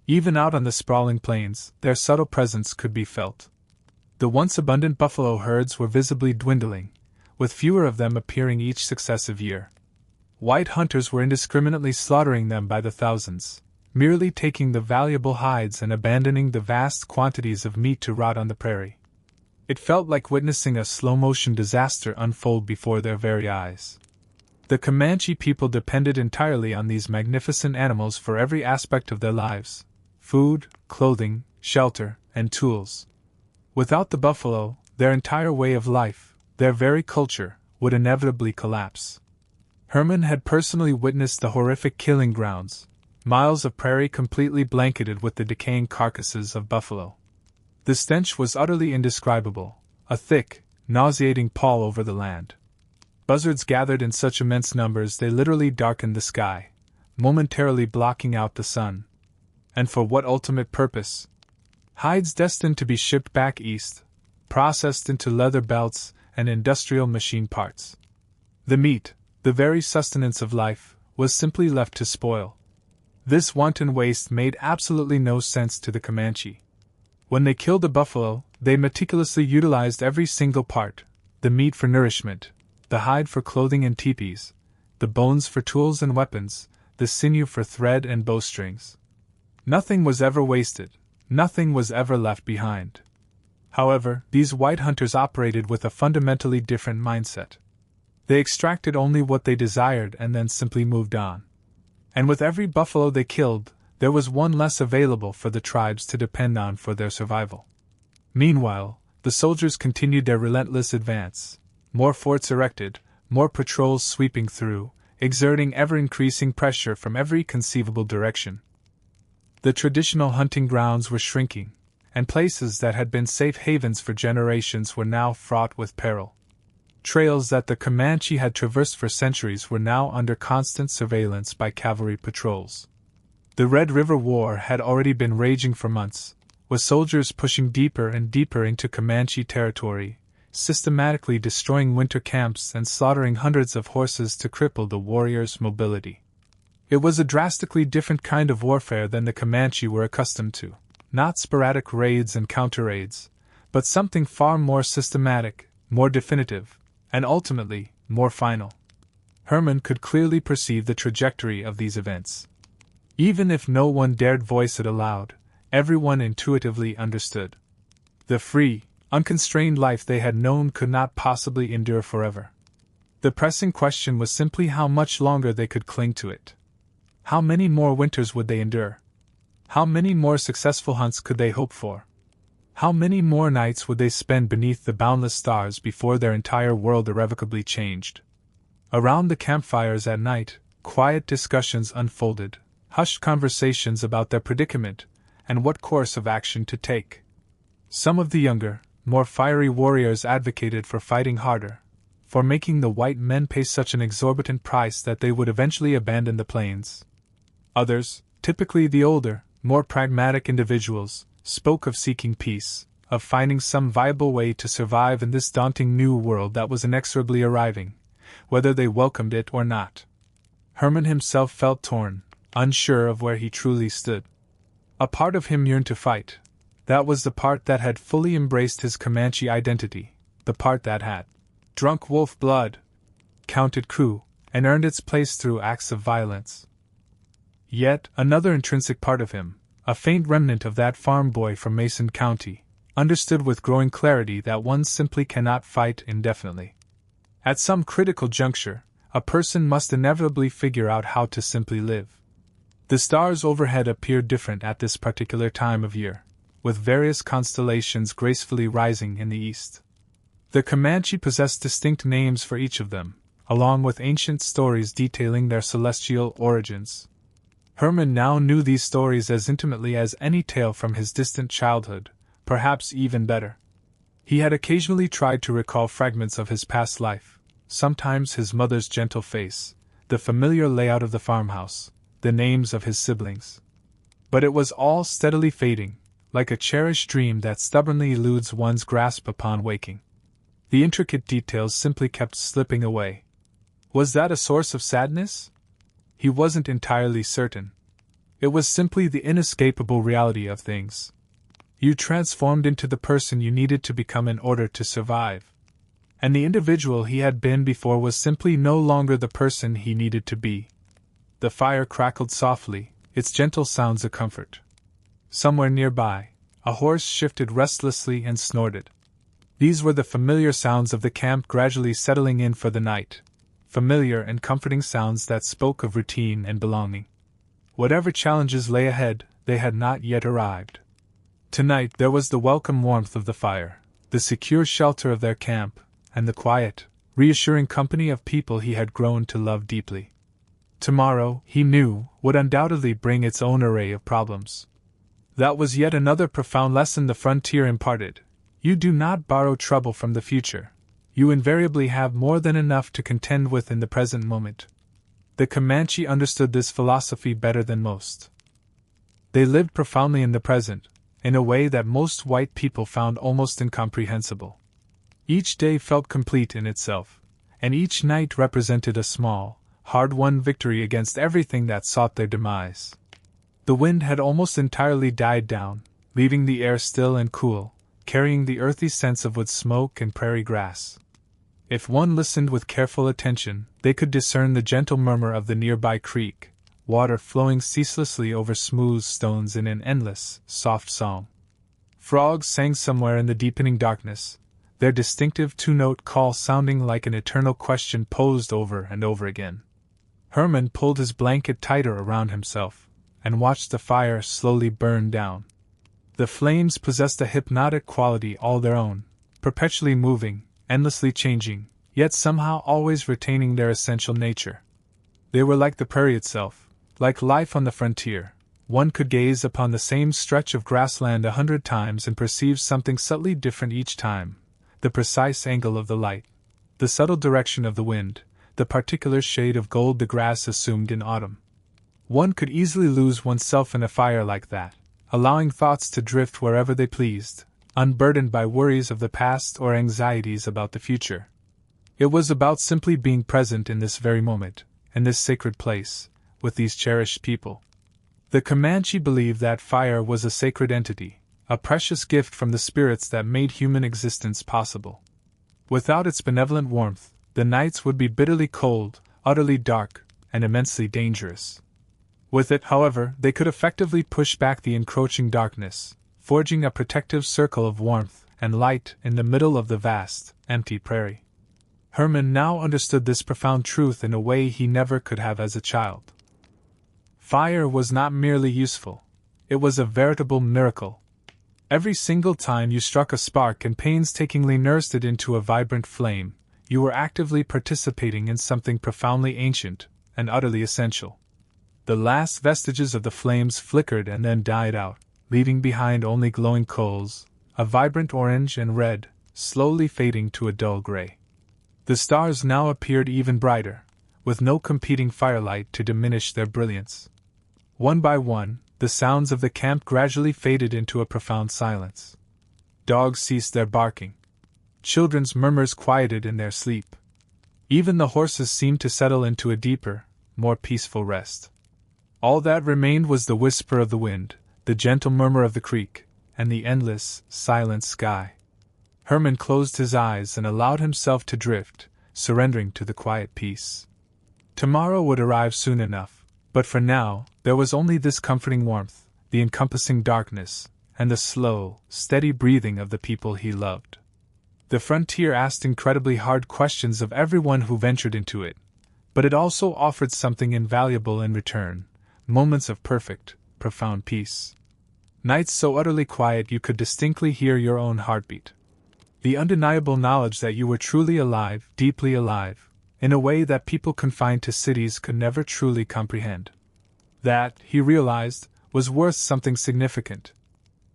Even out on the sprawling plains, their subtle presence could be felt. The once abundant buffalo herds were visibly dwindling, with fewer of them appearing each successive year. White hunters were indiscriminately slaughtering them by the thousands, merely taking the valuable hides and abandoning the vast quantities of meat to rot on the prairie. It felt like witnessing a slow-motion disaster unfold before their very eyes. The Comanche people depended entirely on these magnificent animals for every aspect of their lives: food, clothing, shelter, and tools. Without the buffalo, their entire way of life, their very culture, would inevitably collapse. Herman had personally witnessed the horrific killing grounds, miles of prairie completely blanketed with the decaying carcasses of buffalo. The stench was utterly indescribable, a thick, nauseating pall over the land. Buzzards gathered in such immense numbers they literally darkened the sky, momentarily blocking out the sun. And for what ultimate purpose? Hides destined to be shipped back east, processed into leather belts and industrial machine parts. The meat, the very sustenance of life, was simply left to spoil. This wanton waste made absolutely no sense to the Comanche. When they killed a buffalo, they meticulously utilized every single part: the meat for nourishment, the hide for clothing and teepees, the bones for tools and weapons, the sinew for thread and bowstrings. Nothing was ever wasted, nothing was ever left behind. However, these white hunters operated with a fundamentally different mindset. They extracted only what they desired and then simply moved on. And with every buffalo they killed, there was one less available for the tribes to depend on for their survival. Meanwhile, the soldiers continued their relentless advance. More forts erected, more patrols sweeping through, exerting ever-increasing pressure from every conceivable direction. The traditional hunting grounds were shrinking, and places that had been safe havens for generations were now fraught with peril. Trails that the Comanche had traversed for centuries were now under constant surveillance by cavalry patrols. The Red River War had already been raging for months, with soldiers pushing deeper and deeper into Comanche territory, systematically destroying winter camps and slaughtering hundreds of horses to cripple the warriors' mobility. It was a drastically different kind of warfare than the Comanche were accustomed to, not sporadic raids and counter-raids, but something far more systematic, more definitive, and ultimately, more final. Herman could clearly perceive the trajectory of these events. Even if no one dared voice it aloud, everyone intuitively understood. The free, unconstrained life they had known could not possibly endure forever. The pressing question was simply how much longer they could cling to it. How many more winters would they endure? How many more successful hunts could they hope for? How many more nights would they spend beneath the boundless stars before their entire world irrevocably changed? Around the campfires at night, quiet discussions unfolded, hushed conversations about their predicament and what course of action to take. Some of the younger, more fiery warriors advocated for fighting harder, for making the white men pay such an exorbitant price that they would eventually abandon the plains. Others, typically the older, more pragmatic individuals, spoke of seeking peace, of finding some viable way to survive in this daunting new world that was inexorably arriving, whether they welcomed it or not. Herman himself felt torn, unsure of where he truly stood. A part of him yearned to fight. That was the part that had fully embraced his Comanche identity, the part that had drunk wolf blood, counted coup, and earned its place through acts of violence. Yet, another intrinsic part of him, a faint remnant of that farm boy from Mason County, understood with growing clarity that one simply cannot fight indefinitely. At some critical juncture, a person must inevitably figure out how to simply live. The stars overhead appeared different at this particular time of year, with various constellations gracefully rising in the east. The Comanche possessed distinct names for each of them, along with ancient stories detailing their celestial origins. Herman now knew these stories as intimately as any tale from his distant childhood, perhaps even better. He had occasionally tried to recall fragments of his past life, sometimes his mother's gentle face, the familiar layout of the farmhouse, the names of his siblings. But it was all steadily fading, like a cherished dream that stubbornly eludes one's grasp upon waking. The intricate details simply kept slipping away. Was that a source of sadness? He wasn't entirely certain. It was simply the inescapable reality of things. You transformed into the person you needed to become in order to survive. And the individual he had been before was simply no longer the person he needed to be. The fire crackled softly, its gentle sounds a comfort. Somewhere nearby, a horse shifted restlessly and snorted. These were the familiar sounds of the camp gradually settling in for the night. Familiar and comforting sounds that spoke of routine and belonging. Whatever challenges lay ahead, they had not yet arrived. Tonight there was the welcome warmth of the fire, the secure shelter of their camp, and the quiet, reassuring company of people he had grown to love deeply. Tomorrow, he knew, would undoubtedly bring its own array of problems. That was yet another profound lesson the frontier imparted. You do not borrow trouble from the future. You invariably have more than enough to contend with in the present moment. The Comanche understood this philosophy better than most. They lived profoundly in the present, in a way that most white people found almost incomprehensible. Each day felt complete in itself, and each night represented a small, hard-won victory against everything that sought their demise. The wind had almost entirely died down, leaving the air still and cool, carrying the earthy scents of wood smoke and prairie grass. If one listened with careful attention, they could discern the gentle murmur of the nearby creek, water flowing ceaselessly over smooth stones in an endless, soft song. Frogs sang somewhere in the deepening darkness, their distinctive two-note call sounding like an eternal question posed over and over again. Hermann pulled his blanket tighter around himself, and watched the fire slowly burn down. The flames possessed a hypnotic quality all their own, perpetually moving, endlessly changing, yet somehow always retaining their essential nature. They were like the prairie itself, like life on the frontier. One could gaze upon the same stretch of grassland 100 times and perceive something subtly different each time: the precise angle of the light, the subtle direction of the wind, the particular shade of gold the grass assumed in autumn. One could easily lose oneself in a fire like that, allowing thoughts to drift wherever they pleased, unburdened by worries of the past or anxieties about the future. It was about simply being present in this very moment, in this sacred place, with these cherished people. The Comanche believed that fire was a sacred entity, a precious gift from the spirits that made human existence possible. Without its benevolent warmth, the nights would be bitterly cold, utterly dark, and immensely dangerous. With it, however, they could effectively push back the encroaching darkness, forging a protective circle of warmth and light in the middle of the vast, empty prairie. Hermann now understood this profound truth in a way he never could have as a child. Fire was not merely useful, it was a veritable miracle. Every single time you struck a spark and painstakingly nursed it into a vibrant flame, you were actively participating in something profoundly ancient and utterly essential. The last vestiges of the flames flickered and then died out, leaving behind only glowing coals, a vibrant orange and red, slowly fading to a dull gray. The stars now appeared even brighter, with no competing firelight to diminish their brilliance. One by one, the sounds of the camp gradually faded into a profound silence. Dogs ceased their barking. Children's murmurs quieted in their sleep. Even the horses seemed to settle into a deeper, more peaceful rest. All that remained was the whisper of the wind, the gentle murmur of the creek, and the endless, silent sky. Hermann closed his eyes and allowed himself to drift, surrendering to the quiet peace. Tomorrow would arrive soon enough, but for now, there was only this comforting warmth, the encompassing darkness, and the slow, steady breathing of the people he loved. The frontier asked incredibly hard questions of everyone who ventured into it, but it also offered something invaluable in return: moments of perfect, profound peace. Nights so utterly quiet you could distinctly hear your own heartbeat. The undeniable knowledge that you were truly alive, deeply alive, in a way that people confined to cities could never truly comprehend. That, he realized, was worth something significant.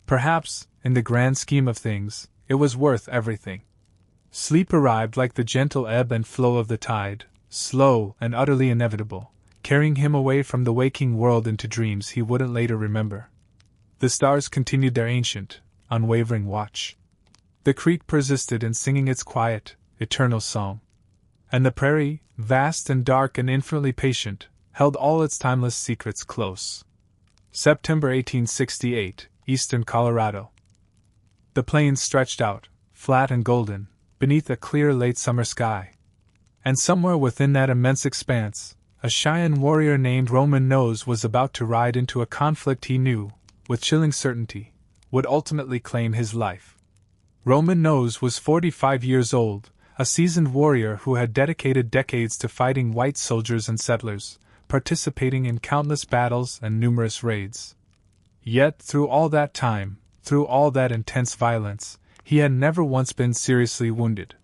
Perhaps, in the grand scheme of things, it was worth everything. Sleep arrived like the gentle ebb and flow of the tide, slow and utterly inevitable, carrying him away from the waking world into dreams he wouldn't later remember. The stars continued their ancient, unwavering watch. The creek persisted in singing its quiet, eternal song. And the prairie, vast and dark and infinitely patient, held all its timeless secrets close. September 1868, Eastern Colorado. The plains stretched out, flat and golden, beneath a clear late summer sky. And somewhere within that immense expanse, a Cheyenne warrior named Roman Nose was about to ride into a conflict he knew, with chilling certainty, would ultimately claim his life. Roman Nose was 45 years old, a seasoned warrior who had dedicated decades to fighting white soldiers and settlers, participating in countless battles and numerous raids. Yet, through all that time, through all that intense violence, he had never once been seriously wounded.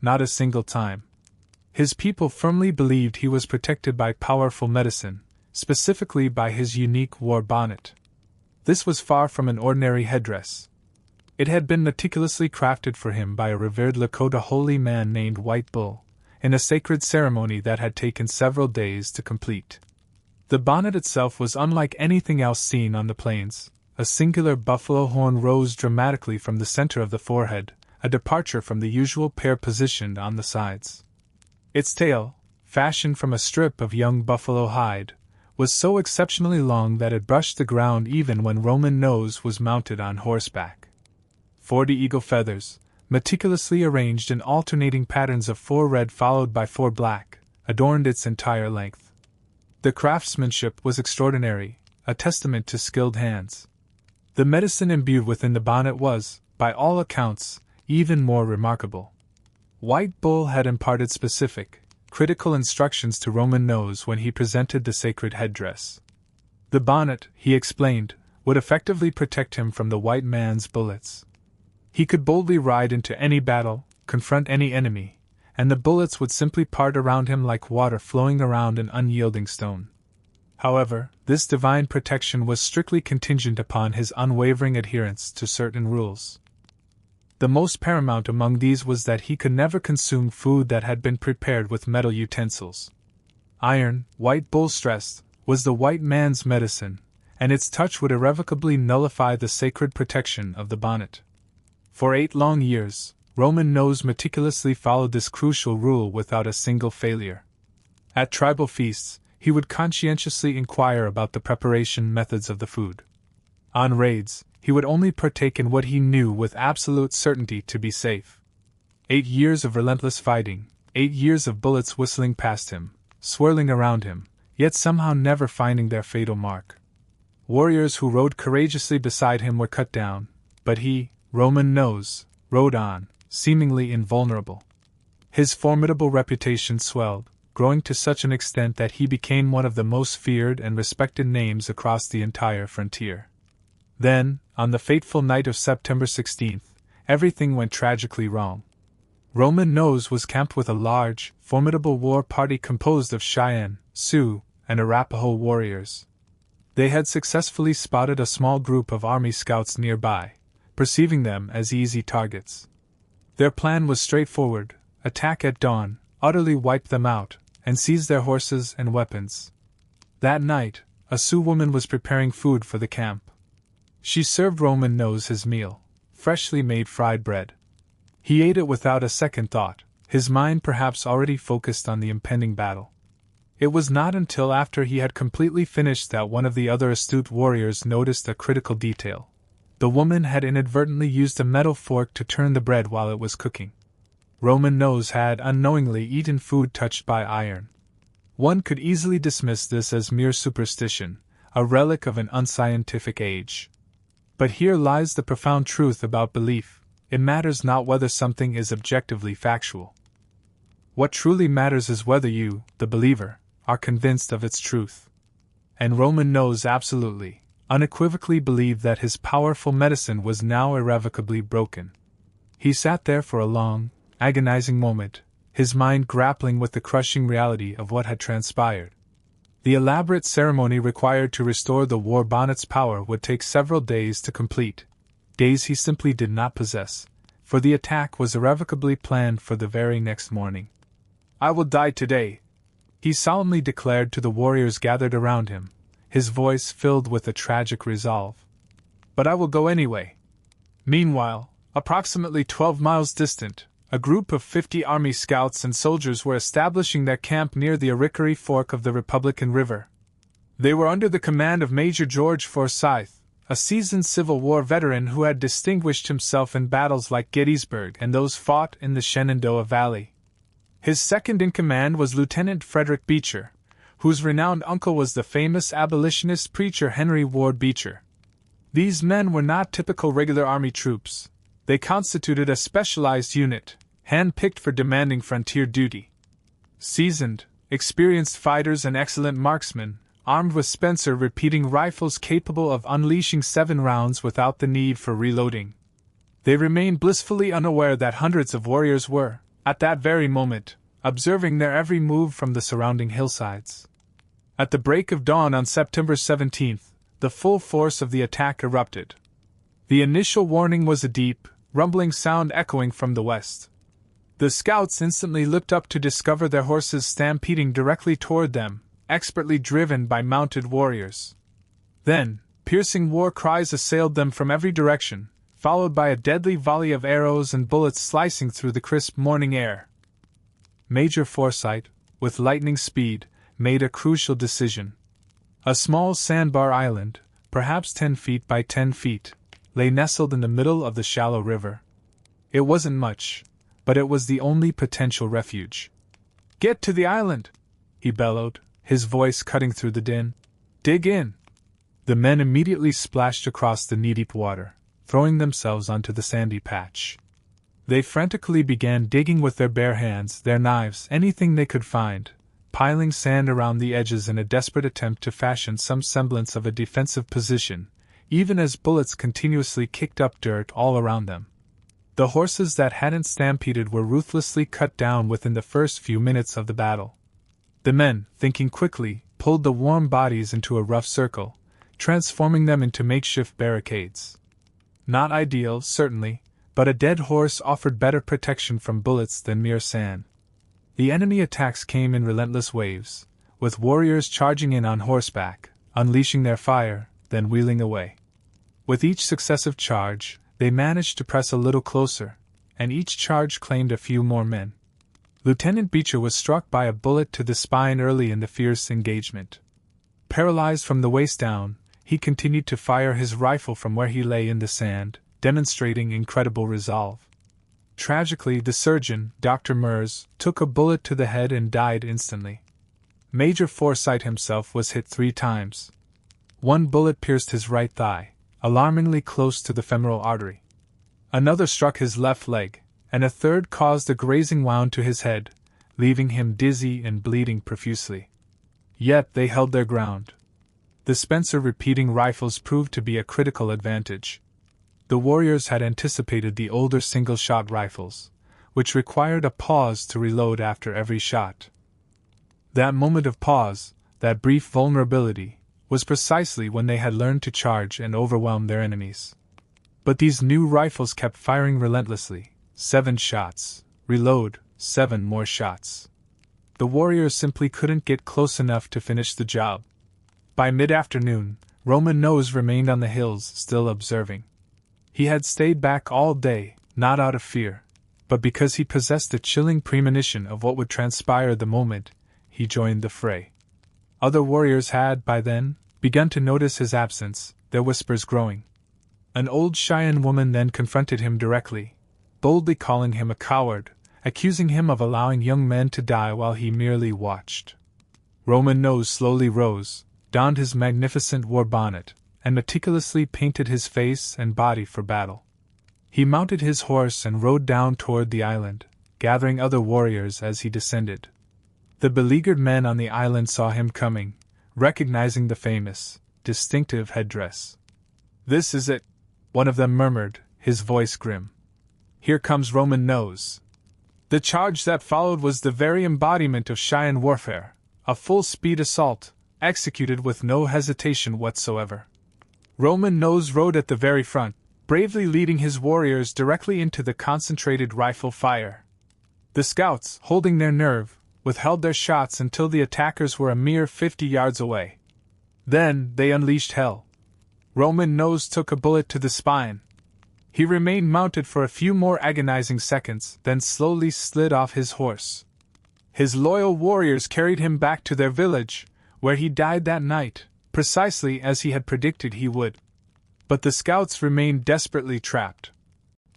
Not a single time. His people firmly believed he was protected by powerful medicine, specifically by his unique war bonnet. This was far from an ordinary headdress. It had been meticulously crafted for him by a revered Lakota holy man named White Bull, in a sacred ceremony that had taken several days to complete. The bonnet itself was unlike anything else seen on the plains. A singular buffalo horn rose dramatically from the center of the forehead, a departure from the usual pair positioned on the sides. Its tail, fashioned from a strip of young buffalo hide, was so exceptionally long that it brushed the ground even when Roman Nose was mounted on horseback. 40 eagle feathers, meticulously arranged in alternating patterns of 4 red followed by 4 black, adorned its entire length. The craftsmanship was extraordinary, a testament to skilled hands. The medicine imbued within the bonnet was, by all accounts, even more remarkable. White Bull had imparted specific, critical instructions to Roman Nose when he presented the sacred headdress. The bonnet, he explained, would effectively protect him from the white man's bullets. He could boldly ride into any battle, confront any enemy, and the bullets would simply part around him like water flowing around an unyielding stone. However, this divine protection was strictly contingent upon his unwavering adherence to certain rules. The most paramount among these was that he could never consume food that had been prepared with metal utensils. Iron, White Bull stressed, was the white man's medicine, and its touch would irrevocably nullify the sacred protection of the bonnet. For 8 long years, Roman Nose meticulously followed this crucial rule without a single failure. At tribal feasts, he would conscientiously inquire about the preparation methods of the food. On raids, he would only partake in what he knew with absolute certainty to be safe. 8 years of relentless fighting, 8 years of bullets whistling past him, swirling around him, yet somehow never finding their fatal mark. Warriors who rode courageously beside him were cut down, but he, Roman Nose, rode on, seemingly invulnerable. His formidable reputation swelled, growing to such an extent that he became one of the most feared and respected names across the entire frontier. Then, on the fateful night of September 16th, everything went tragically wrong. Roman Nose was camped with a large, formidable war party composed of Cheyenne, Sioux, and Arapaho warriors. They had successfully spotted a small group of army scouts nearby, perceiving them as easy targets. Their plan was straightforward: attack at dawn, utterly wipe them out, and seize their horses and weapons. That night, a Sioux woman was preparing food for the camp. She served Roman Nose his meal, freshly made fried bread. He ate it without a second thought, his mind perhaps already focused on the impending battle. It was not until after he had completely finished that one of the other astute warriors noticed a critical detail. The woman had inadvertently used a metal fork to turn the bread while it was cooking. Roman Nose had unknowingly eaten food touched by iron. One could easily dismiss this as mere superstition, a relic of an unscientific age. But here lies the profound truth about belief: it matters not whether something is objectively factual. What truly matters is whether you, the believer, are convinced of its truth. And Roman Nose absolutely, unequivocally believed that his powerful medicine was now irrevocably broken. He sat there for a long, agonizing moment, his mind grappling with the crushing reality of what had transpired. The elaborate ceremony required to restore the war bonnet's power would take several days to complete, days he simply did not possess, for the attack was irrevocably planned for the very next morning. "I will die today," he solemnly declared to the warriors gathered around him, his voice filled with a tragic resolve. "But I will go anyway." Meanwhile, approximately 12 miles distant, a group of 50 Army scouts and soldiers were establishing their camp near the Arickaree Fork of the Republican River. They were under the command of Major George Forsyth, a seasoned Civil War veteran who had distinguished himself in battles like Gettysburg and those fought in the Shenandoah Valley. His second in command was Lieutenant Frederick Beecher, whose renowned uncle was the famous abolitionist preacher Henry Ward Beecher. These men were not typical regular Army troops. They constituted a specialized unit, hand-picked for demanding frontier duty. Seasoned, experienced fighters and excellent marksmen, armed with Spencer repeating rifles capable of unleashing 7 rounds without the need for reloading. They remained blissfully unaware that hundreds of warriors were, at that very moment, observing their every move from the surrounding hillsides. At the break of dawn on September 17th, the full force of the attack erupted. The initial warning was a deep, rumbling sound echoing from the west. The scouts instantly looked up to discover their horses stampeding directly toward them, expertly driven by mounted warriors. Then, piercing war cries assailed them from every direction, followed by a deadly volley of arrows and bullets slicing through the crisp morning air. Major Forsyth, with lightning speed, made a crucial decision. A small sandbar island, perhaps 10 feet by 10 feet, lay nestled in the middle of the shallow river. It wasn't much, but it was the only potential refuge. "Get to the island!" he bellowed, his voice cutting through the din. "Dig in!" The men immediately splashed across the knee-deep water, throwing themselves onto the sandy patch. They frantically began digging with their bare hands, their knives, anything they could find, piling sand around the edges in a desperate attempt to fashion some semblance of a defensive position, even as bullets continuously kicked up dirt all around them. The horses that hadn't stampeded were ruthlessly cut down within the first few minutes of the battle. The men, thinking quickly, pulled the warm bodies into a rough circle, transforming them into makeshift barricades. Not ideal, certainly, but a dead horse offered better protection from bullets than mere sand. The enemy attacks came in relentless waves, with warriors charging in on horseback, unleashing their fire, then wheeling away. With each successive charge, they managed to press a little closer, and each charge claimed a few more men. Lieutenant Beecher was struck by a bullet to the spine early in the fierce engagement. Paralyzed from the waist down, he continued to fire his rifle from where he lay in the sand, demonstrating incredible resolve. Tragically, the surgeon, Dr. Mers, took a bullet to the head and died instantly. Major Forsyth himself was hit 3 times. One bullet pierced his right thigh, alarmingly close to the femoral artery. Another struck his left leg, and a third caused a grazing wound to his head, leaving him dizzy and bleeding profusely. Yet they held their ground. The Spencer repeating rifles proved to be a critical advantage. The warriors had anticipated the older single-shot rifles, which required a pause to reload after every shot. That moment of pause, that brief vulnerability, was precisely when they had learned to charge and overwhelm their enemies. But these new rifles kept firing relentlessly. 7 shots, reload, 7 more shots. The warriors simply couldn't get close enough to finish the job. By mid-afternoon, Roman Nose remained on the hills, still observing. He had stayed back all day, not out of fear, but because he possessed a chilling premonition of what would transpire the moment he joined the fray. Other warriors had, by then, begun to notice his absence, their whispers growing. An old Cheyenne woman then confronted him directly, boldly calling him a coward, accusing him of allowing young men to die while he merely watched. Roman Nose slowly rose, donned his magnificent war bonnet, and meticulously painted his face and body for battle. He mounted his horse and rode down toward the island, gathering other warriors as he descended. The beleaguered men on the island saw him coming, recognizing the famous, distinctive headdress. "This is it," one of them murmured, his voice grim. "Here comes Roman Nose." The charge that followed was the very embodiment of Cheyenne warfare, a full-speed assault, executed with no hesitation whatsoever. Roman Nose rode at the very front, bravely leading his warriors directly into the concentrated rifle fire. The scouts, holding their nerve, withheld their shots until the attackers were a mere 50 yards away. Then they unleashed hell. Roman Nose took a bullet to the spine. He remained mounted for a few more agonizing seconds, then slowly slid off his horse. His loyal warriors carried him back to their village, where he died that night, precisely as he had predicted he would. But the scouts remained desperately trapped.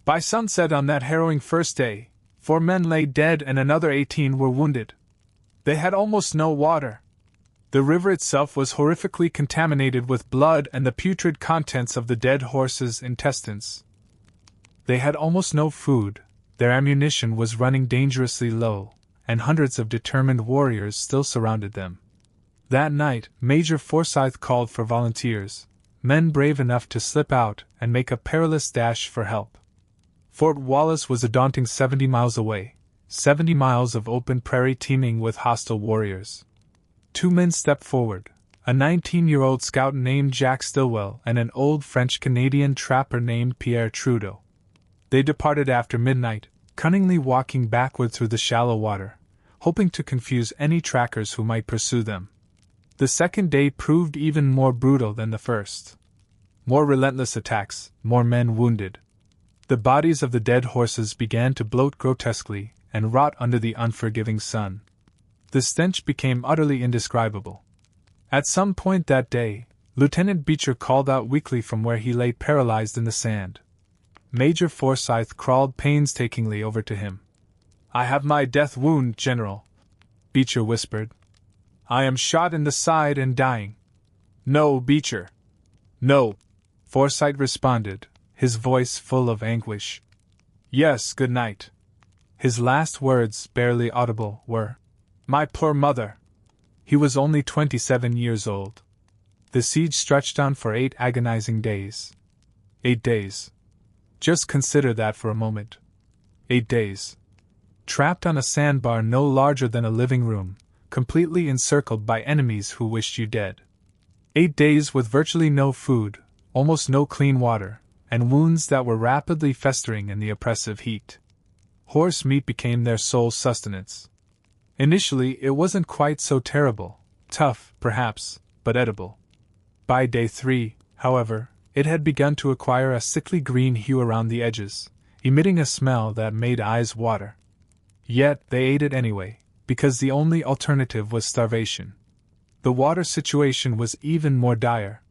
By sunset on that harrowing first day, 4 men lay dead and another 18 were wounded. They had almost no water. The river itself was horrifically contaminated with blood and the putrid contents of the dead horses' intestines. They had almost no food, their ammunition was running dangerously low, and hundreds of determined warriors still surrounded them. That night, Major Forsyth called for volunteers, men brave enough to slip out and make a perilous dash for help. Fort Wallace was a daunting 70 miles away, 70 miles of open prairie teeming with hostile warriors. 2 men stepped forward, a 19-year-old scout named Jack Stillwell and an old French-Canadian trapper named Pierre Trudeau. They departed after midnight, cunningly walking backward through the shallow water, hoping to confuse any trackers who might pursue them. The second day proved even more brutal than the first. More relentless attacks, more men wounded. The bodies of the dead horses began to bloat grotesquely and rot under the unforgiving sun. The stench became utterly indescribable. At some point that day, Lieutenant Beecher called out weakly from where he lay paralyzed in the sand. Major Forsyth crawled painstakingly over to him. "I have my death wound, General," Beecher whispered. I am shot in the side and dying. No, Beecher. No, Forsyth responded, his voice full of anguish. Yes, good night. His last words, barely audible, were, My poor mother. He was only 27 years old. The siege stretched on for 8 agonizing days. 8 days. Just consider that for a moment. 8 days. Trapped on a sandbar no larger than a living room, completely encircled by enemies who wished you dead. 8 days with virtually no food, almost no clean water, and wounds that were rapidly festering in the oppressive heat. Horse meat became their sole sustenance. Initially, it wasn't quite so terrible, tough, perhaps, but edible. By day 3, however, it had begun to acquire a sickly green hue around the edges, emitting a smell that made eyes water. Yet they ate it anyway, because the only alternative was starvation. The water situation was even more dire.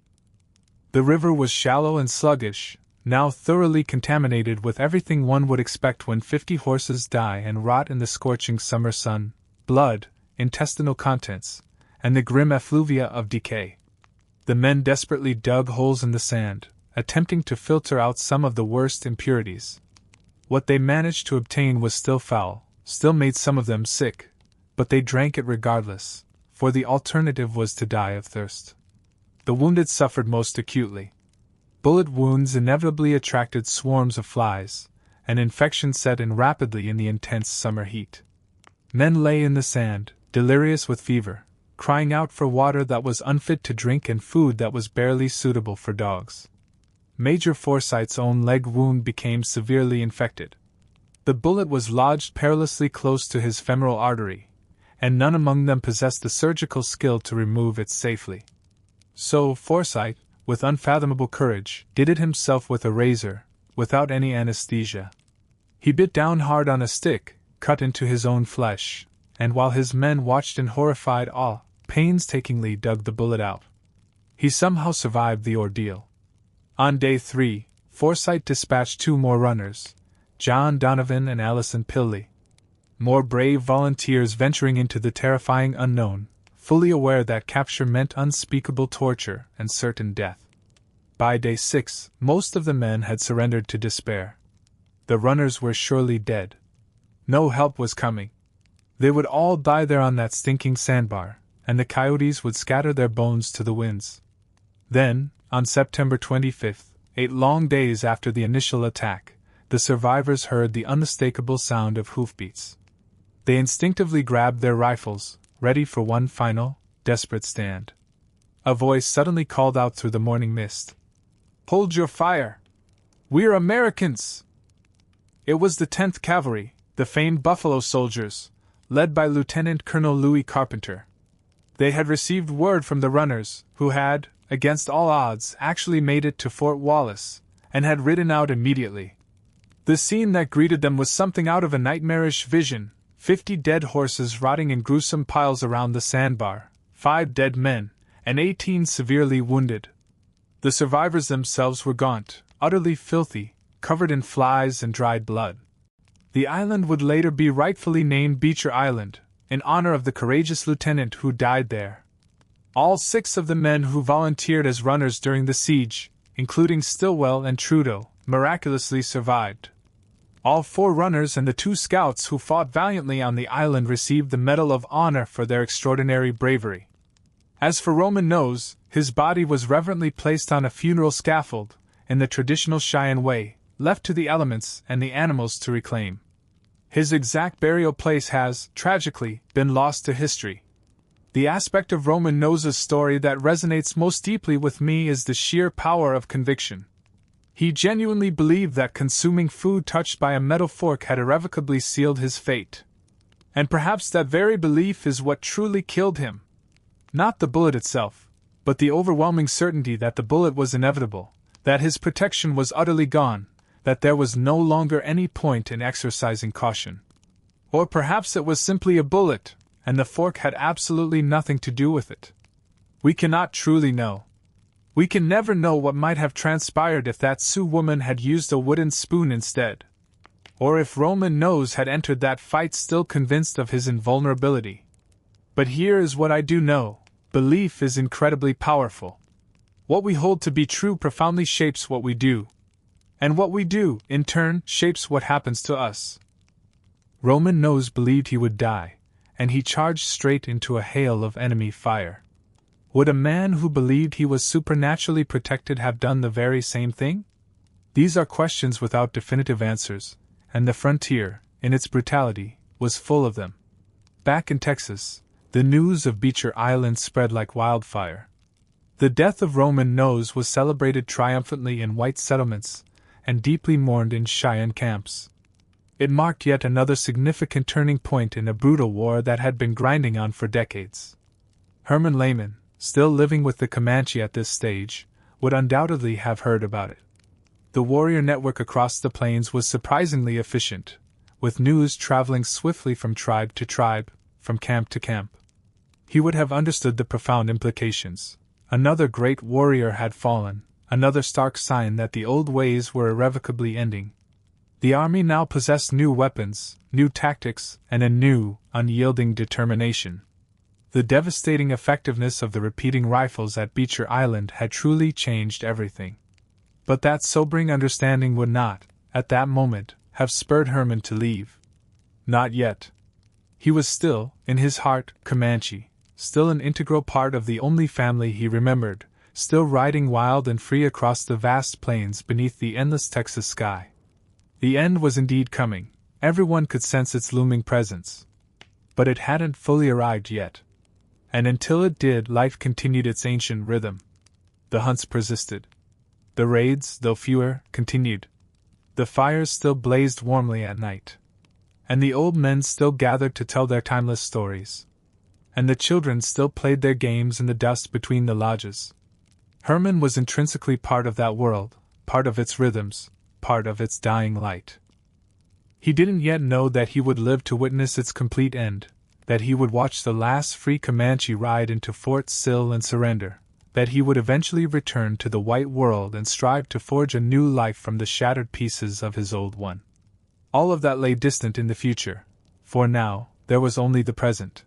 The river was shallow and sluggish, now thoroughly contaminated with everything one would expect when 50 horses die and rot in the scorching summer sun: blood, intestinal contents, and the grim effluvia of decay. The men desperately dug holes in the sand, attempting to filter out some of the worst impurities. What they managed to obtain was still foul, still made some of them sick, but they drank it regardless, for the alternative was to die of thirst. The wounded suffered most acutely. Bullet wounds inevitably attracted swarms of flies, and infection set in rapidly in the intense summer heat. Men lay in the sand, delirious with fever, crying out for water that was unfit to drink and food that was barely suitable for dogs. Major Forsyth's own leg wound became severely infected. The bullet was lodged perilously close to his femoral artery, and none among them possessed the surgical skill to remove it safely. So Forsyth, with unfathomable courage, did it himself with a razor, without any anesthesia. He bit down hard on a stick, cut into his own flesh, and while his men watched in horrified awe, painstakingly dug the bullet out. He somehow survived the ordeal. On day 3, Forsyth dispatched 2 more runners, John Donovan and Allison Pilley. More brave volunteers venturing into the terrifying unknown, fully aware that capture meant unspeakable torture and certain death. By day 6, most of the men had surrendered to despair. The runners were surely dead. No help was coming. They would all die there on that stinking sandbar, and the coyotes would scatter their bones to the winds. Then, on September 25th, 8 long days after the initial attack, the survivors heard the unmistakable sound of hoofbeats. They instinctively grabbed their rifles, ready for one final, desperate stand. A voice suddenly called out through the morning mist. "Hold your fire! We're Americans!" It was the 10th Cavalry, the famed Buffalo Soldiers, led by Lieutenant Colonel Louis Carpenter. They had received word from the runners, who had, against all odds, actually made it to Fort Wallace, and had ridden out immediately. The scene that greeted them was something out of a nightmarish vision: 50 dead horses rotting in gruesome piles around the sandbar, 5 dead men, and 18 severely wounded. The survivors themselves were gaunt, utterly filthy, covered in flies and dried blood. The island would later be rightfully named Beecher Island, in honor of the courageous lieutenant who died there. All 6 of the men who volunteered as runners during the siege, including Stillwell and Trudeau, miraculously survived. All 4 runners and the 2 scouts who fought valiantly on the island received the Medal of Honor for their extraordinary bravery. As for Roman Nose, his body was reverently placed on a funeral scaffold, in the traditional Cheyenne way, left to the elements and the animals to reclaim. His exact burial place has, tragically, been lost to history. The aspect of Roman Nose's story that resonates most deeply with me is the sheer power of conviction. He genuinely believed that consuming food touched by a metal fork had irrevocably sealed his fate. And perhaps that very belief is what truly killed him. Not the bullet itself, but the overwhelming certainty that the bullet was inevitable, that his protection was utterly gone, that there was no longer any point in exercising caution. Or perhaps it was simply a bullet, and the fork had absolutely nothing to do with it. We cannot truly know. We can never know what might have transpired if that Sioux woman had used a wooden spoon instead. Or if Roman Nose had entered that fight still convinced of his invulnerability. But here is what I do know: belief is incredibly powerful. What we hold to be true profoundly shapes what we do. And what we do, in turn, shapes what happens to us. Roman Nose believed he would die, and he charged straight into a hail of enemy fire. Would a man who believed he was supernaturally protected have done the very same thing? These are questions without definitive answers, and the frontier, in its brutality, was full of them. Back in Texas, the news of Beecher Island spread like wildfire. The death of Roman Nose was celebrated triumphantly in white settlements, and deeply mourned in Cheyenne camps. It marked yet another significant turning point in a brutal war that had been grinding on for decades. Herman Lehman, still living with the Comanche at this stage, would undoubtedly have heard about it. The warrior network across the plains was surprisingly efficient, with news traveling swiftly from tribe to tribe, from camp to camp. He would have understood the profound implications. Another great warrior had fallen, another stark sign that the old ways were irrevocably ending. The army now possessed new weapons, new tactics, and a new, unyielding determination. The devastating effectiveness of the repeating rifles at Beecher Island had truly changed everything. But that sobering understanding would not, at that moment, have spurred Herman to leave. Not yet. He was still, in his heart, Comanche, still an integral part of the only family he remembered, still riding wild and free across the vast plains beneath the endless Texas sky. The end was indeed coming. Everyone could sense its looming presence. But it hadn't fully arrived yet. And until it did, life continued its ancient rhythm. The hunts persisted. The raids, though fewer, continued. The fires still blazed warmly at night. And the old men still gathered to tell their timeless stories. And the children still played their games in the dust between the lodges. Herman was intrinsically part of that world, part of its rhythms, part of its dying light. He didn't yet know that he would live to witness its complete end, that he would watch the last free Comanche ride into Fort Sill and surrender, that he would eventually return to the white world and strive to forge a new life from the shattered pieces of his old one. All of that lay distant in the future. For now, there was only the present.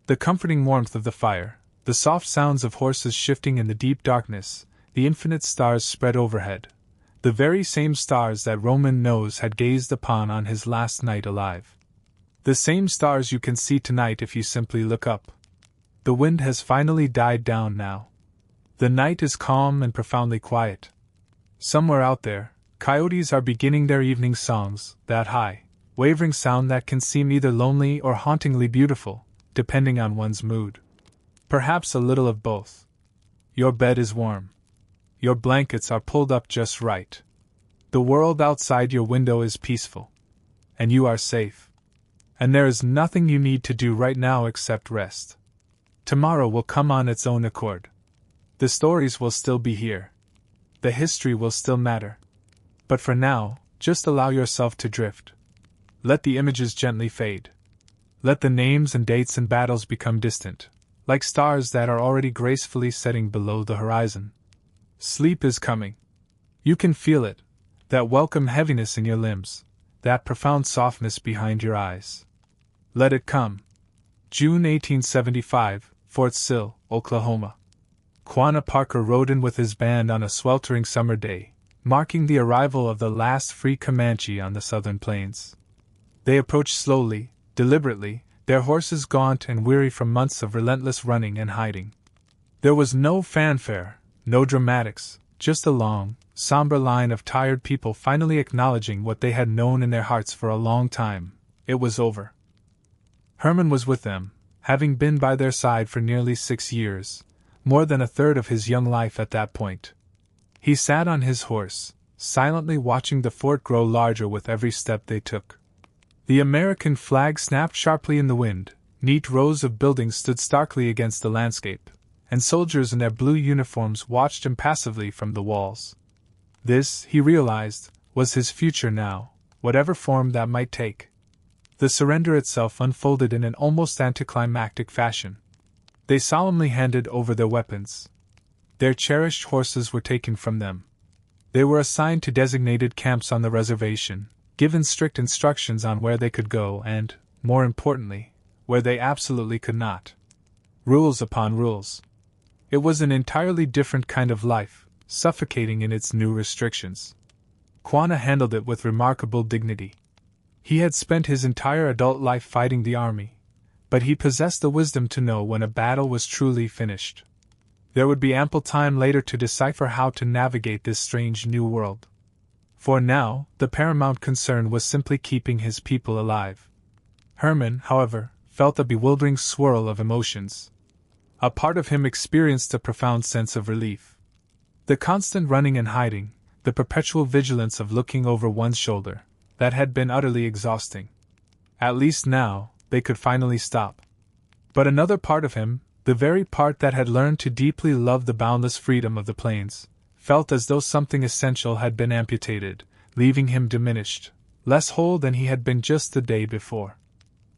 The comforting warmth of the fire, the soft sounds of horses shifting in the deep darkness, the infinite stars spread overhead. The very same stars that Roman Nose had gazed upon on his last night alive. The same stars you can see tonight if you simply look up. The wind has finally died down now. The night is calm and profoundly quiet. Somewhere out there, coyotes are beginning their evening songs, that high, wavering sound that can seem either lonely or hauntingly beautiful, depending on one's mood. Perhaps a little of both. Your bed is warm. Your blankets are pulled up just right. The world outside your window is peaceful. And you are safe. And there is nothing you need to do right now except rest. Tomorrow will come on its own accord. The stories will still be here. The history will still matter. But for now, just allow yourself to drift. Let the images gently fade. Let the names and dates and battles become distant, like stars that are already gracefully setting below the horizon. Sleep is coming. You can feel it, that welcome heaviness in your limbs, that profound softness behind your eyes. Let it come. June 1875, Fort Sill, Oklahoma. Quanah Parker rode in with his band on a sweltering summer day, marking the arrival of the last free Comanche on the southern plains. They approached slowly, deliberately, their horses gaunt and weary from months of relentless running and hiding. There was no fanfare, no dramatics, just a long, somber line of tired people finally acknowledging what they had known in their hearts for a long time. It was over. Herman was with them, having been by their side for nearly 6 years, more than a third of his young life at that point. He sat on his horse, silently watching the fort grow larger with every step they took. The American flag snapped sharply in the wind, neat rows of buildings stood starkly against the landscape, and soldiers in their blue uniforms watched impassively from the walls. This, he realized, was his future now, whatever form that might take. The surrender itself unfolded in an almost anticlimactic fashion. They solemnly handed over their weapons. Their cherished horses were taken from them. They were assigned to designated camps on the reservation, given strict instructions on where they could go and, more importantly, where they absolutely could not. Rules upon rules. It was an entirely different kind of life, suffocating in its new restrictions. Quanah handled it with remarkable dignity. He had spent his entire adult life fighting the army, but he possessed the wisdom to know when a battle was truly finished. There would be ample time later to decipher how to navigate this strange new world. For now, the paramount concern was simply keeping his people alive. Herman, however, felt a bewildering swirl of emotions. A part of him experienced a profound sense of relief. The constant running and hiding, the perpetual vigilance of looking over one's shoulder, that had been utterly exhausting. At least now, they could finally stop. But another part of him, the very part that had learned to deeply love the boundless freedom of the plains, felt as though something essential had been amputated, leaving him diminished, less whole than he had been just the day before.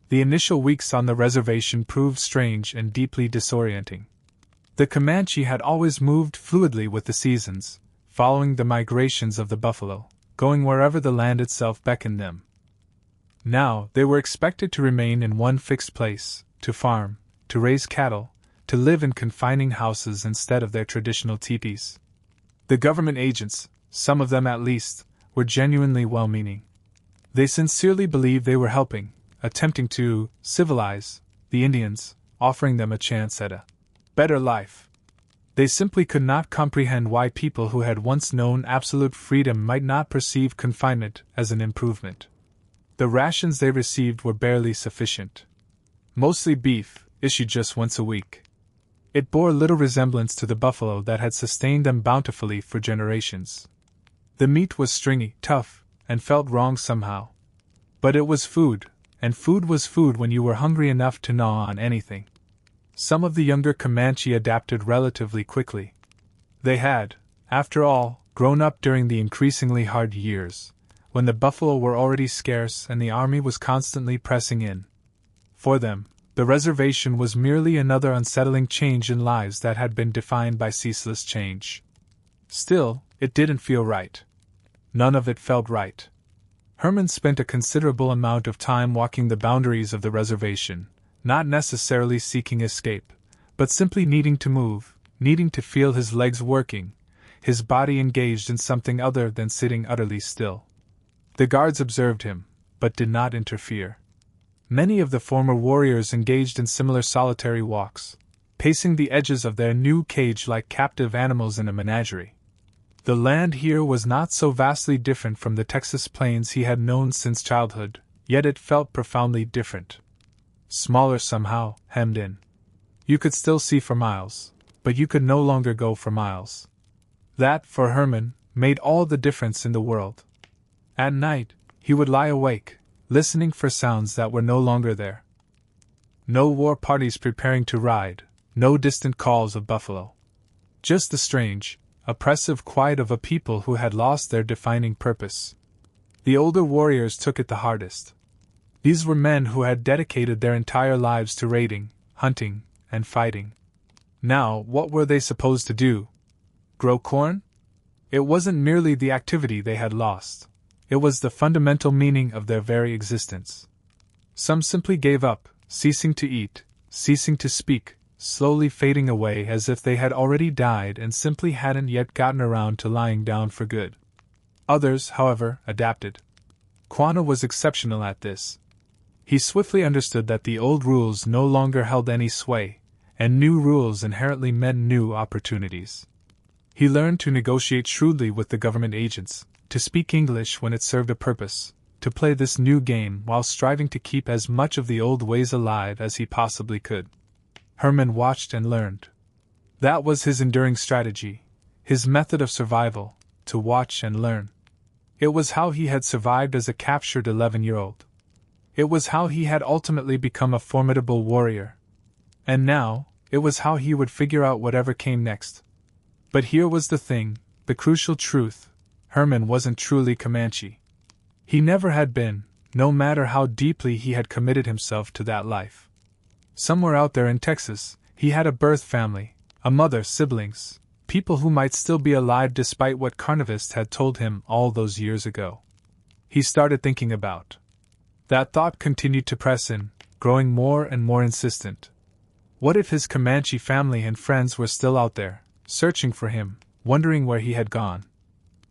The initial weeks on the reservation proved strange and deeply disorienting. The Comanche had always moved fluidly with the seasons, following the migrations of the buffalo, going wherever the land itself beckoned them. Now they were expected to remain in one fixed place, to farm, to raise cattle, to live in confining houses instead of their traditional teepees. The government agents, some of them at least, were genuinely well-meaning. They sincerely believed they were helping, attempting to civilize the Indians, offering them a chance at a better life. They simply could not comprehend why people who had once known absolute freedom might not perceive confinement as an improvement. The rations they received were barely sufficient. Mostly beef, issued just once a week. It bore little resemblance to the buffalo that had sustained them bountifully for generations. The meat was stringy, tough, and felt wrong somehow. But it was food, and food was food when you were hungry enough to gnaw on anything. Some of the younger Comanche adapted relatively quickly. They had, after all, grown up during the increasingly hard years, when the buffalo were already scarce and the army was constantly pressing in. For them, the reservation was merely another unsettling change in lives that had been defined by ceaseless change. Still, it didn't feel right. None of it felt right. Herman spent a considerable amount of time walking the boundaries of the reservation, not necessarily seeking escape, but simply needing to move, needing to feel his legs working, his body engaged in something other than sitting utterly still. The guards observed him, but did not interfere. Many of the former warriors engaged in similar solitary walks, pacing the edges of their new cage like captive animals in a menagerie. The land here was not so vastly different from the Texas plains he had known since childhood, yet it felt profoundly different. Smaller somehow, hemmed in. You could still see for miles, but you could no longer go for miles. That, for Herman, made all the difference in the world. At night, he would lie awake, listening for sounds that were no longer there. No war parties preparing to ride, no distant calls of buffalo. Just the strange, oppressive quiet of a people who had lost their defining purpose. The older warriors took it the hardest. These were men who had dedicated their entire lives to raiding, hunting, and fighting. Now, what were they supposed to do? Grow corn? It wasn't merely the activity they had lost. It was the fundamental meaning of their very existence. Some simply gave up, ceasing to eat, ceasing to speak, slowly fading away as if they had already died and simply hadn't yet gotten around to lying down for good. Others, however, adapted. Quanah was exceptional at this. He swiftly understood that the old rules no longer held any sway, and new rules inherently meant new opportunities. He learned to negotiate shrewdly with the government agents, to speak English when it served a purpose, to play this new game while striving to keep as much of the old ways alive as he possibly could. Herman watched and learned. That was his enduring strategy, his method of survival, to watch and learn. It was how he had survived as a captured 11-year-old. It was how he had ultimately become a formidable warrior. And now, it was how he would figure out whatever came next. But here was the thing, the crucial truth: Herman wasn't truly Comanche. He never had been, no matter how deeply he had committed himself to that life. Somewhere out there in Texas, he had a birth family, a mother, siblings, people who might still be alive despite what carnivists had told him all those years ago. He started thinking about. That thought continued to press in, growing more and more insistent. What if his Comanche family and friends were still out there, searching for him, wondering where he had gone?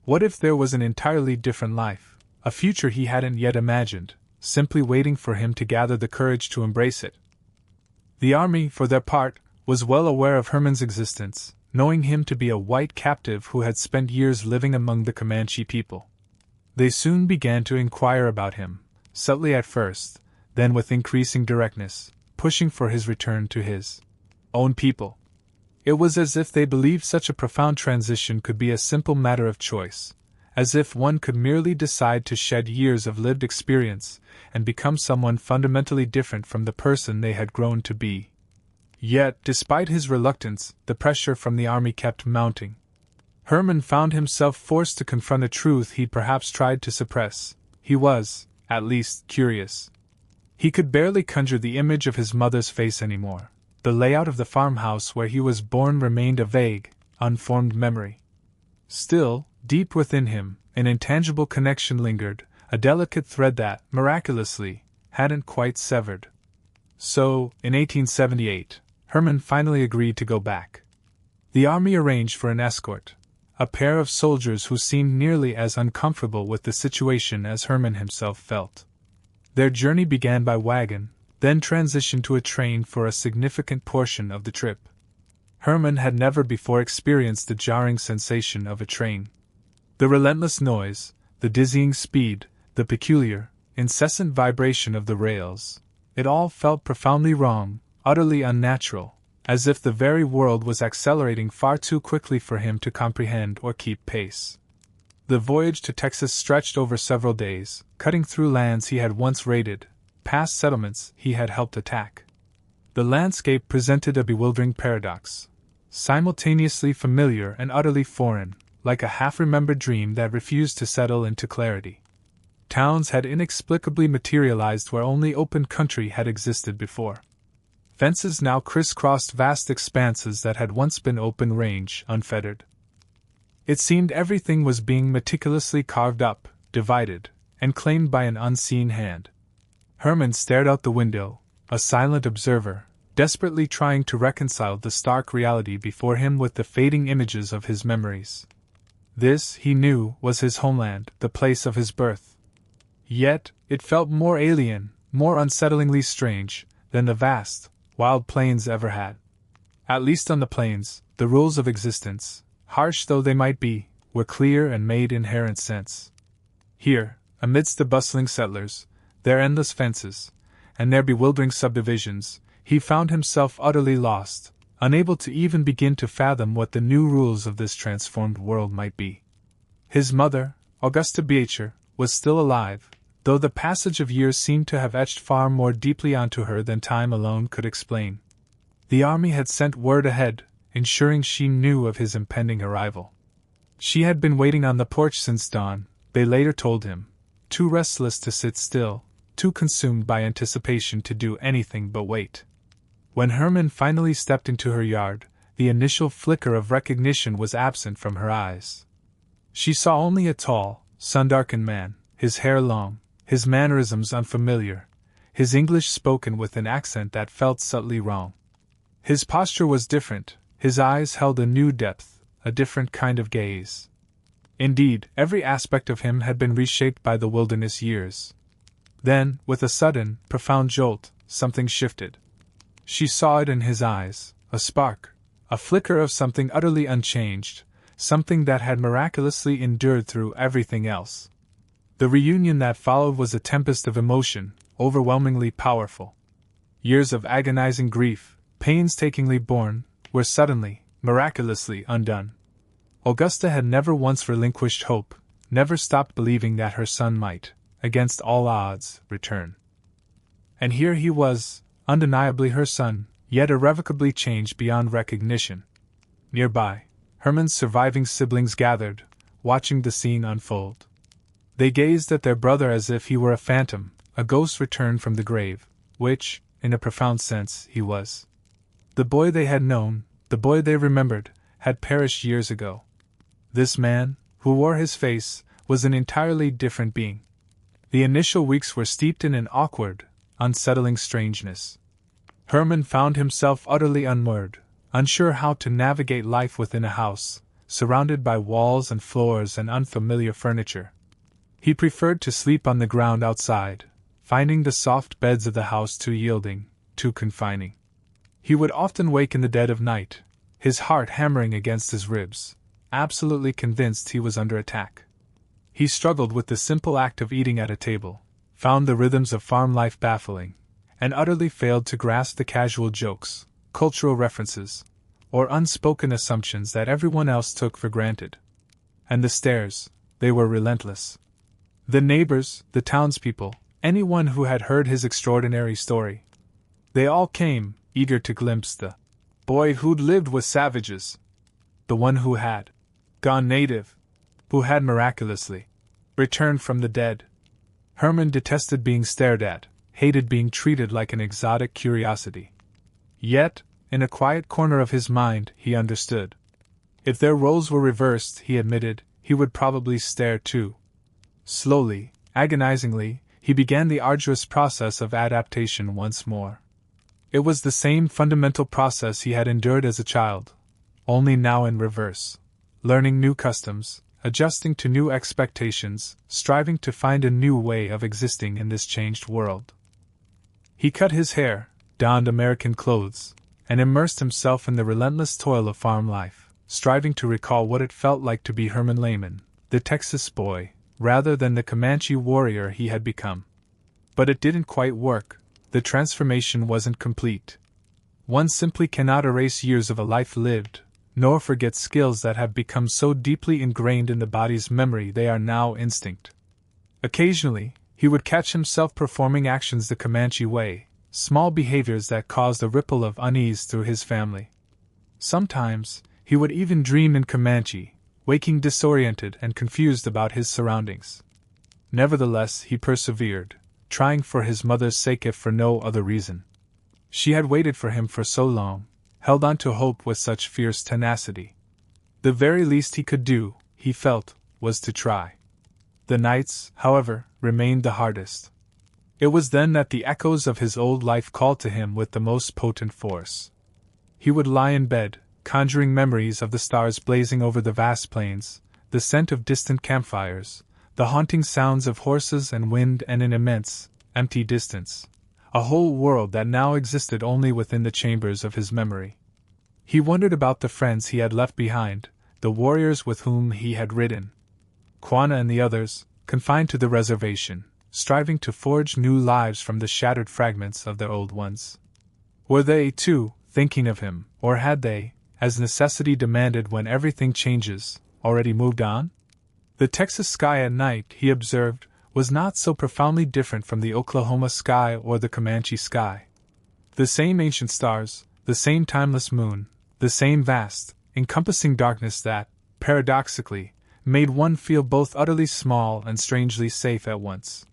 What if there was an entirely different life, a future he hadn't yet imagined, simply waiting for him to gather the courage to embrace it? The army, for their part, was well aware of Herman's existence, knowing him to be a white captive who had spent years living among the Comanche people. They soon began to inquire about him, subtly at first, then with increasing directness, pushing for his return to his own people. It was as if they believed such a profound transition could be a simple matter of choice, as if one could merely decide to shed years of lived experience and become someone fundamentally different from the person they had grown to be. Yet, despite his reluctance, the pressure from the army kept mounting. Herman found himself forced to confront a truth he'd perhaps tried to suppress. He was, at least, curious. He could barely conjure the image of his mother's face anymore. The layout of the farmhouse where he was born remained a vague, unformed memory. Still, deep within him, an intangible connection lingered, a delicate thread that, miraculously, hadn't quite severed. So, in 1878, Herman finally agreed to go back. The army arranged for an escort, a pair of soldiers who seemed nearly as uncomfortable with the situation as Herman himself felt. Their journey began by wagon, then transitioned to a train for a significant portion of the trip. Herman had never before experienced the jarring sensation of a train. The relentless noise, the dizzying speed, the peculiar, incessant vibration of the rails, it all felt profoundly wrong, utterly unnatural, as if the very world was accelerating far too quickly for him to comprehend or keep pace. The voyage to Texas stretched over several days, cutting through lands he had once raided, past settlements he had helped attack. The landscape presented a bewildering paradox, simultaneously familiar and utterly foreign, like a half-remembered dream that refused to settle into clarity. Towns had inexplicably materialized where only open country had existed before. Fences now crisscrossed vast expanses that had once been open range, unfettered. It seemed everything was being meticulously carved up, divided, and claimed by an unseen hand. Herman stared out the window, a silent observer, desperately trying to reconcile the stark reality before him with the fading images of his memories. This, he knew, was his homeland, the place of his birth. Yet, it felt more alien, more unsettlingly strange, than the vast, wild plains ever had. At least on the plains, the rules of existence, harsh though they might be, were clear and made inherent sense. Here, amidst the bustling settlers, their endless fences, and their bewildering subdivisions, he found himself utterly lost, unable to even begin to fathom what the new rules of this transformed world might be. His mother, Augusta Beecher, was still alive, though the passage of years seemed to have etched far more deeply onto her than time alone could explain. The army had sent word ahead, ensuring she knew of his impending arrival. She had been waiting on the porch since dawn, they later told him, too restless to sit still, too consumed by anticipation to do anything but wait. When Herman finally stepped into her yard, the initial flicker of recognition was absent from her eyes. She saw only a tall, sun-darkened man, his hair long, his mannerisms unfamiliar, his English spoken with an accent that felt subtly wrong. His posture was different, his eyes held a new depth, a different kind of gaze. Indeed, every aspect of him had been reshaped by the wilderness years. Then, with a sudden, profound jolt, something shifted. She saw it in his eyes, a spark, a flicker of something utterly unchanged, something that had miraculously endured through everything else. The reunion that followed was a tempest of emotion, overwhelmingly powerful. Years of agonizing grief, painstakingly borne, were suddenly, miraculously undone. Augusta had never once relinquished hope, never stopped believing that her son might, against all odds, return. And here he was, undeniably her son, yet irrevocably changed beyond recognition. Nearby, Herman's surviving siblings gathered, watching the scene unfold. They gazed at their brother as if he were a phantom, a ghost returned from the grave, which, in a profound sense, he was. The boy they had known, the boy they remembered, had perished years ago. This man, who wore his face, was an entirely different being. The initial weeks were steeped in an awkward, unsettling strangeness. Herman found himself utterly unmoored, unsure how to navigate life within a house, surrounded by walls and floors and unfamiliar furniture. He preferred to sleep on the ground outside, finding the soft beds of the house too yielding, too confining. He would often wake in the dead of night, his heart hammering against his ribs, absolutely convinced he was under attack. He struggled with the simple act of eating at a table, found the rhythms of farm life baffling, and utterly failed to grasp the casual jokes, cultural references, or unspoken assumptions that everyone else took for granted. And the stares, they were relentless. The neighbors, the townspeople, anyone who had heard his extraordinary story. They all came, eager to glimpse the boy who'd lived with savages, the one who had gone native, who had miraculously returned from the dead. Herman detested being stared at, hated being treated like an exotic curiosity. Yet, in a quiet corner of his mind, he understood. If their roles were reversed, he admitted, he would probably stare too. Slowly, agonizingly, he began the arduous process of adaptation once more. It was the same fundamental process he had endured as a child, only now in reverse. Learning new customs, adjusting to new expectations, striving to find a new way of existing in this changed world. He cut his hair, donned American clothes, and immersed himself in the relentless toil of farm life, striving to recall what it felt like to be Herman Lehman, the Texas boy, rather than the Comanche warrior he had become. But it didn't quite work. The transformation wasn't complete. One simply cannot erase years of a life lived, nor forget skills that have become so deeply ingrained in the body's memory they are now instinct. Occasionally, he would catch himself performing actions the Comanche way, small behaviors that caused a ripple of unease through his family. Sometimes, he would even dream in Comanche, waking disoriented and confused about his surroundings. Nevertheless, he persevered, trying for his mother's sake if for no other reason. She had waited for him for so long, held on to hope with such fierce tenacity. The very least he could do, he felt, was to try. The nights, however, remained the hardest. It was then that the echoes of his old life called to him with the most potent force. He would lie in bed, conjuring memories of the stars blazing over the vast plains, the scent of distant campfires, the haunting sounds of horses and wind, and an immense, empty distance, a whole world that now existed only within the chambers of his memory. He wondered about the friends he had left behind, the warriors with whom he had ridden. Quanah and the others, confined to the reservation, striving to forge new lives from the shattered fragments of their old ones. Were they, too, thinking of him, or had they, as necessity demanded when everything changes, already moved on? The Texas sky at night, he observed, was not so profoundly different from the Oklahoma sky or the Comanche sky. The same ancient stars, the same timeless moon, the same vast, encompassing darkness that, paradoxically, made one feel both utterly small and strangely safe at once.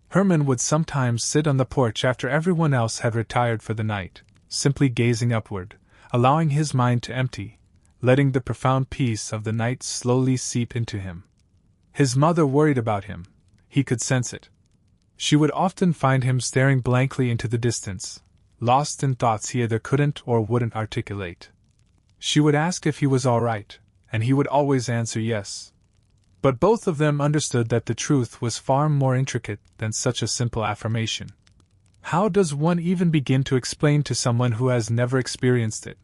Herman would sometimes sit on the porch after everyone else had retired for the night, simply gazing upward, allowing his mind to empty, letting the profound peace of the night slowly seep into him. His mother worried about him. He could sense it. She would often find him staring blankly into the distance, lost in thoughts he either couldn't or wouldn't articulate. She would ask if he was all right, and he would always answer yes. But both of them understood that the truth was far more intricate than such a simple affirmation. How does one even begin to explain to someone who has never experienced it,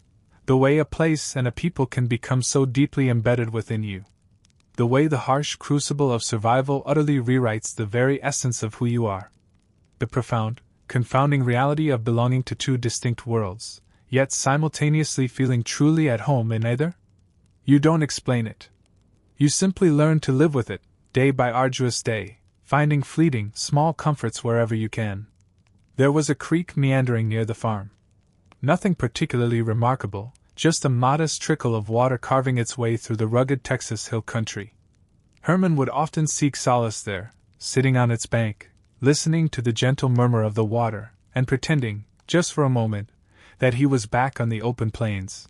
the way a place and a people can become so deeply embedded within you? The way the harsh crucible of survival utterly rewrites the very essence of who you are. The profound, confounding reality of belonging to two distinct worlds, yet simultaneously feeling truly at home in either? You don't explain it. You simply learn to live with it, day by arduous day, finding fleeting, small comforts wherever you can. There was a creek meandering near the farm. Nothing particularly remarkable, just a modest trickle of water carving its way through the rugged Texas hill country. Herman would often seek solace there, sitting on its bank, listening to the gentle murmur of the water, and pretending, just for a moment, that he was back on the open plains.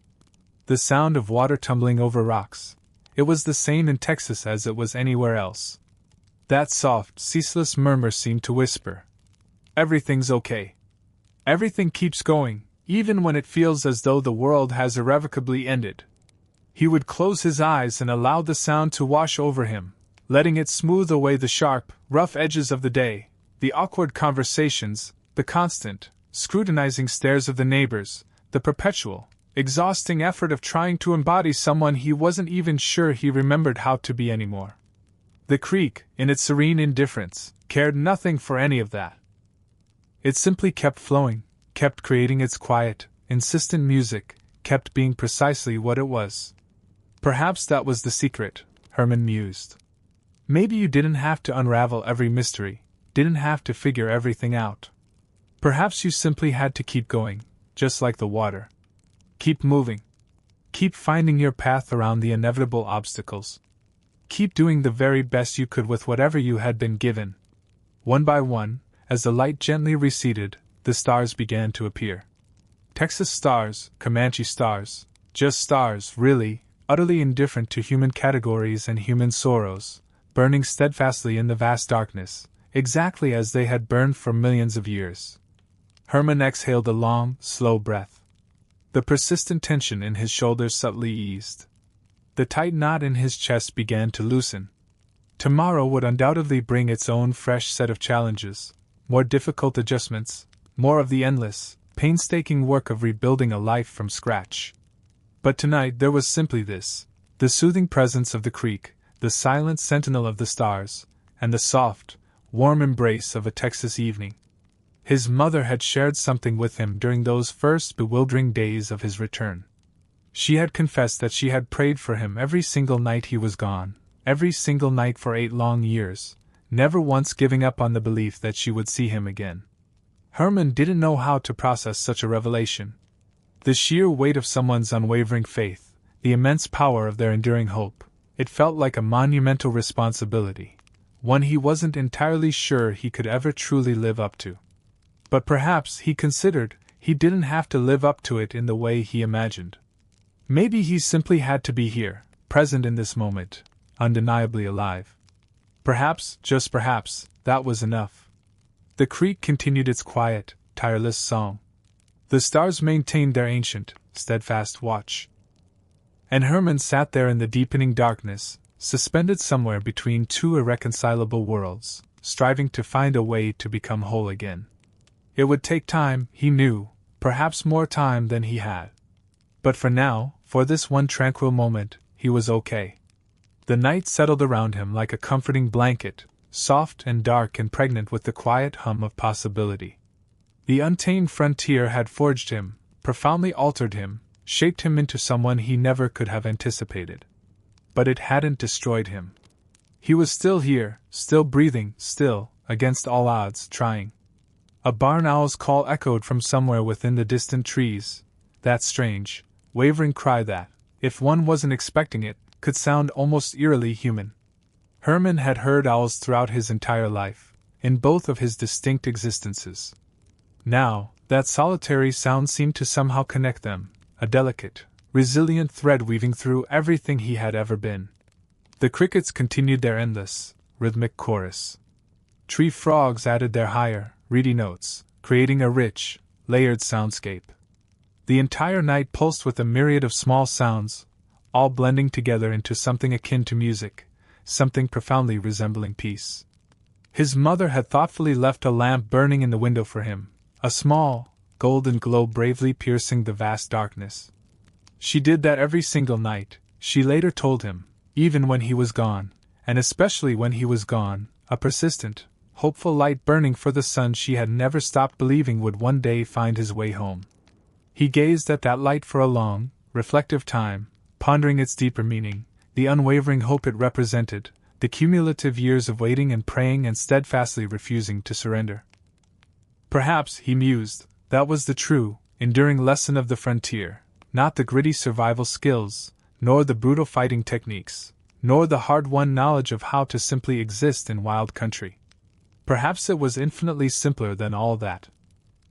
The sound of water tumbling over rocks. It was the same in Texas as it was anywhere else. That soft, ceaseless murmur seemed to whisper, Everything's okay. Everything keeps going, even when it feels as though the world has irrevocably ended. He would close his eyes and allow the sound to wash over him, letting it smooth away the sharp, rough edges of the day, the awkward conversations, the constant, scrutinizing stares of the neighbors, the perpetual, exhausting effort of trying to embody someone he wasn't even sure he remembered how to be anymore. The creek, in its serene indifference, cared nothing for any of that. It simply kept flowing, kept creating its quiet, insistent music, kept being precisely what it was. Perhaps that was the secret, Herman mused. Maybe you didn't have to unravel every mystery, didn't have to figure everything out. Perhaps you simply had to keep going, just like the water. Keep moving. Keep finding your path around the inevitable obstacles. Keep doing the very best you could with whatever you had been given. One by one, as the light gently receded, the stars began to appear. Texas stars, Comanche stars, just stars, really, utterly indifferent to human categories and human sorrows, burning steadfastly in the vast darkness, exactly as they had burned for millions of years. Herman exhaled a long, slow breath. The persistent tension in his shoulders subtly eased. The tight knot in his chest began to loosen. Tomorrow would undoubtedly bring its own fresh set of challenges, more difficult adjustments, more of the endless, painstaking work of rebuilding a life from scratch. But tonight there was simply this: the soothing presence of the creek, the silent sentinel of the stars, and the soft, warm embrace of a Texas evening. His mother had shared something with him during those first bewildering days of his return. She had confessed that she had prayed for him every single night he was gone, every single night for 8 long years, never once giving up on the belief that she would see him again. Herman didn't know how to process such a revelation. The sheer weight of someone's unwavering faith, the immense power of their enduring hope, it felt like a monumental responsibility, one he wasn't entirely sure he could ever truly live up to. But perhaps, he considered, he didn't have to live up to it in the way he imagined. Maybe he simply had to be here, present in this moment, undeniably alive. Perhaps, just perhaps, that was enough. The creek continued its quiet, tireless song. The stars maintained their ancient, steadfast watch. And Herman sat there in the deepening darkness, suspended somewhere between two irreconcilable worlds, striving to find a way to become whole again. It would take time, he knew, perhaps more time than he had. But for now, for this one tranquil moment, he was okay. The night settled around him like a comforting blanket, soft and dark and pregnant with the quiet hum of possibility. The untamed frontier had forged him, profoundly altered him, shaped him into someone he never could have anticipated. But it hadn't destroyed him. He was still here, still breathing, still, against all odds, trying. A barn owl's call echoed from somewhere within the distant trees, that strange, wavering cry that, if one wasn't expecting it, could sound almost eerily human. Herman had heard owls throughout his entire life, in both of his distinct existences. Now, that solitary sound seemed to somehow connect them, a delicate, resilient thread weaving through everything he had ever been. The crickets continued their endless, rhythmic chorus. Tree frogs added their higher, reedy notes, creating a rich, layered soundscape. The entire night pulsed with a myriad of small sounds, all blending together into something akin to music, something profoundly resembling peace. His mother had thoughtfully left a lamp burning in the window for him, a small, golden glow bravely piercing the vast darkness. She did that every single night, she later told him, even when he was gone, and especially when he was gone, a persistent, hopeful light burning for the son she had never stopped believing would one day find his way home. He gazed at that light for a long, reflective time, pondering its deeper meaning, the unwavering hope it represented, the cumulative years of waiting and praying and steadfastly refusing to surrender. Perhaps, he mused, that was the true, enduring lesson of the frontier, not the gritty survival skills, nor the brutal fighting techniques, nor the hard-won knowledge of how to simply exist in wild country. Perhaps it was infinitely simpler than all that.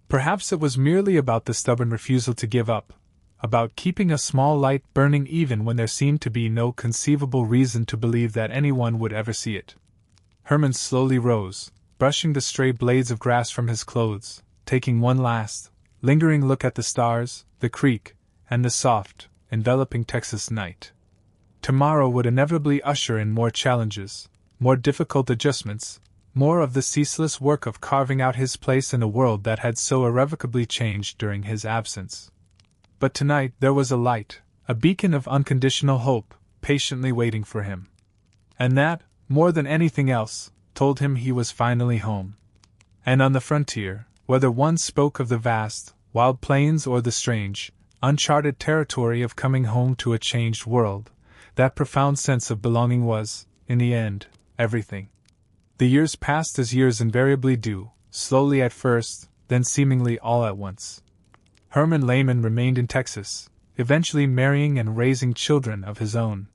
Perhaps it was merely about the stubborn refusal to give up, about keeping a small light burning even when there seemed to be no conceivable reason to believe that anyone would ever see it. Herman slowly rose, brushing the stray blades of grass from his clothes, taking one last, lingering look at the stars, the creek, and the soft, enveloping Texas night. Tomorrow would inevitably usher in more challenges, more difficult adjustments, more of the ceaseless work of carving out his place in a world that had so irrevocably changed during his absence. But tonight there was a light, a beacon of unconditional hope, patiently waiting for him. And that, more than anything else, told him he was finally home. And on the frontier, whether one spoke of the vast, wild plains or the strange, uncharted territory of coming home to a changed world, that profound sense of belonging was, in the end, everything. The years passed as years invariably do, slowly at first, then seemingly all at once. Herman Lehman remained in Texas, eventually marrying and raising children of his own.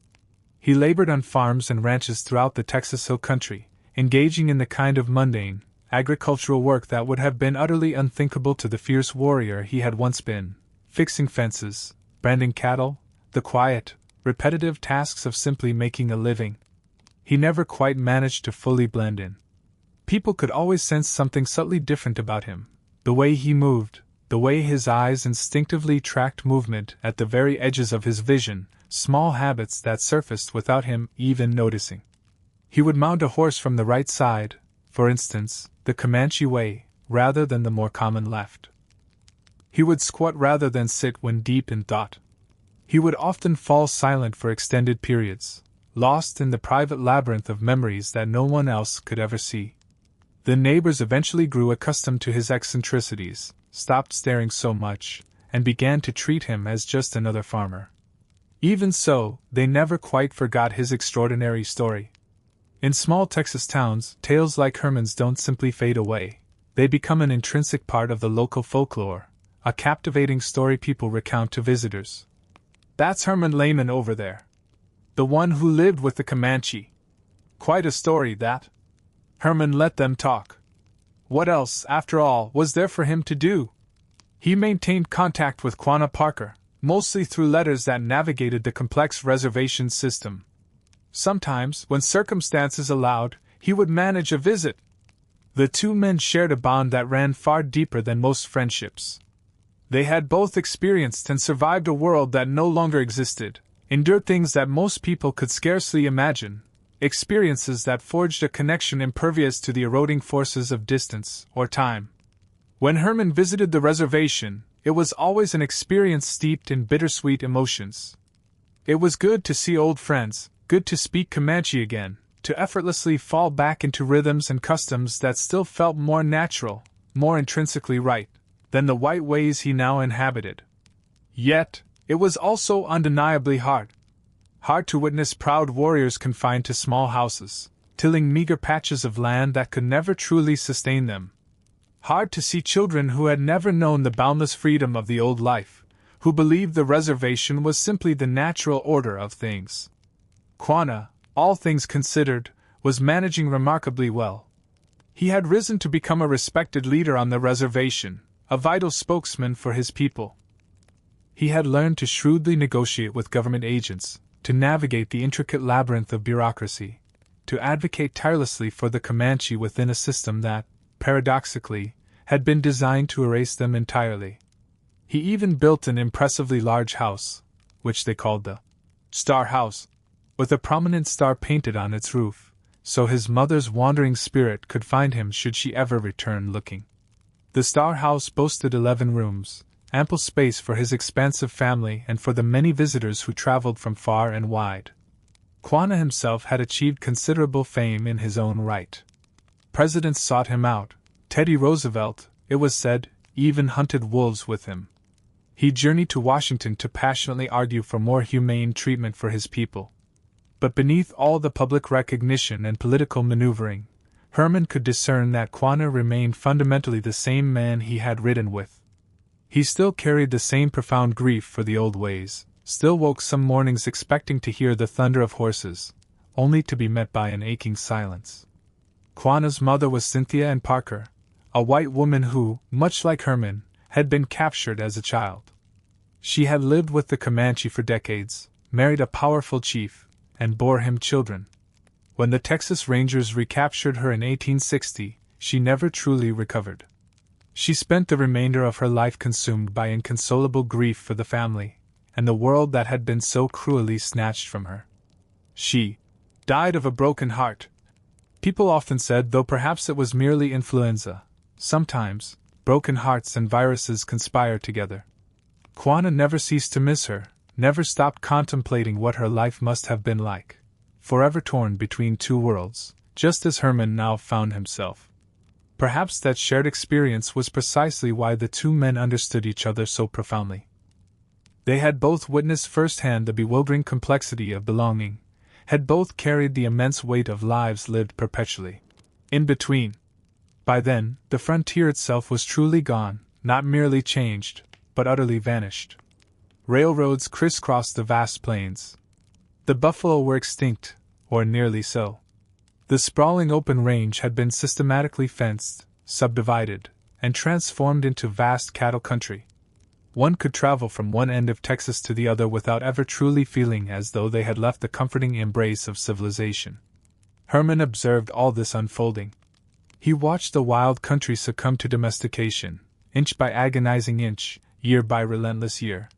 He labored on farms and ranches throughout the Texas Hill Country, engaging in the kind of mundane, agricultural work that would have been utterly unthinkable to the fierce warrior he had once been, fixing fences, branding cattle, the quiet, repetitive tasks of simply making a living. He never quite managed to fully blend in. People could always sense something subtly different about him, the way he moved, the way his eyes instinctively tracked movement at the very edges of his vision, small habits that surfaced without him even noticing. He would mount a horse from the right side, for instance, the Comanche way, rather than the more common left. He would squat rather than sit when deep in thought. He would often fall silent for extended periods, lost in the private labyrinth of memories that no one else could ever see. The neighbors eventually grew accustomed to his eccentricities, stopped staring so much, and began to treat him as just another farmer. Even so, they never quite forgot his extraordinary story. In small Texas towns, tales like Herman's don't simply fade away. They become an intrinsic part of the local folklore, a captivating story people recount to visitors. "That's Herman Lehman over there. The one who lived with the Comanche. Quite a story, that." Herman let them talk. What else, after all, was there for him to do? He maintained contact with Quanah Parker, mostly through letters that navigated the complex reservation system. Sometimes, when circumstances allowed, he would manage a visit. The two men shared a bond that ran far deeper than most friendships. They had both experienced and survived a world that no longer existed, endured things that most people could scarcely imagine, experiences that forged a connection impervious to the eroding forces of distance or time. When Herman visited the reservation, it was always an experience steeped in bittersweet emotions. It was good to see old friends, good to speak Comanche again, to effortlessly fall back into rhythms and customs that still felt more natural, more intrinsically right, than the white ways he now inhabited. Yet, it was also undeniably hard. Hard to witness proud warriors confined to small houses, tilling meager patches of land that could never truly sustain them. Hard to see children who had never known the boundless freedom of the old life, who believed the reservation was simply the natural order of things. Quanah, all things considered, was managing remarkably well. He had risen to become a respected leader on the reservation, a vital spokesman for his people. He had learned to shrewdly negotiate with government agents, to navigate the intricate labyrinth of bureaucracy, to advocate tirelessly for the Comanche within a system that, paradoxically, had been designed to erase them entirely. He even built an impressively large house, which they called the Star House, with a prominent star painted on its roof, so his mother's wandering spirit could find him should she ever return looking. The Star House boasted 11 rooms, ample space for his expansive family and for the many visitors who traveled from far and wide. Quanah himself had achieved considerable fame in his own right. Presidents sought him out. Teddy Roosevelt, it was said, even hunted wolves with him. He journeyed to Washington to passionately argue for more humane treatment for his people. But beneath all the public recognition and political maneuvering, Herman could discern that Quanah remained fundamentally the same man he had ridden with. He still carried the same profound grief for the old ways, still woke some mornings expecting to hear the thunder of horses, only to be met by an aching silence. Quanah's mother was Cynthia Ann Parker, a white woman who, much like Herman, had been captured as a child. She had lived with the Comanche for decades, married a powerful chief, and bore him children. When the Texas Rangers recaptured her in 1860, she never truly recovered. She spent the remainder of her life consumed by inconsolable grief for the family, and the world that had been so cruelly snatched from her. She died of a broken heart. People often said, though perhaps it was merely influenza, sometimes broken hearts and viruses conspire together. Kwanna never ceased to miss her, never stopped contemplating what her life must have been like, forever torn between two worlds, just as Herman now found himself. Perhaps that shared experience was precisely why the two men understood each other so profoundly. They had both witnessed firsthand the bewildering complexity of belonging, had both carried the immense weight of lives lived perpetually in between. By then, the frontier itself was truly gone, not merely changed, but utterly vanished. Railroads crisscrossed the vast plains. The buffalo were extinct, or nearly so. The sprawling open range had been systematically fenced, subdivided, and transformed into vast cattle country. One could travel from one end of Texas to the other without ever truly feeling as though they had left the comforting embrace of civilization. Herman observed all this unfolding. He watched the wild country succumb to domestication, inch by agonizing inch, year by relentless year.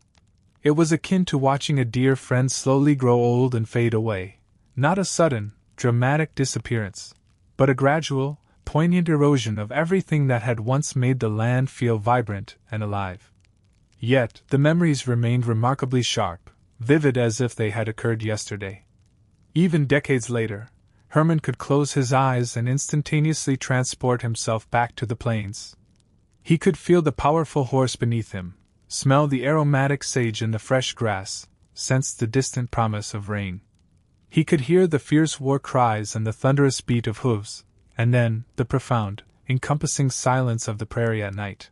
It was akin to watching a dear friend slowly grow old and fade away, not a sudden, dramatic disappearance, but a gradual, poignant erosion of everything that had once made the land feel vibrant and alive. Yet, the memories remained remarkably sharp, vivid as if they had occurred yesterday. Even decades later, Herman could close his eyes and instantaneously transport himself back to the plains. He could feel the powerful horse beneath him, smell the aromatic sage in the fresh grass, sense the distant promise of rain. He could hear the fierce war cries and the thunderous beat of hooves, and then the profound, encompassing silence of the prairie at night.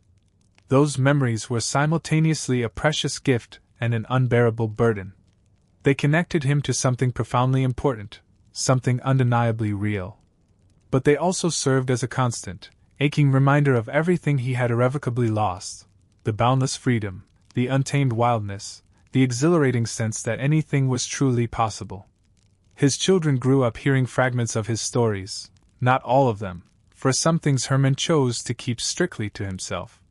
Those memories were simultaneously a precious gift and an unbearable burden. They connected him to something profoundly important, something undeniably real. But they also served as a constant, aching reminder of everything he had irrevocably lost: the boundless freedom, the untamed wildness, the exhilarating sense that anything was truly possible. His children grew up hearing fragments of his stories, not all of them, for some things Herman chose to keep strictly to himself.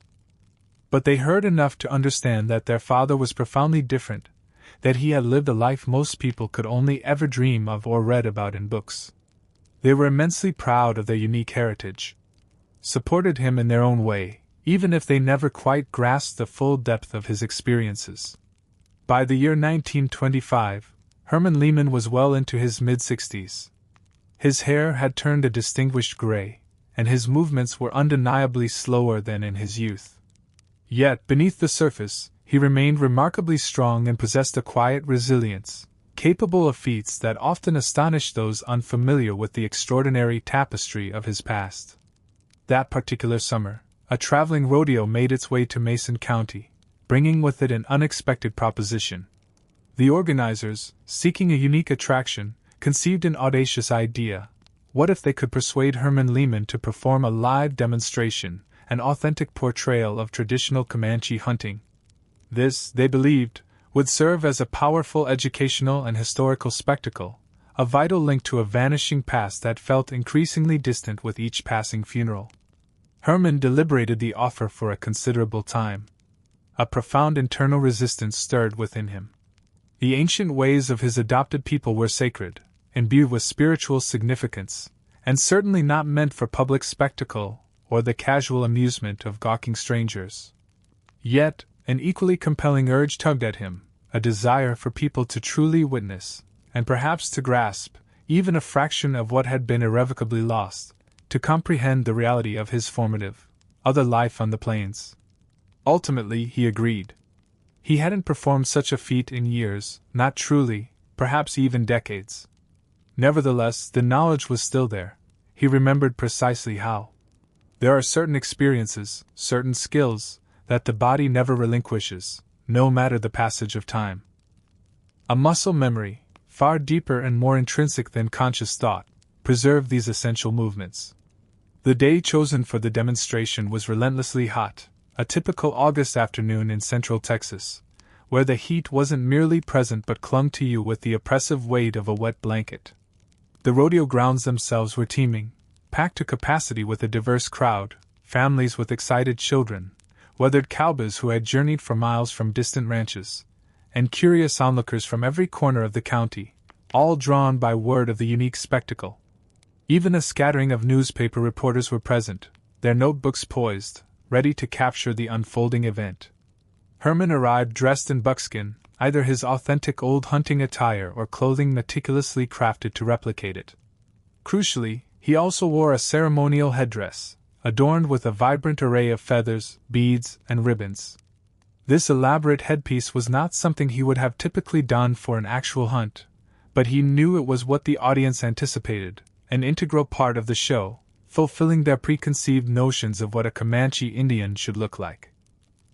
But they heard enough to understand that their father was profoundly different, that he had lived a life most people could only ever dream of or read about in books. They were immensely proud of their unique heritage, supported him in their own way, even if they never quite grasped the full depth of his experiences. By the year 1925, Herman Lehman was well into his mid-60s. His hair had turned a distinguished gray, and his movements were undeniably slower than in his youth. Yet, beneath the surface, he remained remarkably strong and possessed a quiet resilience, capable of feats that often astonished those unfamiliar with the extraordinary tapestry of his past. That particular summer, a traveling rodeo made its way to Mason County, bringing with it an unexpected proposition. The organizers, seeking a unique attraction, conceived an audacious idea. What if they could persuade Herman Lehman to perform a live demonstration, an authentic portrayal of traditional Comanche hunting? This, they believed, would serve as a powerful educational and historical spectacle, a vital link to a vanishing past that felt increasingly distant with each passing funeral. Herman deliberated the offer for a considerable time. A profound internal resistance stirred within him. The ancient ways of his adopted people were sacred, imbued with spiritual significance, and certainly not meant for public spectacle or the casual amusement of gawking strangers. Yet, an equally compelling urge tugged at him, a desire for people to truly witness, and perhaps to grasp, even a fraction of what had been irrevocably lost, to comprehend the reality of his formative, other life on the plains. Ultimately, he agreed. He hadn't performed such a feat in years, not truly, perhaps even decades. Nevertheless, the knowledge was still there. He remembered precisely how. There are certain experiences, certain skills, that the body never relinquishes, no matter the passage of time. A muscle memory, far deeper and more intrinsic than conscious thought, preserved these essential movements. The day chosen for the demonstration was relentlessly hot, a typical August afternoon in central Texas, where the heat wasn't merely present but clung to you with the oppressive weight of a wet blanket. The rodeo grounds themselves were teeming, packed to capacity with a diverse crowd, families with excited children, weathered cowboys who had journeyed for miles from distant ranches, and curious onlookers from every corner of the county, all drawn by word of the unique spectacle. Even a scattering of newspaper reporters were present, their notebooks poised, ready to capture the unfolding event. Herman arrived dressed in buckskin, either his authentic old hunting attire or clothing meticulously crafted to replicate it. Crucially, he also wore a ceremonial headdress, adorned with a vibrant array of feathers, beads, and ribbons. This elaborate headpiece was not something he would have typically donned for an actual hunt, but he knew it was what the audience anticipated, an integral part of the show, fulfilling their preconceived notions of what a Comanche Indian should look like.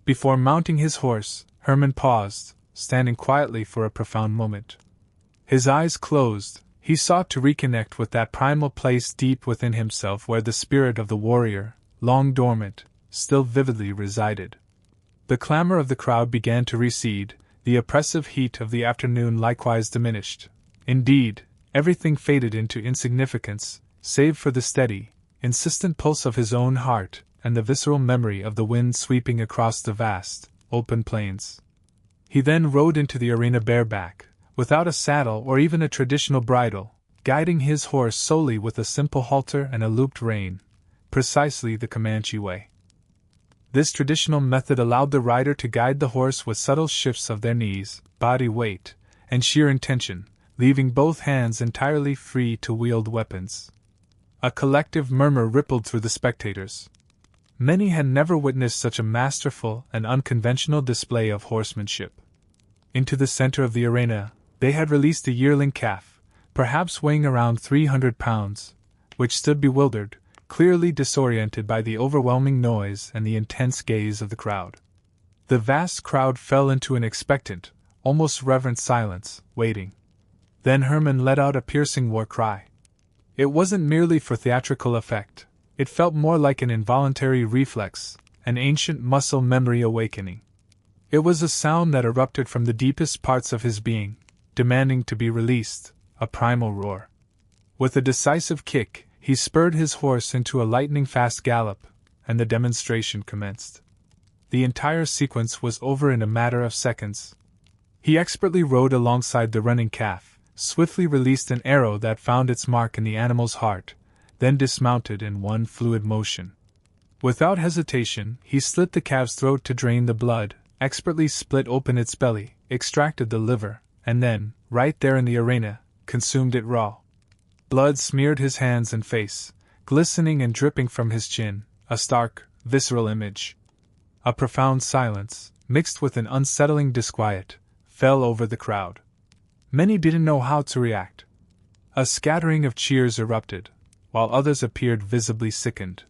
Before mounting his horse, Herman paused, standing quietly for a profound moment. His eyes closed, he sought to reconnect with that primal place deep within himself where the spirit of the warrior, long dormant, still vividly resided. The clamor of the crowd began to recede, the oppressive heat of the afternoon likewise diminished. Indeed, everything faded into insignificance, save for the steady, insistent pulse of his own heart and the visceral memory of the wind sweeping across the vast, open plains. He then rode into the arena bareback, without a saddle or even a traditional bridle, guiding his horse solely with a simple halter and a looped rein, precisely the Comanche way. This traditional method allowed the rider to guide the horse with subtle shifts of their knees, body weight, and sheer intention, leaving both hands entirely free to wield weapons. A collective murmur rippled through the spectators. Many had never witnessed such a masterful and unconventional display of horsemanship. Into the center of the arena, they had released a yearling calf, perhaps weighing around 300 pounds, which stood bewildered, clearly disoriented by the overwhelming noise and the intense gaze of the crowd. The vast crowd fell into an expectant, almost reverent silence, waiting. Then Herman let out a piercing war cry. It wasn't merely for theatrical effect, it felt more like an involuntary reflex, an ancient muscle memory awakening. It was a sound that erupted from the deepest parts of his being, demanding to be released, a primal roar. With a decisive kick, he spurred his horse into a lightning-fast gallop, and the demonstration commenced. The entire sequence was over in a matter of seconds. He expertly rode alongside the running calf, swiftly released an arrow that found its mark in the animal's heart, then dismounted in one fluid motion. Without hesitation, he slit the calf's throat to drain the blood, expertly split open its belly, extracted the liver, and then, right there in the arena, consumed it raw. Blood smeared his hands and face, glistening and dripping from his chin, a stark, visceral image. A profound silence, mixed with an unsettling disquiet, fell over the crowd. Many didn't know how to react. A scattering of cheers erupted, while others appeared visibly sickened.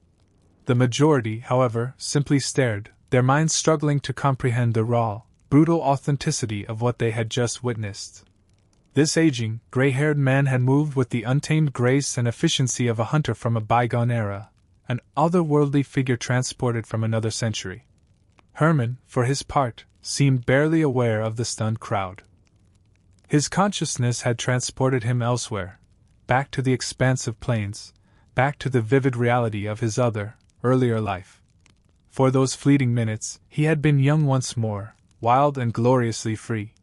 The majority, however, simply stared, their minds struggling to comprehend the raw, brutal authenticity of what they had just witnessed. This aging, gray-haired man had moved with the untamed grace and efficiency of a hunter from a bygone era, an otherworldly figure transported from another century. Herman, for his part, seemed barely aware of the stunned crowd. His consciousness had transported him elsewhere, back to the expansive plains, back to the vivid reality of his other, earlier life. For those fleeting minutes, he had been young once more, wild and gloriously free.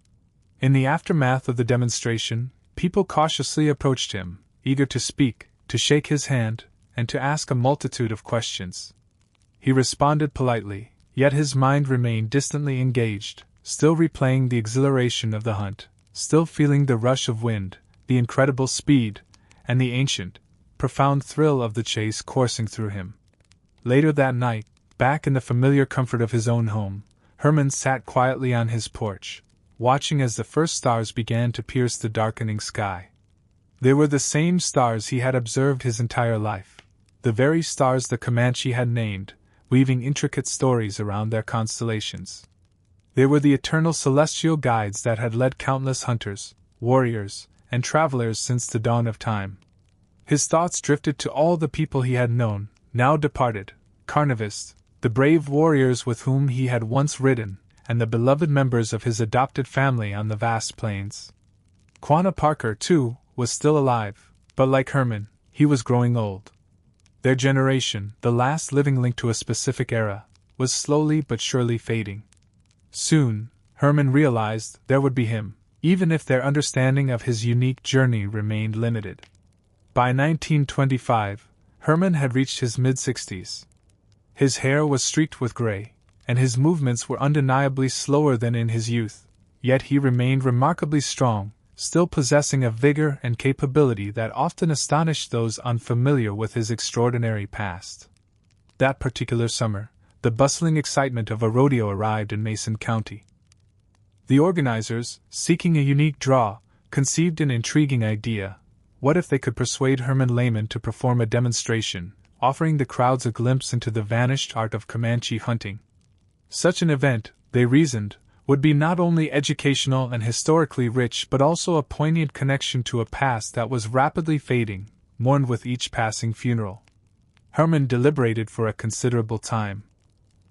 In the aftermath of the demonstration, people cautiously approached him, eager to speak, to shake his hand, and to ask a multitude of questions. He responded politely, yet his mind remained distantly engaged, still replaying the exhilaration of the hunt, still feeling the rush of wind, the incredible speed, and the ancient, profound thrill of the chase coursing through him. Later that night, back in the familiar comfort of his own home, Herman sat quietly on his porch, watching as the first stars began to pierce the darkening sky. They were the same stars he had observed his entire life, the very stars the Comanche had named, weaving intricate stories around their constellations. They were the eternal celestial guides that had led countless hunters, warriors, and travelers since the dawn of time. His thoughts drifted to all the people he had known, now departed, carnivists, the brave warriors with whom he had once ridden, and the beloved members of his adopted family on the vast plains. Quanah Parker, too, was still alive, but like Herman, he was growing old. Their generation, the last living link to a specific era, was slowly but surely fading. Soon, Herman realized there would be him, even if their understanding of his unique journey remained limited. By 1925, Herman had reached his mid-60s. His hair was streaked with gray, and his movements were undeniably slower than in his youth, yet he remained remarkably strong, still possessing a vigor and capability that often astonished those unfamiliar with his extraordinary past. That particular summer, the bustling excitement of a rodeo arrived in Mason County. The organizers, seeking a unique draw, conceived an intriguing idea. What if they could persuade Herman Lehman to perform a demonstration, offering the crowds a glimpse into the vanished art of Comanche hunting? Such an event, they reasoned, would be not only educational and historically rich but also a poignant connection to a past that was rapidly fading, mourned with each passing funeral. Herman deliberated for a considerable time.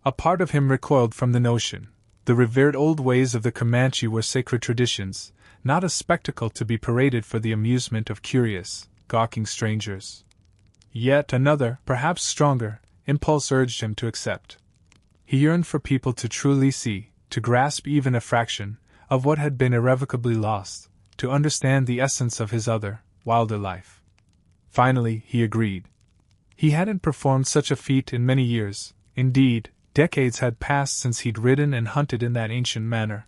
A part of him recoiled from the notion. The revered old ways of the Comanche were sacred traditions, not a spectacle to be paraded for the amusement of curious, gawking strangers. Yet another, perhaps stronger, impulse urged him to accept. He yearned for people to truly see, to grasp even a fraction, of what had been irrevocably lost, to understand the essence of his other, wilder life. Finally, he agreed. He hadn't performed such a feat in many years, indeed, decades had passed since he'd ridden and hunted in that ancient manner.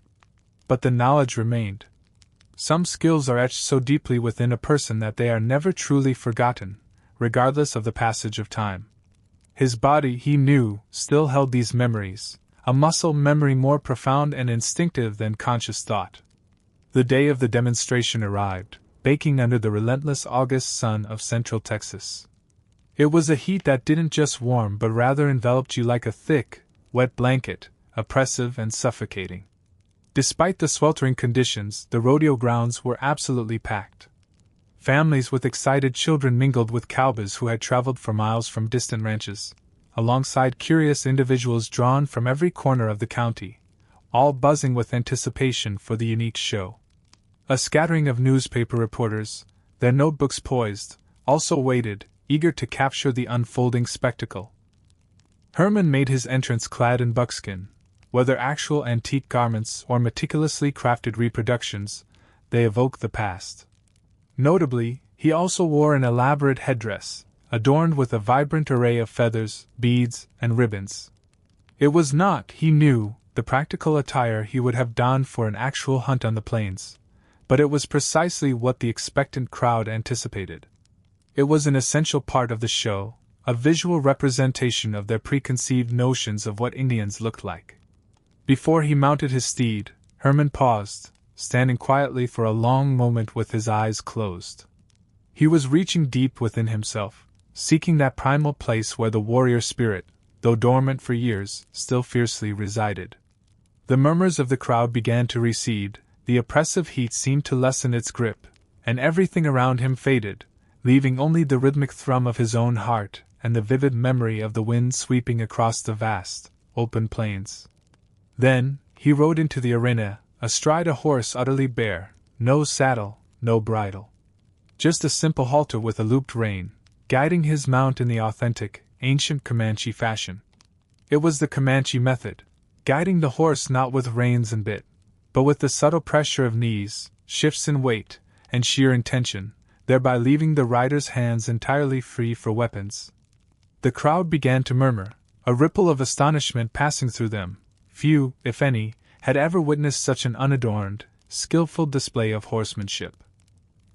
But the knowledge remained. Some skills are etched so deeply within a person that they are never truly forgotten, regardless of the passage of time. His body, he knew, still held these memories, a muscle memory more profound and instinctive than conscious thought. The day of the demonstration arrived, baking under the relentless August sun of Central Texas. It was a heat that didn't just warm but rather enveloped you like a thick, wet blanket, oppressive and suffocating. Despite the sweltering conditions, the rodeo grounds were absolutely packed. Families with excited children mingled with cowboys who had traveled for miles from distant ranches, alongside curious individuals drawn from every corner of the county, all buzzing with anticipation for the unique show. A scattering of newspaper reporters, their notebooks poised, also waited, eager to capture the unfolding spectacle. Herman made his entrance clad in buckskin. Whether actual antique garments or meticulously crafted reproductions, they evoke the past. Notably, he also wore an elaborate headdress, adorned with a vibrant array of feathers, beads, and ribbons. It was not, he knew, the practical attire he would have donned for an actual hunt on the plains, but it was precisely what the expectant crowd anticipated. It was an essential part of the show, a visual representation of their preconceived notions of what Indians looked like. Before he mounted his steed, Herman paused, standing quietly for a long moment with his eyes closed. He was reaching deep within himself, seeking that primal place where the warrior spirit, though dormant for years, still fiercely resided. The murmurs of the crowd began to recede, the oppressive heat seemed to lessen its grip, and everything around him faded, leaving only the rhythmic thrum of his own heart and the vivid memory of the wind sweeping across the vast, open plains. Then, he rode into the arena, astride a horse utterly bare, no saddle, no bridle. Just a simple halter with a looped rein, guiding his mount in the authentic, ancient Comanche fashion. It was the Comanche method, guiding the horse not with reins and bit, but with the subtle pressure of knees, shifts in weight, and sheer intention, thereby leaving the rider's hands entirely free for weapons. The crowd began to murmur, a ripple of astonishment passing through them. Few, if any, had ever witnessed such an unadorned, skillful display of horsemanship.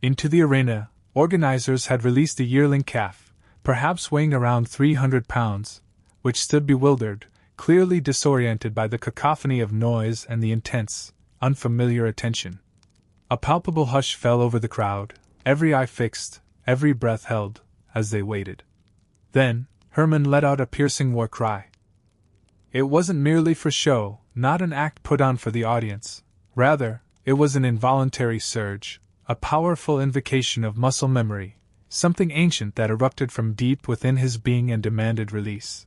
Into the arena, organizers had released a yearling calf, perhaps weighing around 300 pounds, which stood bewildered, clearly disoriented by the cacophony of noise and the intense, unfamiliar attention. A palpable hush fell over the crowd, every eye fixed, every breath held, as they waited. Then, Herman let out a piercing war cry. It wasn't merely for show, not an act put on for the audience. Rather, it was an involuntary surge, a powerful invocation of muscle memory, something ancient that erupted from deep within his being and demanded release.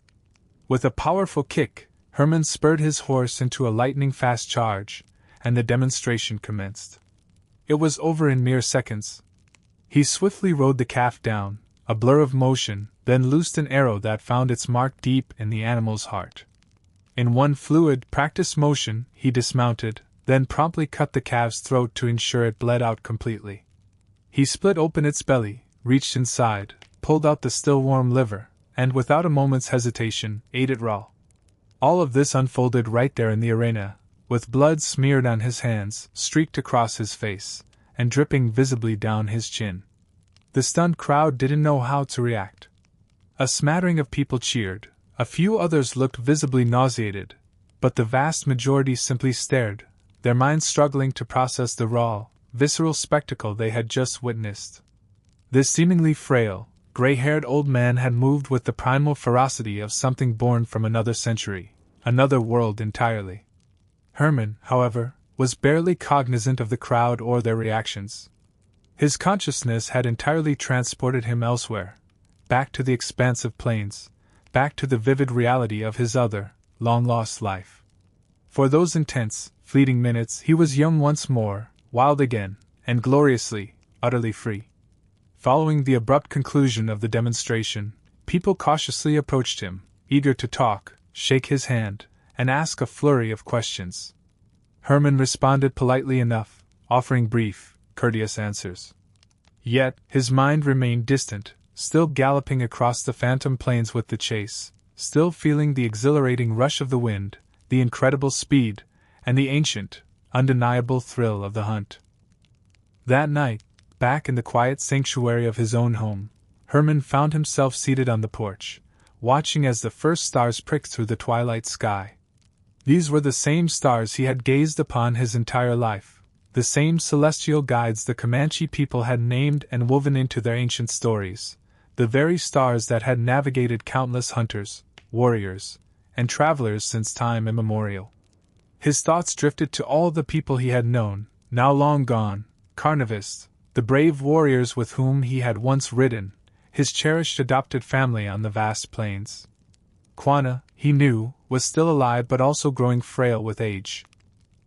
With a powerful kick, Herman spurred his horse into a lightning-fast charge, and the demonstration commenced. It was over in mere seconds. He swiftly rode the calf down, a blur of motion, then loosed an arrow that found its mark deep in the animal's heart. In one fluid, practiced motion, he dismounted, then promptly cut the calf's throat to ensure it bled out completely. He split open its belly, reached inside, pulled out the still warm liver, and without a moment's hesitation, ate it raw. All of this unfolded right there in the arena, with blood smeared on his hands, streaked across his face, and dripping visibly down his chin. The stunned crowd didn't know how to react. A smattering of people cheered, a few others looked visibly nauseated, but the vast majority simply stared, their minds struggling to process the raw, visceral spectacle they had just witnessed. This seemingly frail, gray-haired old man had moved with the primal ferocity of something born from another century, another world entirely. Herman, however, was barely cognizant of the crowd or their reactions. His consciousness had entirely transported him elsewhere, back to the expansive plains, back to the vivid reality of his other, long-lost life. For those intense, fleeting minutes he was young once more, wild again, and gloriously, utterly free. Following the abrupt conclusion of the demonstration, people cautiously approached him, eager to talk, shake his hand, and ask a flurry of questions. Herman responded politely enough, offering brief, courteous answers. Yet, his mind remained distant, still galloping across the phantom plains with the chase, still feeling the exhilarating rush of the wind, the incredible speed, and the ancient, undeniable thrill of the hunt. That night, back in the quiet sanctuary of his own home, Herman found himself seated on the porch, watching as the first stars pricked through the twilight sky. These were the same stars he had gazed upon his entire life, the same celestial guides the Comanche people had named and woven into their ancient stories, the very stars that had navigated countless hunters, warriors, and travelers since time immemorial. His thoughts drifted to all the people he had known, now long gone, carnivists, the brave warriors with whom he had once ridden, his cherished adopted family on the vast plains. Quanah, he knew, was still alive but also growing frail with age.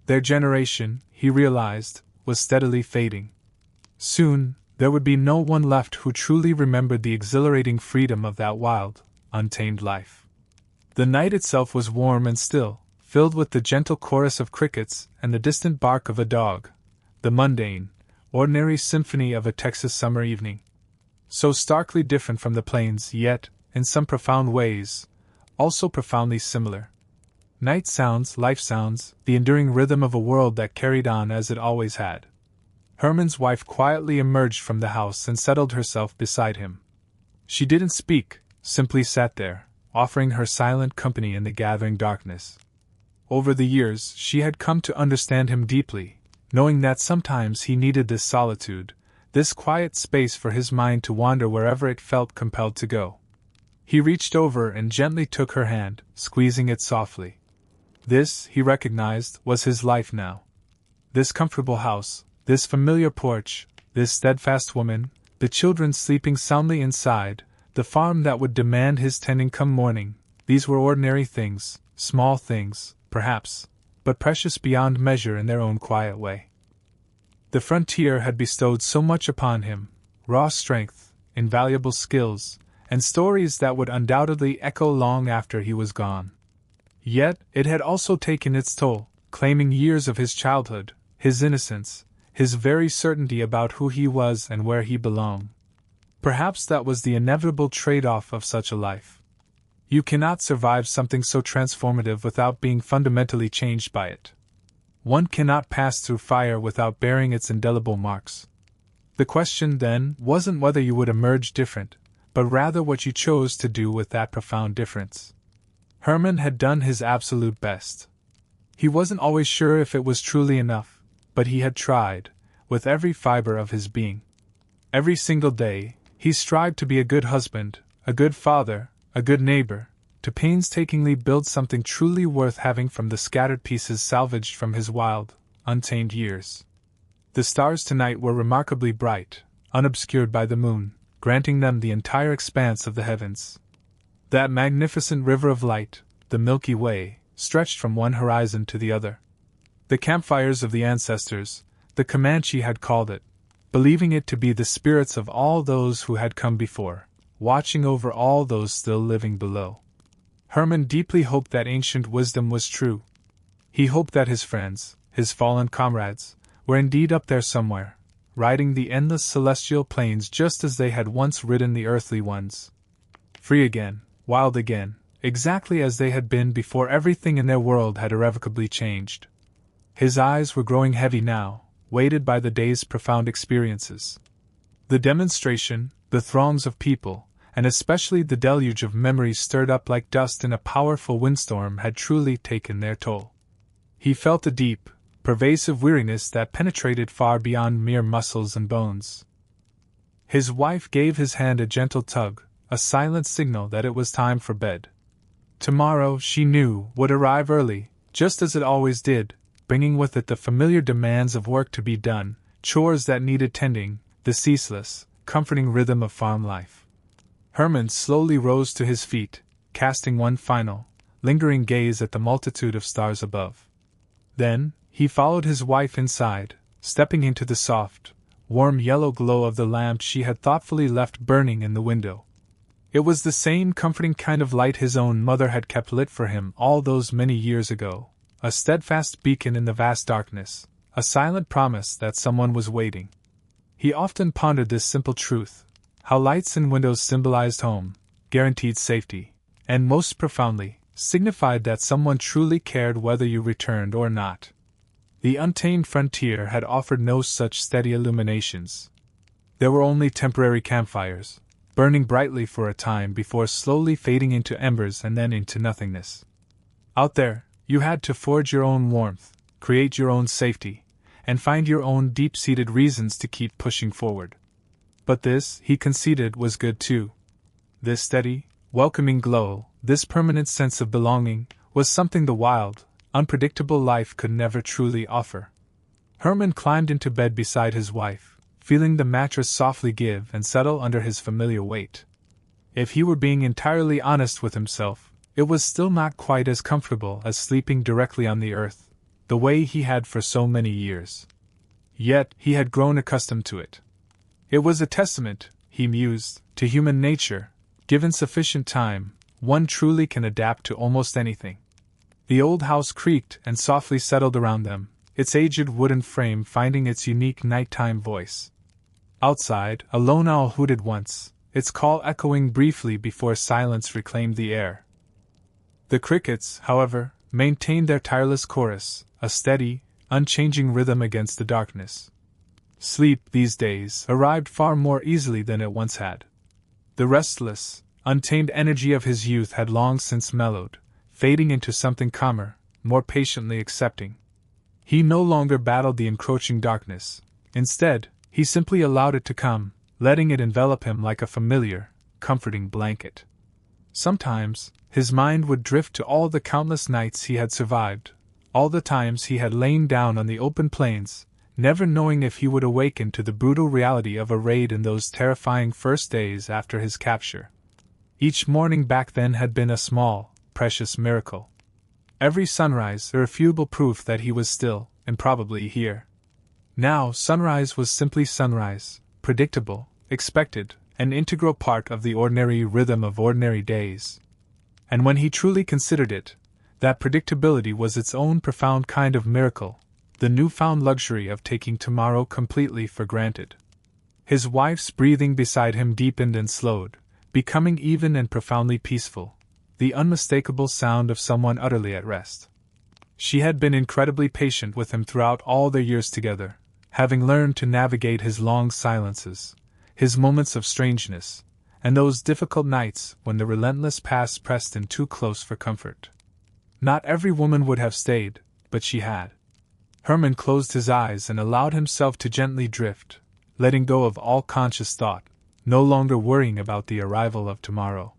Their generation, he realized, was steadily fading. Soon, there would be no one left who truly remembered the exhilarating freedom of that wild, untamed life. The night itself was warm and still, filled with the gentle chorus of crickets and the distant bark of a dog, the mundane, ordinary symphony of a Texas summer evening. So starkly different from the plains, yet, in some profound ways, also profoundly similar. Night sounds, life sounds, the enduring rhythm of a world that carried on as it always had. Herman's wife quietly emerged from the house and settled herself beside him. She didn't speak, simply sat there, offering her silent company in the gathering darkness. Over the years, she had come to understand him deeply, knowing that sometimes he needed this solitude, this quiet space for his mind to wander wherever it felt compelled to go. He reached over and gently took her hand, squeezing it softly. This, he recognized, was his life now. This comfortable house, this familiar porch, this steadfast woman, the children sleeping soundly inside, the farm that would demand his tending come morning, these were ordinary things, small things, perhaps, but precious beyond measure in their own quiet way. The frontier had bestowed so much upon him, raw strength, invaluable skills, and stories that would undoubtedly echo long after he was gone. Yet, it had also taken its toll, claiming years of his childhood, his innocence, his very certainty about who he was and where he belonged. Perhaps that was the inevitable trade-off of such a life. You cannot survive something so transformative without being fundamentally changed by it. One cannot pass through fire without bearing its indelible marks. The question, then, wasn't whether you would emerge different, but rather what you chose to do with that profound difference. Herman had done his absolute best. He wasn't always sure if it was truly enough, but he had tried, with every fiber of his being. Every single day, he strived to be a good husband, a good father, a good neighbor, to painstakingly build something truly worth having from the scattered pieces salvaged from his wild, untamed years. The stars tonight were remarkably bright, unobscured by the moon, granting them the entire expanse of the heavens. That magnificent river of light, the Milky Way, stretched from one horizon to the other. The campfires of the ancestors, the Comanche had called it, believing it to be the spirits of all those who had come before, watching over all those still living below. Herman deeply hoped that ancient wisdom was true. He hoped that his friends, his fallen comrades, were indeed up there somewhere, riding the endless celestial plains just as they had once ridden the earthly ones. Free again, wild again, exactly as they had been before everything in their world had irrevocably changed. His eyes were growing heavy now, weighted by the day's profound experiences. The demonstration, the throngs of people, and especially the deluge of memories stirred up like dust in a powerful windstorm had truly taken their toll. He felt a deep, pervasive weariness that penetrated far beyond mere muscles and bones. His wife gave his hand a gentle tug, a silent signal that it was time for bed. Tomorrow, she knew, would arrive early, just as it always did, bringing with it the familiar demands of work to be done, chores that needed tending, the ceaseless, comforting rhythm of farm life. Herman slowly rose to his feet, casting one final, lingering gaze at the multitude of stars above. Then, he followed his wife inside, stepping into the soft, warm yellow glow of the lamp she had thoughtfully left burning in the window. It was the same comforting kind of light his own mother had kept lit for him all those many years ago, a steadfast beacon in the vast darkness, a silent promise that someone was waiting. He often pondered this simple truth, how lights in windows symbolized home, guaranteed safety, and most profoundly, signified that someone truly cared whether you returned or not. The untamed frontier had offered no such steady illuminations. There were only temporary campfires, burning brightly for a time before slowly fading into embers and then into nothingness. Out there, you had to forge your own warmth, create your own safety, and find your own deep-seated reasons to keep pushing forward. But this, he conceded, was good too. This steady, welcoming glow, this permanent sense of belonging, was something the wild, unpredictable life could never truly offer. Herman climbed into bed beside his wife, feeling the mattress softly give and settle under his familiar weight. If he were being entirely honest with himself, it was still not quite as comfortable as sleeping directly on the earth, the way he had for so many years. Yet, he had grown accustomed to it. It was a testament, he mused, to human nature. Given sufficient time, one truly can adapt to almost anything. The old house creaked and softly settled around them, its aged wooden frame finding its unique nighttime voice. Outside, a lone owl hooted once, its call echoing briefly before silence reclaimed the air. The crickets, however, maintained their tireless chorus, a steady, unchanging rhythm against the darkness. Sleep, these days, arrived far more easily than it once had. The restless, untamed energy of his youth had long since mellowed, fading into something calmer, more patiently accepting. He no longer battled the encroaching darkness. Instead, he simply allowed it to come, letting it envelop him like a familiar, comforting blanket. Sometimes, his mind would drift to all the countless nights he had survived, all the times he had lain down on the open plains, never knowing if he would awaken to the brutal reality of a raid in those terrifying first days after his capture. Each morning back then had been a small, precious miracle. Every sunrise irrefutable proof that he was still, and probably here. Now sunrise was simply sunrise, predictable, expected, an integral part of the ordinary rhythm of ordinary days. And when he truly considered it, that predictability was its own profound kind of miracle, the newfound luxury of taking tomorrow completely for granted. His wife's breathing beside him deepened and slowed, becoming even and profoundly peaceful, the unmistakable sound of someone utterly at rest. She had been incredibly patient with him throughout all their years together, having learned to navigate his long silences, his moments of strangeness, and those difficult nights when the relentless past pressed in too close for comfort. Not every woman would have stayed, but she had. Herman closed his eyes and allowed himself to gently drift, letting go of all conscious thought, no longer worrying about the arrival of tomorrow.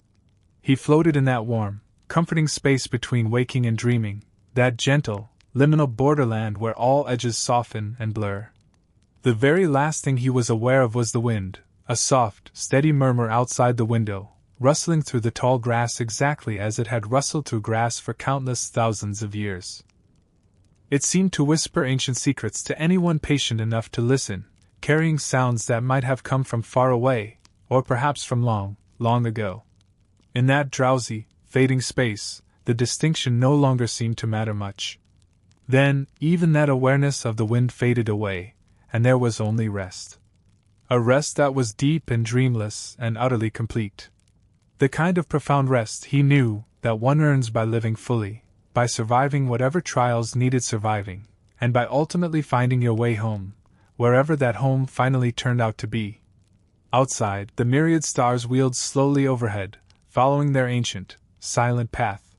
He floated in that warm, comforting space between waking and dreaming, that gentle, liminal borderland where all edges soften and blur. The very last thing he was aware of was the wind, a soft, steady murmur outside the window, rustling through the tall grass exactly as it had rustled through grass for countless thousands of years. It seemed to whisper ancient secrets to anyone patient enough to listen, carrying sounds that might have come from far away, or perhaps from long, long ago. In that drowsy, fading space, the distinction no longer seemed to matter much. Then, even that awareness of the wind faded away, and there was only rest. A rest that was deep and dreamless and utterly complete. The kind of profound rest he knew that one earns by living fully, by surviving whatever trials needed surviving, and by ultimately finding your way home, wherever that home finally turned out to be. Outside, the myriad stars wheeled slowly overhead, following their ancient, silent path.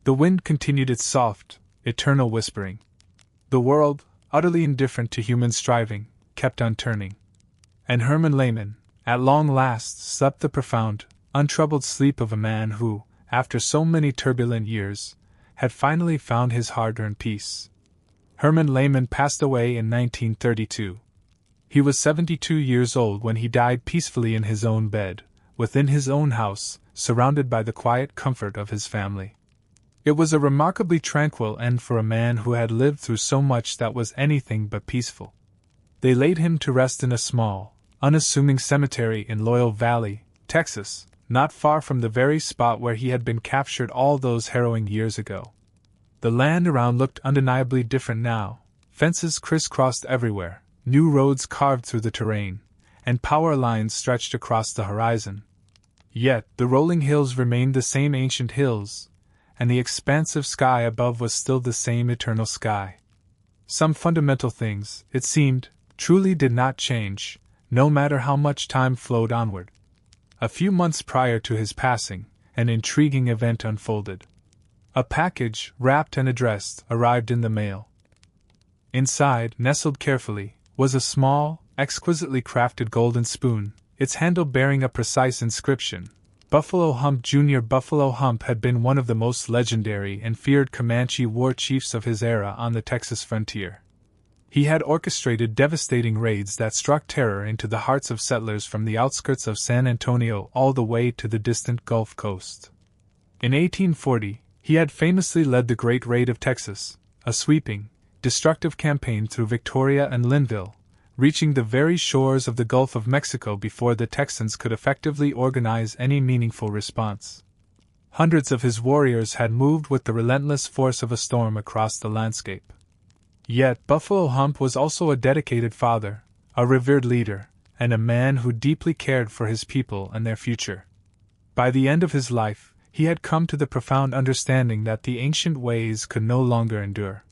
The wind continued its soft, eternal whispering. The world, utterly indifferent to human striving, kept on turning. And Herman Lehmann, at long last, slept the profound, untroubled sleep of a man who, after so many turbulent years, had finally found his hard-earned peace. Herman Lehmann passed away in 1932. He was 72 years old when he died peacefully in his own bed, within his own house, surrounded by the quiet comfort of his family. It was a remarkably tranquil end for a man who had lived through so much that was anything but peaceful. They laid him to rest in a small, unassuming cemetery in Loyal Valley, Texas, not far from the very spot where he had been captured all those harrowing years ago. The land around looked undeniably different now, fences crisscrossed everywhere, new roads carved through the terrain, and power lines stretched across the horizon. Yet the rolling hills remained the same ancient hills, and the expansive sky above was still the same eternal sky. Some fundamental things, it seemed, truly did not change, no matter how much time flowed onward. A few months prior to his passing, an intriguing event unfolded. A package, wrapped and addressed, arrived in the mail. Inside, nestled carefully, was a small, exquisitely crafted golden spoon, its handle bearing a precise inscription. Buffalo Hump Jr. Buffalo Hump had been one of the most legendary and feared Comanche war chiefs of his era on the Texas frontier. He had orchestrated devastating raids that struck terror into the hearts of settlers from the outskirts of San Antonio all the way to the distant Gulf Coast. In 1840, he had famously led the Great Raid of Texas, a sweeping, destructive campaign through Victoria and Linville, reaching the very shores of the Gulf of Mexico before the Texans could effectively organize any meaningful response. Hundreds of his warriors had moved with the relentless force of a storm across the landscape. Yet Buffalo Hump was also a dedicated father, a revered leader, and a man who deeply cared for his people and their future. By the end of his life, he had come to the profound understanding that the ancient ways could no longer endure.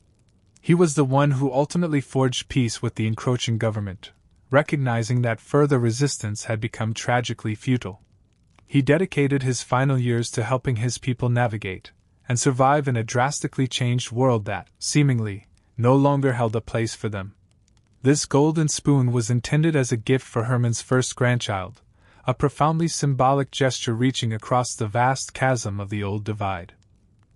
He was the one who ultimately forged peace with the encroaching government, recognizing that further resistance had become tragically futile. He dedicated his final years to helping his people navigate and survive in a drastically changed world that, seemingly, no longer held a place for them. This golden spoon was intended as a gift for Herman's first grandchild, a profoundly symbolic gesture reaching across the vast chasm of the old divide.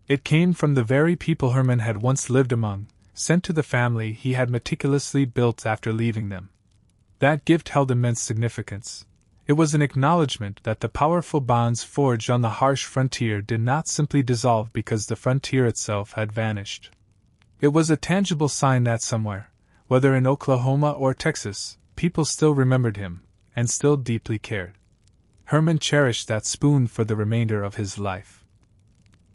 It came from the very people Herman had once lived among, sent to the family he had meticulously built after leaving them. That gift held immense significance. It was an acknowledgement that the powerful bonds forged on the harsh frontier did not simply dissolve because the frontier itself had vanished. It was a tangible sign that somewhere, whether in Oklahoma or Texas, people still remembered him, and still deeply cared. Herman cherished that spoon for the remainder of his life.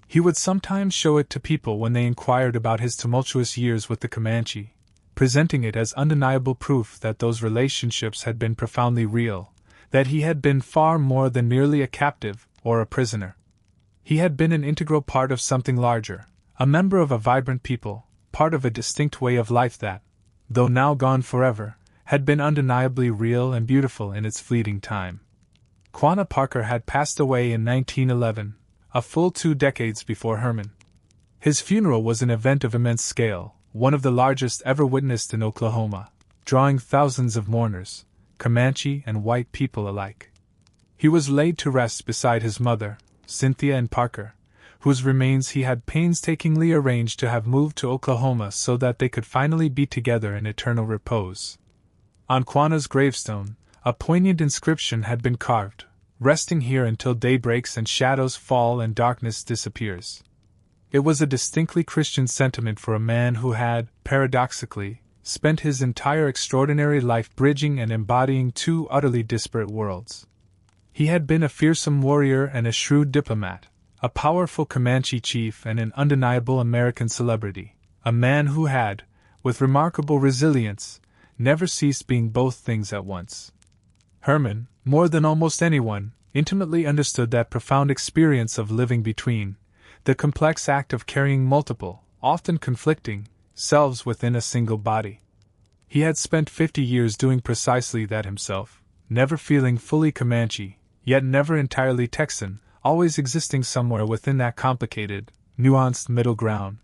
He would sometimes show it to people when they inquired about his tumultuous years with the Comanche, presenting it as undeniable proof that those relationships had been profoundly real, that he had been far more than merely a captive or a prisoner. He had been an integral part of something larger, a member of a vibrant people, part of a distinct way of life that, though now gone forever, had been undeniably real and beautiful in its fleeting time. Quanah Parker had passed away in 1911, a full 2 decades before Herman. His funeral was an event of immense scale, one of the largest ever witnessed in Oklahoma, drawing thousands of mourners, Comanche and white people alike. He was laid to rest beside his mother, Cynthia and Parker, whose remains he had painstakingly arranged to have moved to Oklahoma so that they could finally be together in eternal repose. On Quanah's gravestone, a poignant inscription had been carved, resting here until day breaks and shadows fall and darkness disappears. It was a distinctly Christian sentiment for a man who had, paradoxically, spent his entire extraordinary life bridging and embodying 2 utterly disparate worlds. He had been a fearsome warrior and a shrewd diplomat, a powerful Comanche chief and an undeniable American celebrity, a man who had, with remarkable resilience, never ceased being both things at once. Herman, more than almost anyone, intimately understood that profound experience of living between, the complex act of carrying multiple, often conflicting, selves within a single body. He had spent 50 years doing precisely that himself, never feeling fully Comanche, yet never entirely Texan, always existing somewhere within that complicated, nuanced middle ground.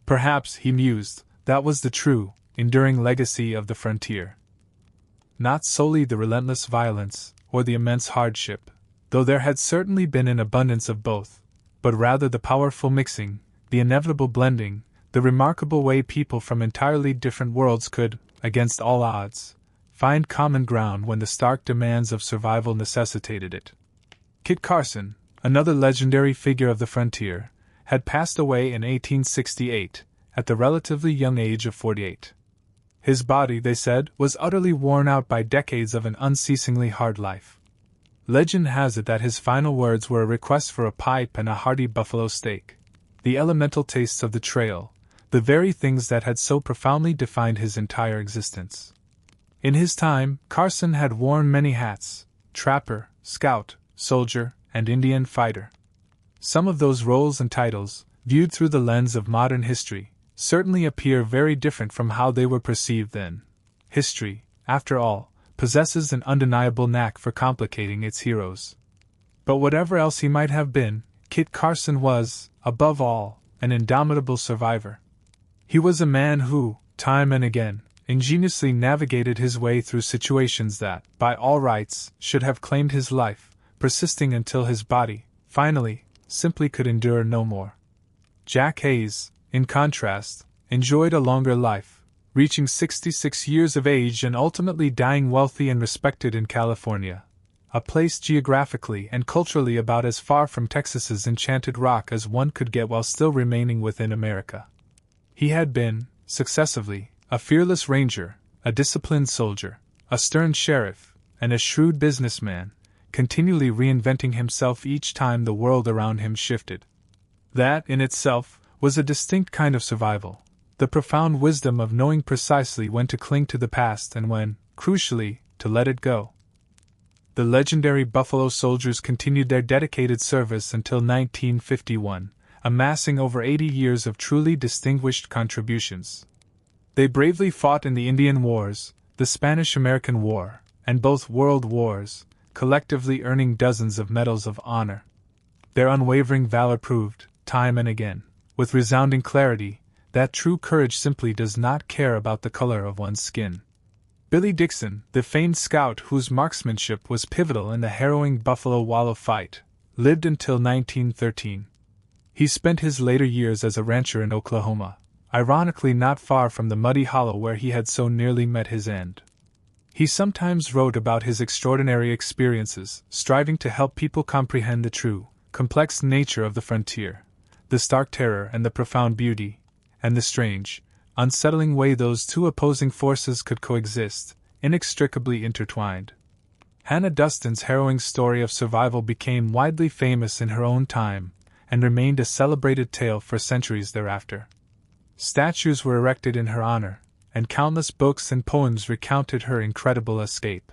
Perhaps, he mused, that was the true, enduring legacy of the frontier. Not solely the relentless violence, or the immense hardship, though there had certainly been an abundance of both, but rather the powerful mixing, the inevitable blending, the remarkable way people from entirely different worlds could, against all odds, find common ground when the stark demands of survival necessitated it. Kit Carson, another legendary figure of the frontier, had passed away in 1868, at the relatively young age of 48. His body, they said, was utterly worn out by decades of an unceasingly hard life. Legend has it that his final words were a request for a pipe and a hearty buffalo steak, the elemental tastes of the trail, the very things that had so profoundly defined his entire existence. In his time, Carson had worn many hats: trapper, scout, soldier, and Indian fighter. Some of those roles and titles, viewed through the lens of modern history, certainly appear very different from how they were perceived then. History, after all, possesses an undeniable knack for complicating its heroes. But whatever else he might have been, Kit Carson was, above all, an indomitable survivor. He was a man who, time and again, ingeniously navigated his way through situations that, by all rights, should have claimed his life, persisting until his body, finally, simply could endure no more. Jack Hayes, in contrast, enjoyed a longer life, reaching 66 years of age and ultimately dying wealthy and respected in California, a place geographically and culturally about as far from Texas's enchanted rock as one could get while still remaining within America. He had been, successively, a fearless ranger, a disciplined soldier, a stern sheriff, and a shrewd businessman, continually reinventing himself each time the world around him shifted. That, in itself, was a distinct kind of survival, the profound wisdom of knowing precisely when to cling to the past and when, crucially, to let it go. The legendary Buffalo Soldiers continued their dedicated service until 1951, amassing over 80 years of truly distinguished contributions. They bravely fought in the Indian Wars, the Spanish-American War, and both World Wars, collectively earning dozens of medals of honor. Their unwavering valor proved, time and again, with resounding clarity, that true courage simply does not care about the color of one's skin. Billy Dixon, the famed scout whose marksmanship was pivotal in the harrowing Buffalo Wallow fight, lived until 1913. He spent his later years as a rancher in Oklahoma, ironically not far from the muddy hollow where he had so nearly met his end. He sometimes wrote about his extraordinary experiences, striving to help people comprehend the true, complex nature of the frontier, the stark terror and the profound beauty, and the strange, unsettling way those two opposing forces could coexist, inextricably intertwined. Hannah Duston's harrowing story of survival became widely famous in her own time, and remained a celebrated tale for centuries thereafter. Statues were erected in her honor, and countless books and poems recounted her incredible escape.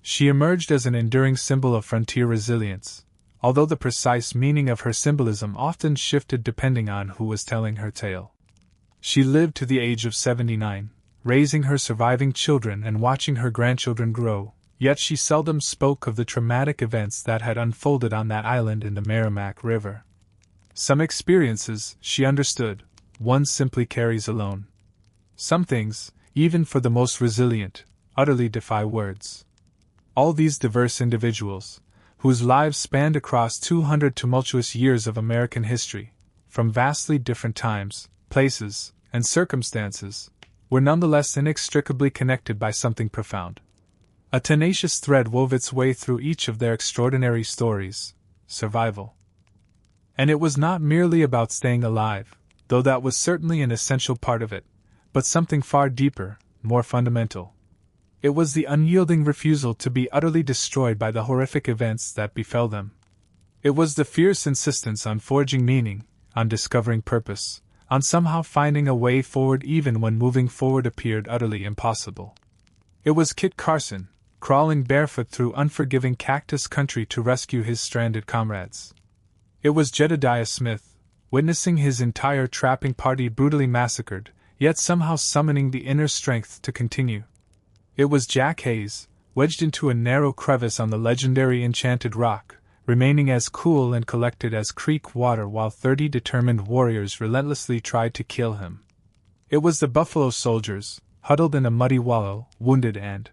She emerged as an enduring symbol of frontier resilience, although the precise meaning of her symbolism often shifted depending on who was telling her tale. She lived to the age of 79, raising her surviving children and watching her grandchildren grow, yet she seldom spoke of the traumatic events that had unfolded on that island in the Merrimack River. Some experiences, she understood, one simply carries alone. Some things, even for the most resilient, utterly defy words. All these diverse individuals, whose lives spanned across 200 tumultuous years of American history, from vastly different times, places, and circumstances, were nonetheless inextricably connected by something profound. A tenacious thread wove its way through each of their extraordinary stories: survival. And it was not merely about staying alive, though that was certainly an essential part of it, but something far deeper, more fundamental. It was the unyielding refusal to be utterly destroyed by the horrific events that befell them. It was the fierce insistence on forging meaning, on discovering purpose, on somehow finding a way forward even when moving forward appeared utterly impossible. It was Kit Carson, crawling barefoot through unforgiving cactus country to rescue his stranded comrades. It was Jedediah Smith, witnessing his entire trapping party brutally massacred, yet somehow summoning the inner strength to continue. It was Jack Hayes, wedged into a narrow crevice on the legendary Enchanted Rock, remaining as cool and collected as creek water while 30 determined warriors relentlessly tried to kill him. It was the Buffalo Soldiers, huddled in a muddy wallow, wounded and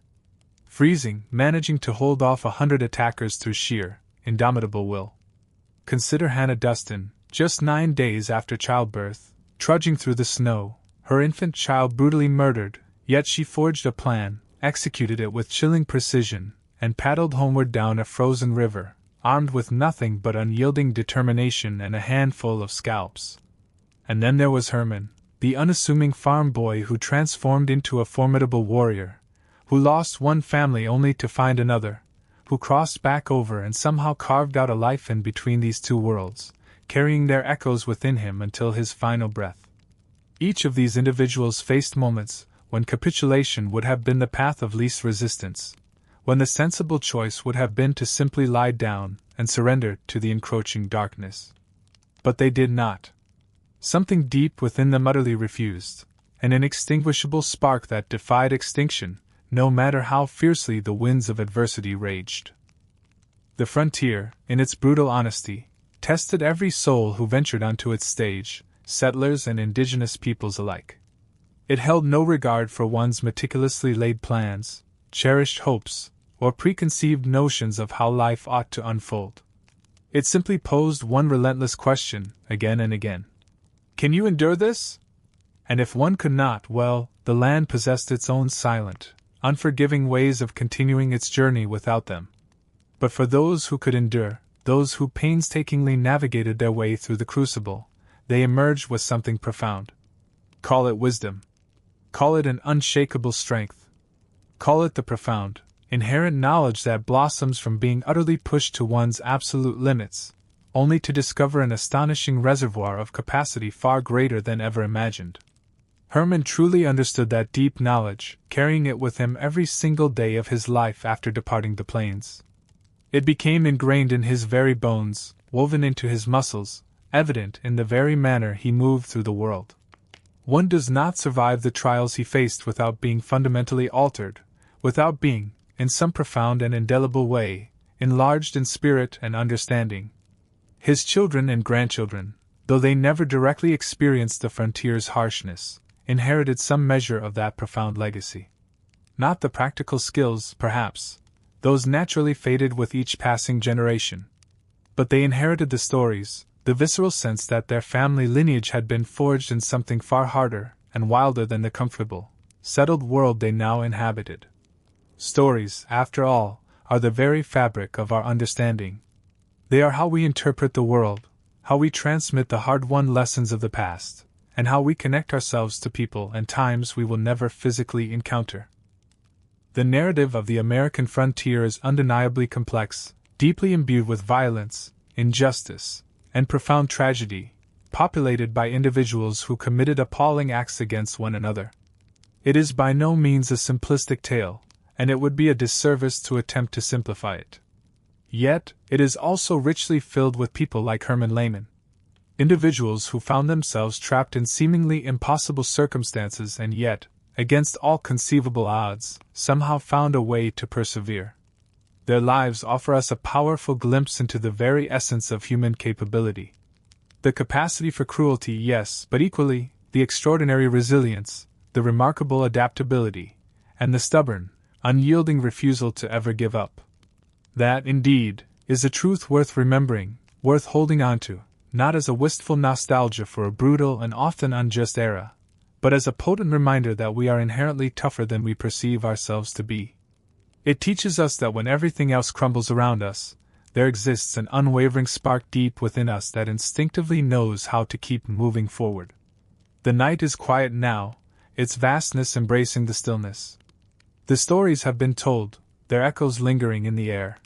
freezing, managing to hold off 100 attackers through sheer, indomitable will. Consider Hannah Dustin, just 9 days after childbirth, trudging through the snow, her infant child brutally murdered, yet she forged a plan, executed it with chilling precision, and paddled homeward down a frozen river, armed with nothing but unyielding determination and a handful of scalps. And then there was Herman, the unassuming farm boy who transformed into a formidable warrior, who lost one family only to find another, who crossed back over and somehow carved out a life in between these two worlds, carrying their echoes within him until his final breath. Each of these individuals faced moments when capitulation would have been the path of least resistance, when the sensible choice would have been to simply lie down and surrender to the encroaching darkness. But they did not. Something deep within them utterly refused, an inextinguishable spark that defied extinction, no matter how fiercely the winds of adversity raged. The frontier, in its brutal honesty, tested every soul who ventured onto its stage, settlers and indigenous peoples alike. It held no regard for one's meticulously laid plans, cherished hopes, or preconceived notions of how life ought to unfold. It simply posed one relentless question, again and again. Can you endure this? And if one could not, well, the land possessed its own silent, unforgiving ways of continuing its journey without them. But for those who could endure, those who painstakingly navigated their way through the crucible, they emerged with something profound. Call it wisdom. Call it an unshakable strength. Call it the profound, inherent knowledge that blossoms from being utterly pushed to one's absolute limits, only to discover an astonishing reservoir of capacity far greater than ever imagined. Herman truly understood that deep knowledge, carrying it with him every single day of his life after departing the plains. It became ingrained in his very bones, woven into his muscles, evident in the very manner he moved through the world. One does not survive the trials he faced without being fundamentally altered, without being, in some profound and indelible way, enlarged in spirit and understanding. His children and grandchildren, though they never directly experienced the frontier's harshness, inherited some measure of that profound legacy. Not the practical skills, perhaps, those naturally faded with each passing generation. But they inherited the stories, the visceral sense that their family lineage had been forged in something far harder and wilder than the comfortable, settled world they now inhabited. Stories, after all, are the very fabric of our understanding. They are how we interpret the world, how we transmit the hard-won lessons of the past, and how we connect ourselves to people and times we will never physically encounter. The narrative of the American frontier is undeniably complex, deeply imbued with violence, injustice, and profound tragedy, populated by individuals who committed appalling acts against one another. It is by no means a simplistic tale, and it would be a disservice to attempt to simplify it. Yet, it is also richly filled with people like Herman Lehman. Individuals who found themselves trapped in seemingly impossible circumstances and yet, against all conceivable odds, somehow found a way to persevere. Their lives offer us a powerful glimpse into the very essence of human capability. The capacity for cruelty, yes, but equally, the extraordinary resilience, the remarkable adaptability, and the stubborn, unyielding refusal to ever give up. That, indeed, is a truth worth remembering, worth holding on to, not as a wistful nostalgia for a brutal and often unjust era, but as a potent reminder that we are inherently tougher than we perceive ourselves to be. It teaches us that when everything else crumbles around us, there exists an unwavering spark deep within us that instinctively knows how to keep moving forward. The night is quiet now, its vastness embracing the stillness. The stories have been told, their echoes lingering in the air.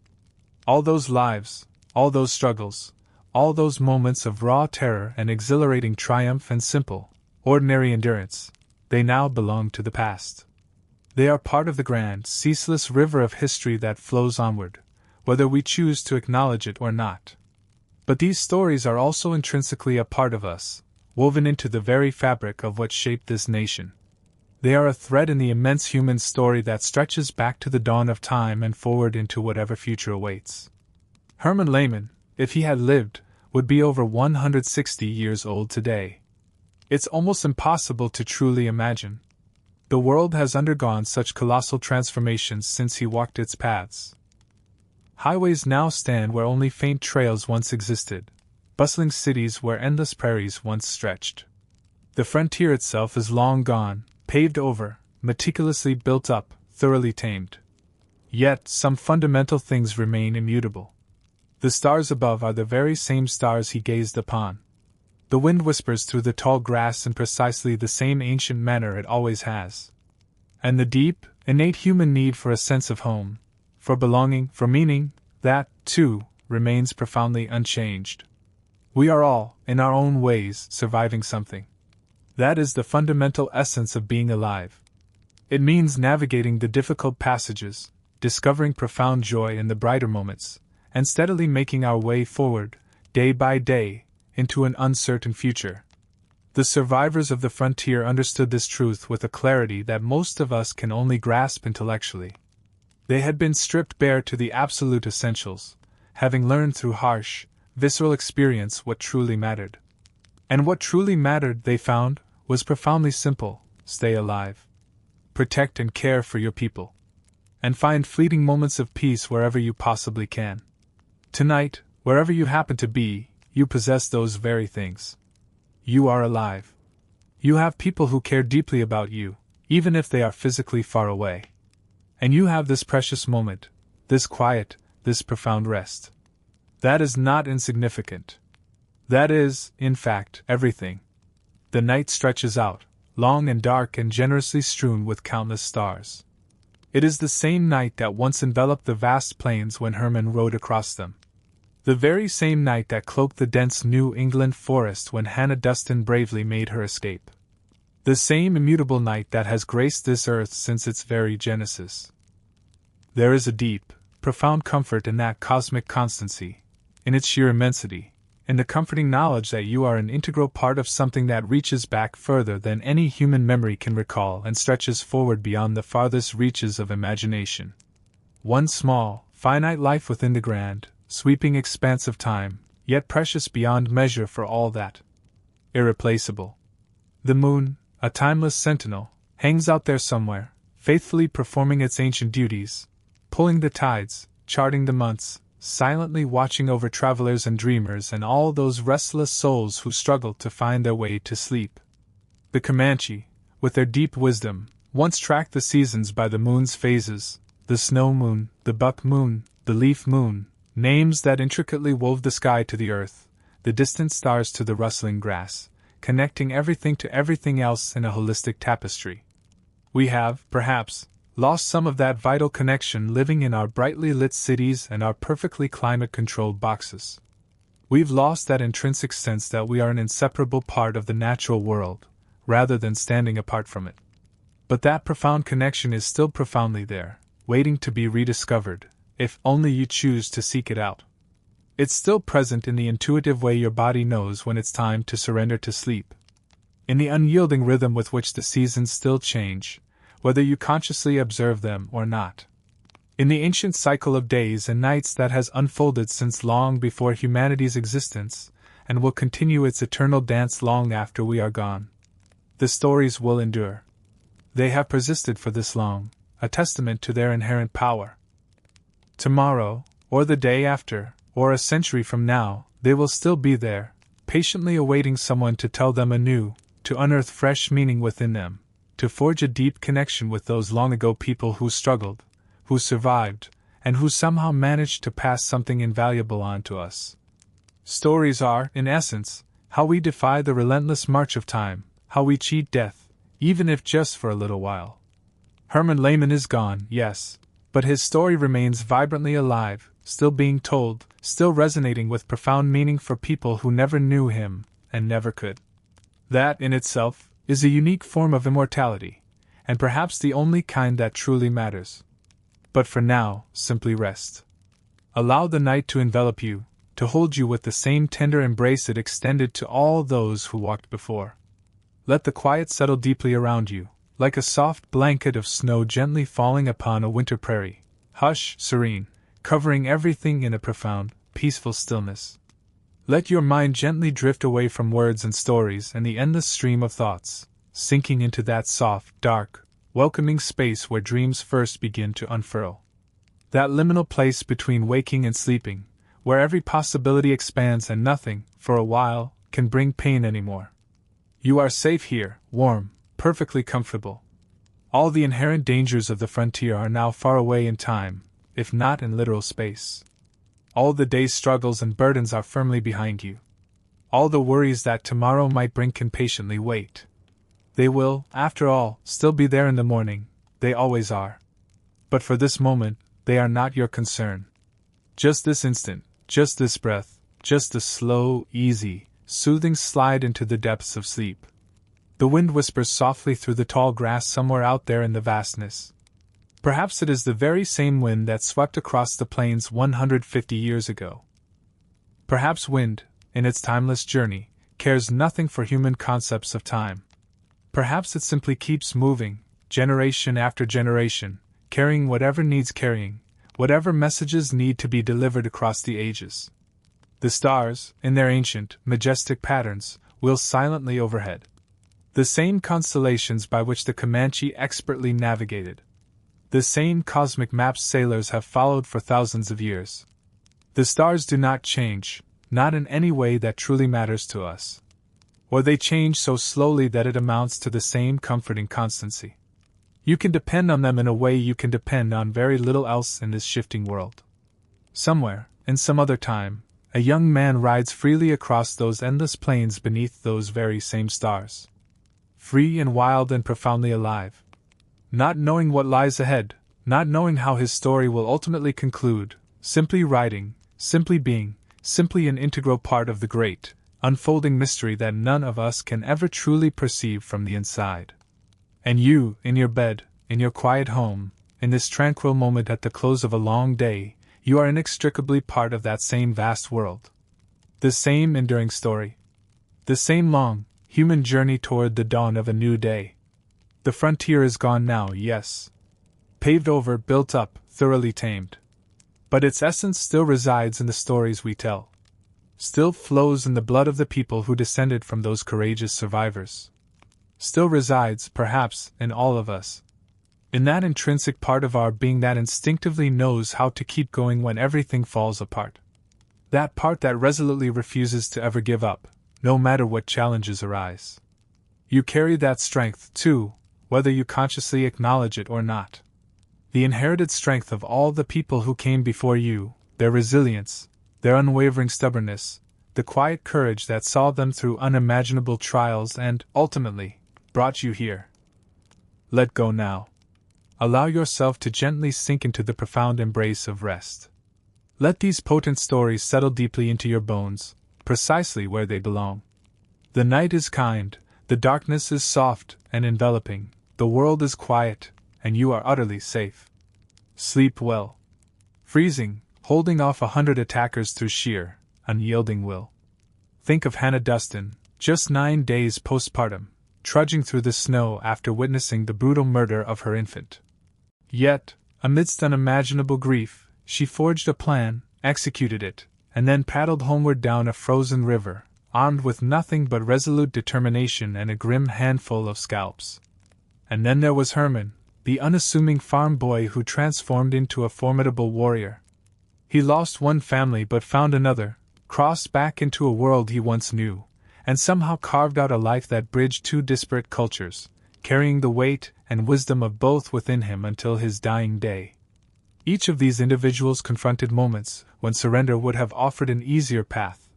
All those lives, all those struggles, all those moments of raw terror and exhilarating triumph and simple, ordinary endurance, they now belong to the past. They are part of the grand, ceaseless river of history that flows onward, whether we choose to acknowledge it or not. But these stories are also intrinsically a part of us, woven into the very fabric of what shaped this nation. They are a thread in the immense human story that stretches back to the dawn of time and forward into whatever future awaits. Herman Lehman, if he had lived, would be over 160 years old today. It's almost impossible to truly imagine. The world has undergone such colossal transformations since he walked its paths. Highways now stand where only faint trails once existed, bustling cities where endless prairies once stretched. The frontier itself is long gone, paved over, meticulously built up, thoroughly tamed. Yet some fundamental things remain immutable. The stars above are the very same stars he gazed upon. The wind whispers through the tall grass in precisely the same ancient manner it always has. And the deep, innate human need for a sense of home, for belonging, for meaning, that, too, remains profoundly unchanged. We are all, in our own ways, surviving something. That is the fundamental essence of being alive. It means navigating the difficult passages, discovering profound joy in the brighter moments, and steadily making our way forward, day by day, into an uncertain future. The survivors of the frontier understood this truth with a clarity that most of us can only grasp intellectually. They had been stripped bare to the absolute essentials, having learned through harsh, visceral experience what truly mattered. And what truly mattered, they found, was profoundly simple: stay alive. Protect and care for your people. And find fleeting moments of peace wherever you possibly can. Tonight, wherever you happen to be, you possess those very things. You are alive. You have people who care deeply about you, even if they are physically far away. And you have this precious moment, this quiet, this profound rest. That is not insignificant. That is, in fact, everything. The night stretches out, long and dark and generously strewn with countless stars. It is the same night that once enveloped the vast plains when Herman rode across them. The very same night that cloaked the dense New England forest when Hannah Duston bravely made her escape. The same immutable night that has graced this earth since its very genesis. There is a deep, profound comfort in that cosmic constancy, in its sheer immensity, in the comforting knowledge that you are an integral part of something that reaches back further than any human memory can recall and stretches forward beyond the farthest reaches of imagination. One small, finite life within the grand, sweeping expanse of time, yet precious beyond measure for all that. Irreplaceable. The moon, a timeless sentinel, hangs out there somewhere, faithfully performing its ancient duties, pulling the tides, charting the months, silently watching over travelers and dreamers and all those restless souls who struggle to find their way to sleep. The Comanche, with their deep wisdom, once tracked the seasons by the moon's phases, the snow moon, the buck moon, the leaf moon, names that intricately wove the sky to the earth, the distant stars to the rustling grass, connecting everything to everything else in a holistic tapestry. We have, perhaps, lost some of that vital connection living in our brightly lit cities and our perfectly climate-controlled boxes. We've lost that intrinsic sense that we are an inseparable part of the natural world, rather than standing apart from it. But that profound connection is still profoundly there, waiting to be rediscovered, if only you choose to seek it out. It's still present in the intuitive way your body knows when it's time to surrender to sleep. In the unyielding rhythm with which the seasons still change, whether you consciously observe them or not. In the ancient cycle of days and nights that has unfolded since long before humanity's existence, and will continue its eternal dance long after we are gone. The stories will endure. They have persisted for this long, a testament to their inherent power. Tomorrow, or the day after, or a century from now, they will still be there, patiently awaiting someone to tell them anew, to unearth fresh meaning within them, to forge a deep connection with those long-ago people who struggled, who survived, and who somehow managed to pass something invaluable on to us. Stories are, in essence, how we defy the relentless march of time, how we cheat death, even if just for a little while. Herman Lehman is gone, yes, but his story remains vibrantly alive, still being told, still resonating with profound meaning for people who never knew him, and never could. That, in itself, is a unique form of immortality, and perhaps the only kind that truly matters. But for now, simply rest. Allow the night to envelop you, to hold you with the same tender embrace it extended to all those who walked before. Let the quiet settle deeply around you, like a soft blanket of snow gently falling upon a winter prairie. Hush, serene, covering everything in a profound, peaceful stillness. Let your mind gently drift away from words and stories and the endless stream of thoughts, sinking into that soft, dark, welcoming space where dreams first begin to unfurl. That liminal place between waking and sleeping, where every possibility expands and nothing, for a while, can bring pain anymore. You are safe here, warm, perfectly comfortable. All the inherent dangers of the frontier are now far away in time, if not in literal space. All the day's struggles and burdens are firmly behind you. All the worries that tomorrow might bring can patiently wait. They will, after all, still be there in the morning, they always are. But for this moment, they are not your concern. Just this instant, just this breath, just the slow, easy, soothing slide into the depths of sleep. The wind whispers softly through the tall grass somewhere out there in the vastness. Perhaps it is the very same wind that swept across the plains 150 years ago. Perhaps wind, in its timeless journey, cares nothing for human concepts of time. Perhaps it simply keeps moving, generation after generation, carrying whatever needs carrying, whatever messages need to be delivered across the ages. The stars, in their ancient, majestic patterns, wheel silently overhead. The same constellations by which the Comanche expertly navigated. The same cosmic maps sailors have followed for thousands of years. The stars do not change, not in any way that truly matters to us. Or they change so slowly that it amounts to the same comforting constancy. You can depend on them in a way you can depend on very little else in this shifting world. Somewhere, in some other time, a young man rides freely across those endless plains beneath those very same stars. Free and wild and profoundly alive. Not knowing what lies ahead, not knowing how his story will ultimately conclude, simply riding, simply being, simply an integral part of the great, unfolding mystery that none of us can ever truly perceive from the inside. And you, in your bed, in your quiet home, in this tranquil moment at the close of a long day, you are inextricably part of that same vast world. The same enduring story. The same long, human journey toward the dawn of a new day. The frontier is gone now, yes. Paved over, built up, thoroughly tamed. But its essence still resides in the stories we tell. Still flows in the blood of the people who descended from those courageous survivors. Still resides, perhaps, in all of us. In that intrinsic part of our being that instinctively knows how to keep going when everything falls apart. That part that resolutely refuses to ever give up, no matter what challenges arise. You carry that strength, too, whether you consciously acknowledge it or not. The inherited strength of all the people who came before you, their resilience, their unwavering stubbornness, the quiet courage that saw them through unimaginable trials and, ultimately, brought you here. Let go now. Allow yourself to gently sink into the profound embrace of rest. Let these potent stories settle deeply into your bones, precisely where they belong. The night is kind, the darkness is soft and enveloping, the world is quiet, and you are utterly safe. Sleep well. Freezing, holding off 100 attackers through sheer, unyielding will. Think of Hannah Dustin, just 9 days postpartum, trudging through the snow after witnessing the brutal murder of her infant. Yet, amidst unimaginable grief, she forged a plan, executed it, and then paddled homeward down a frozen river, armed with nothing but resolute determination and a grim handful of scalps. And then there was Herman, the unassuming farm boy who transformed into a formidable warrior. He lost one family but found another, crossed back into a world he once knew, and somehow carved out a life that bridged two disparate cultures, carrying the weight and wisdom of both within him until his dying day. Each of these individuals confronted moments when surrender would have offered an easier path,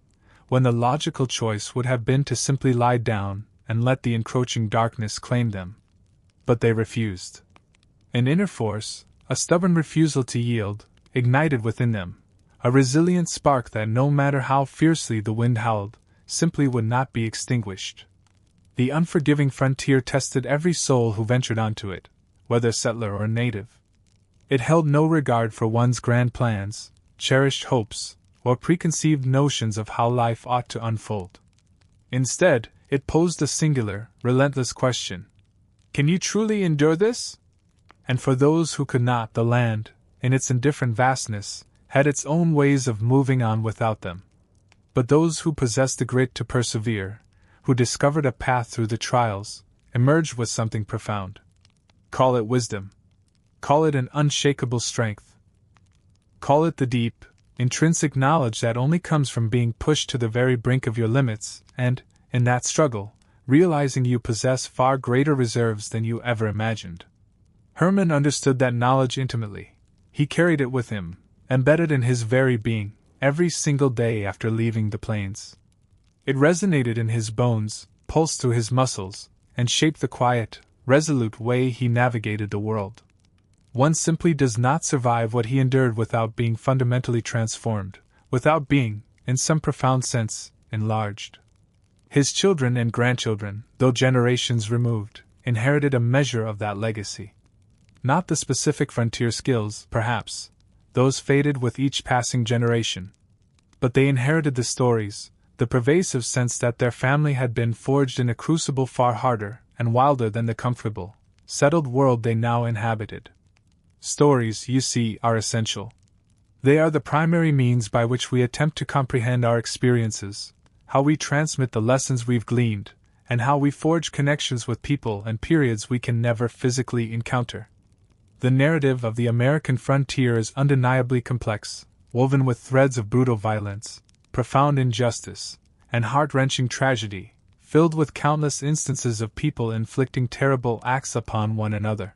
when the logical choice would have been to simply lie down and let the encroaching darkness claim them. But they refused. An inner force, a stubborn refusal to yield, ignited within them, a resilient spark that no matter how fiercely the wind howled, simply would not be extinguished. The unforgiving frontier tested every soul who ventured onto it, whether settler or native. It held no regard for one's grand plans, cherished hopes, or preconceived notions of how life ought to unfold. Instead, it posed a singular, relentless question. Can you truly endure this? And for those who could not, the land, in its indifferent vastness, had its own ways of moving on without them. But those who possessed the grit to persevere, who discovered a path through the trials, emerged with something profound. Call it wisdom. Call it an unshakable strength. Call it the deep, intrinsic knowledge that only comes from being pushed to the very brink of your limits, and, in that struggle, realizing you possess far greater reserves than you ever imagined. Herman understood that knowledge intimately. He carried it with him, embedded in his very being, every single day after leaving the plains. It resonated in his bones, pulsed through his muscles, and shaped the quiet, resolute way he navigated the world. One simply does not survive what he endured without being fundamentally transformed, without being, in some profound sense, enlarged. His children and grandchildren, though generations removed, inherited a measure of that legacy. Not the specific frontier skills, perhaps, those faded with each passing generation. But they inherited the stories, the pervasive sense that their family had been forged in a crucible far harder and wilder than the comfortable, settled world they now inhabited. Stories, you see, are essential. They are the primary means by which we attempt to comprehend our experiences, how we transmit the lessons we've gleaned, and how we forge connections with people and periods we can never physically encounter. The narrative of the American frontier is undeniably complex, woven with threads of brutal violence, profound injustice, and heart-wrenching tragedy, filled with countless instances of people inflicting terrible acts upon one another.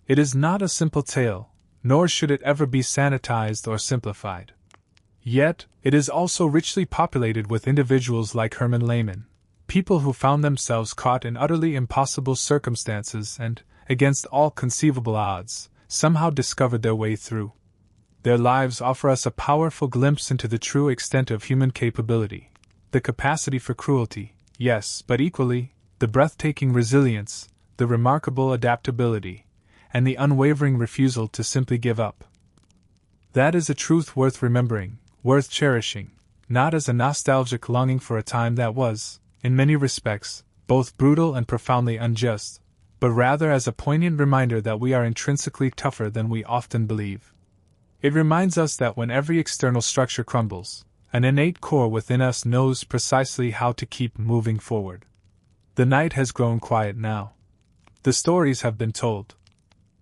It is not a simple tale, nor should it ever be sanitized or simplified. Yet, it is also richly populated with individuals like Herman Lehman, people who found themselves caught in utterly impossible circumstances and, against all conceivable odds, somehow discovered their way through. Their lives offer us a powerful glimpse into the true extent of human capability, the capacity for cruelty, yes, but equally, the breathtaking resilience, the remarkable adaptability, and the unwavering refusal to simply give up. That is a truth worth remembering, worth cherishing, not as a nostalgic longing for a time that was, in many respects, both brutal and profoundly unjust, but rather as a poignant reminder that we are intrinsically tougher than we often believe. It reminds us that when every external structure crumbles, an innate core within us knows precisely how to keep moving forward. The night has grown quiet now. The stories have been told.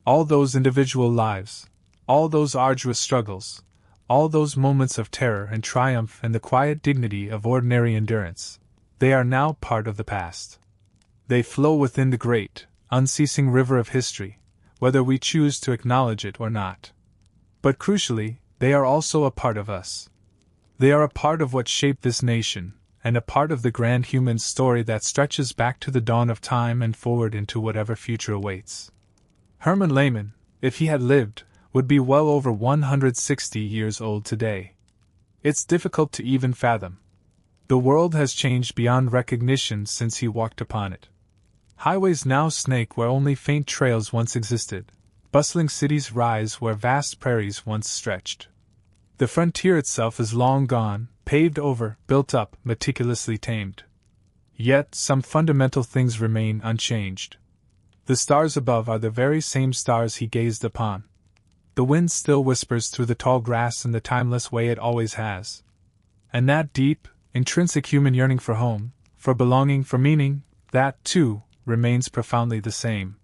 All those individual lives, all those arduous struggles, all those moments of terror and triumph and the quiet dignity of ordinary endurance, they are now part of the past. They flow within the great, unceasing river of history, whether we choose to acknowledge it or not. But crucially, they are also a part of us. They are a part of what shaped this nation, and a part of the grand human story that stretches back to the dawn of time and forward into whatever future awaits. Herman Lehman, if he had lived, would be well over 160 years old today. It's difficult to even fathom. The world has changed beyond recognition since he walked upon it. Highways now snake where only faint trails once existed. Bustling cities rise where vast prairies once stretched. The frontier itself is long gone, paved over, built up, meticulously tamed. Yet some fundamental things remain unchanged. The stars above are the very same stars he gazed upon. The wind still whispers through the tall grass in the timeless way it always has. And that deep, intrinsic human yearning for home, for belonging, for meaning, that, too, remains profoundly the same.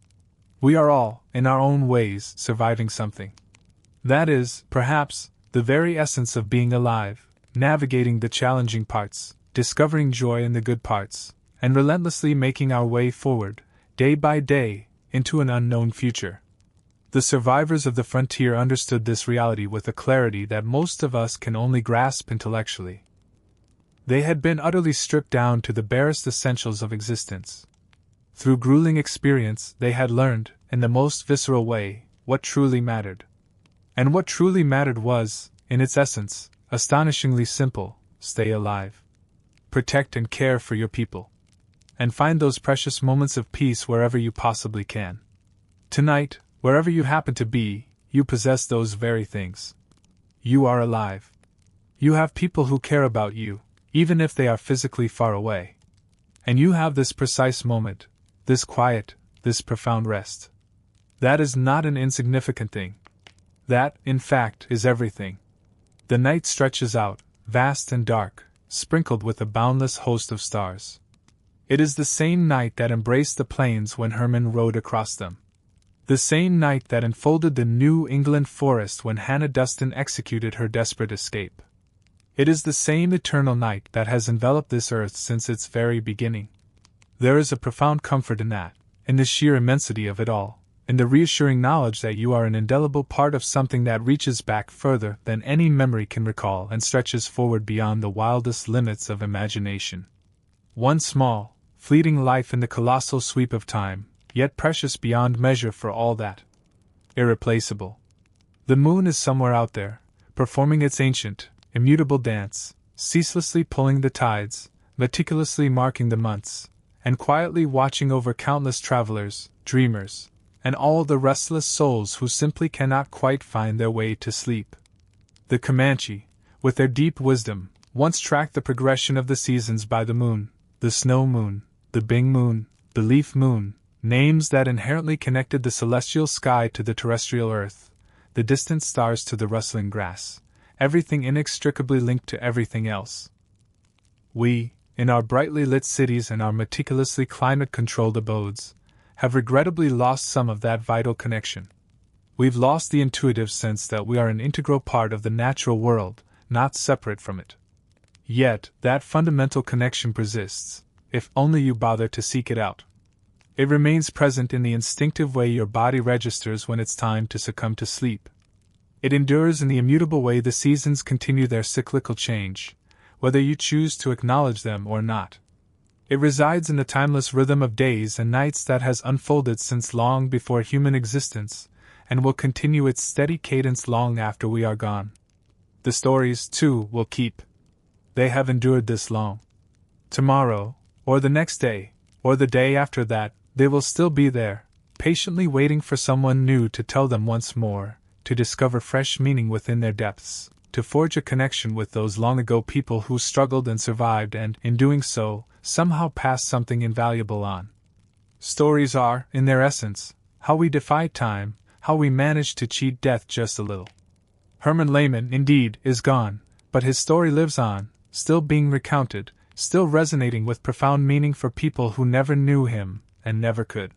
We are all, in our own ways, surviving something. That is, perhaps, the very essence of being alive, navigating the challenging parts, discovering joy in the good parts, and relentlessly making our way forward, day by day, into an unknown future. The survivors of the frontier understood this reality with a clarity that most of us can only grasp intellectually. They had been utterly stripped down to the barest essentials of existence. Through grueling experience, they had learned, in the most visceral way, what truly mattered. And what truly mattered was, in its essence, astonishingly simple: stay alive. Protect and care for your people. And find those precious moments of peace wherever you possibly can. Tonight, wherever you happen to be, you possess those very things. You are alive. You have people who care about you, even if they are physically far away. And you have this precise moment, this quiet, this profound rest. That is not an insignificant thing. That, in fact, is everything. The night stretches out, vast and dark, sprinkled with a boundless host of stars. It is the same night that embraced the plains when Herman rode across them. The same night that enfolded the New England forest when Hannah Duston executed her desperate escape. It is the same eternal night that has enveloped this earth since its very beginning. There is a profound comfort in that, in the sheer immensity of it all, in the reassuring knowledge that you are an indelible part of something that reaches back further than any memory can recall and stretches forward beyond the wildest limits of imagination. One small, fleeting life in the colossal sweep of time, yet precious beyond measure for all that. Irreplaceable. The moon is somewhere out there, performing its ancient, immutable dance, ceaselessly pulling the tides, meticulously marking the months, and quietly watching over countless travelers, dreamers, and all the restless souls who simply cannot quite find their way to sleep. The Comanche, with their deep wisdom, once tracked the progression of the seasons by the moon, the snow moon, the Bing moon, the leaf moon, names that inherently connected the celestial sky to the terrestrial earth, the distant stars to the rustling grass, everything inextricably linked to everything else. We, in our brightly lit cities and our meticulously climate-controlled abodes, have regrettably lost some of that vital connection. We've lost the intuitive sense that we are an integral part of the natural world, not separate from it. Yet, that fundamental connection persists, if only you bother to seek it out. It remains present in the instinctive way your body registers when it's time to succumb to sleep. It endures in the immutable way the seasons continue their cyclical change, whether you choose to acknowledge them or not. It resides in the timeless rhythm of days and nights that has unfolded since long before human existence, and will continue its steady cadence long after we are gone. The stories, too, will keep. They have endured this long. Tomorrow, or the next day, or the day after that, they will still be there, patiently waiting for someone new to tell them once more, to discover fresh meaning within their depths, to forge a connection with those long-ago people who struggled and survived and, in doing so, somehow passed something invaluable on. Stories are, in their essence, how we defy time, how we manage to cheat death just a little. Herman Lehman, indeed, is gone, but his story lives on, still being recounted, still resonating with profound meaning for people who never knew him, and never could.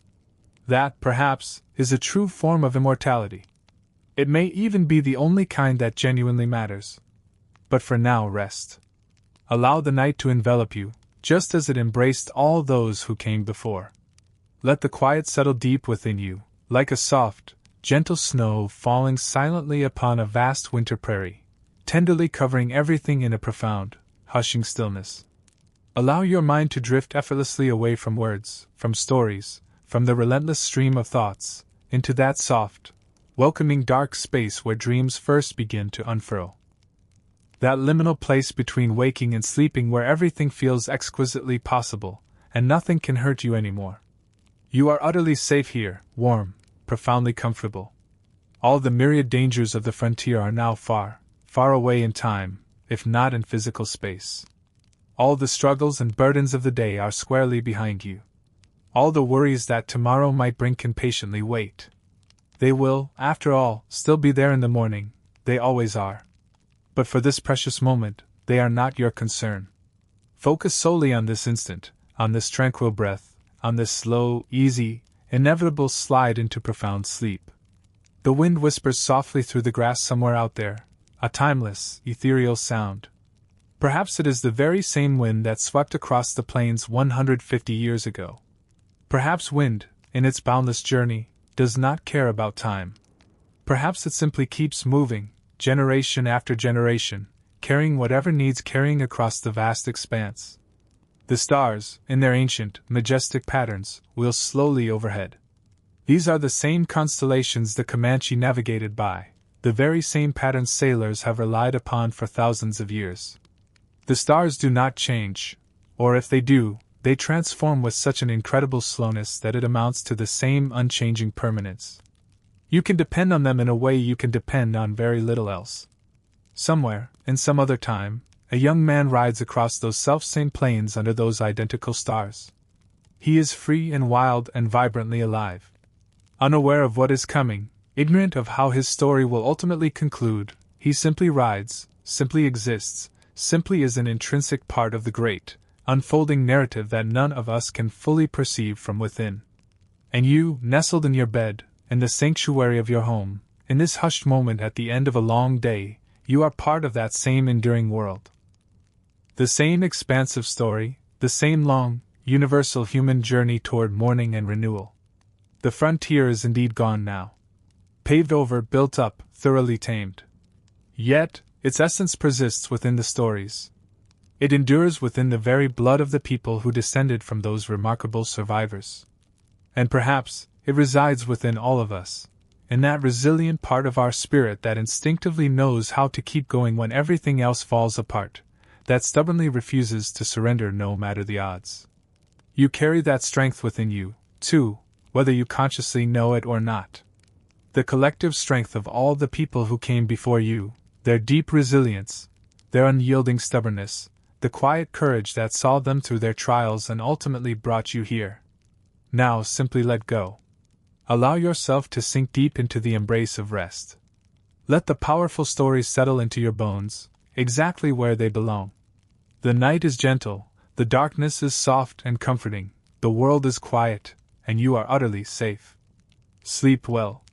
That, perhaps, is a true form of immortality. It may even be the only kind that genuinely matters. But for now, rest. Allow the night to envelop you, just as it embraced all those who came before. Let the quiet settle deep within you, like a soft, gentle snow falling silently upon a vast winter prairie, tenderly covering everything in a profound, hushing stillness. Allow your mind to drift effortlessly away from words, from stories, from the relentless stream of thoughts, into that soft, welcoming dark space where dreams first begin to unfurl. That liminal place between waking and sleeping where everything feels exquisitely possible, and nothing can hurt you anymore. You are utterly safe here, warm, profoundly comfortable. All the myriad dangers of the frontier are now far, far away in time, if not in physical space. All the struggles and burdens of the day are squarely behind you. All the worries that tomorrow might bring can patiently wait. They will, after all, still be there in the morning, they always are. But for this precious moment, they are not your concern. Focus solely on this instant, on this tranquil breath, on this slow, easy, inevitable slide into profound sleep. The wind whispers softly through the grass somewhere out there, a timeless, ethereal sound. Perhaps it is the very same wind that swept across the plains 150 years ago. Perhaps wind, in its boundless journey, does not care about time. Perhaps it simply keeps moving, generation after generation, carrying whatever needs carrying across the vast expanse. The stars, in their ancient, majestic patterns, wheel slowly overhead. These are the same constellations the Comanche navigated by, the very same patterns sailors have relied upon for thousands of years. The stars do not change, or if they do, they transform with such an incredible slowness that it amounts to the same unchanging permanence. You can depend on them in a way you can depend on very little else. Somewhere, in some other time, a young man rides across those self-same plains under those identical stars. He is free and wild and vibrantly alive. Unaware of what is coming, ignorant of how his story will ultimately conclude, he simply rides, simply exists, simply is an intrinsic part of the great, unfolding narrative that none of us can fully perceive from within. And you, nestled in your bed, in the sanctuary of your home, in this hushed moment at the end of a long day, you are part of that same enduring world. The same expansive story, the same long, universal human journey toward morning and renewal. The frontier is indeed gone now. Paved over, built up, thoroughly tamed. Yet, its essence persists within the stories. It endures within the very blood of the people who descended from those remarkable survivors. And perhaps, it resides within all of us, in that resilient part of our spirit that instinctively knows how to keep going when everything else falls apart, that stubbornly refuses to surrender no matter the odds. You carry that strength within you, too, whether you consciously know it or not. The collective strength of all the people who came before you, their deep resilience, their unyielding stubbornness, the quiet courage that saw them through their trials and ultimately brought you here. Now simply let go. Allow yourself to sink deep into the embrace of rest. Let the powerful stories settle into your bones, exactly where they belong. The night is gentle, the darkness is soft and comforting, the world is quiet, and you are utterly safe. Sleep well.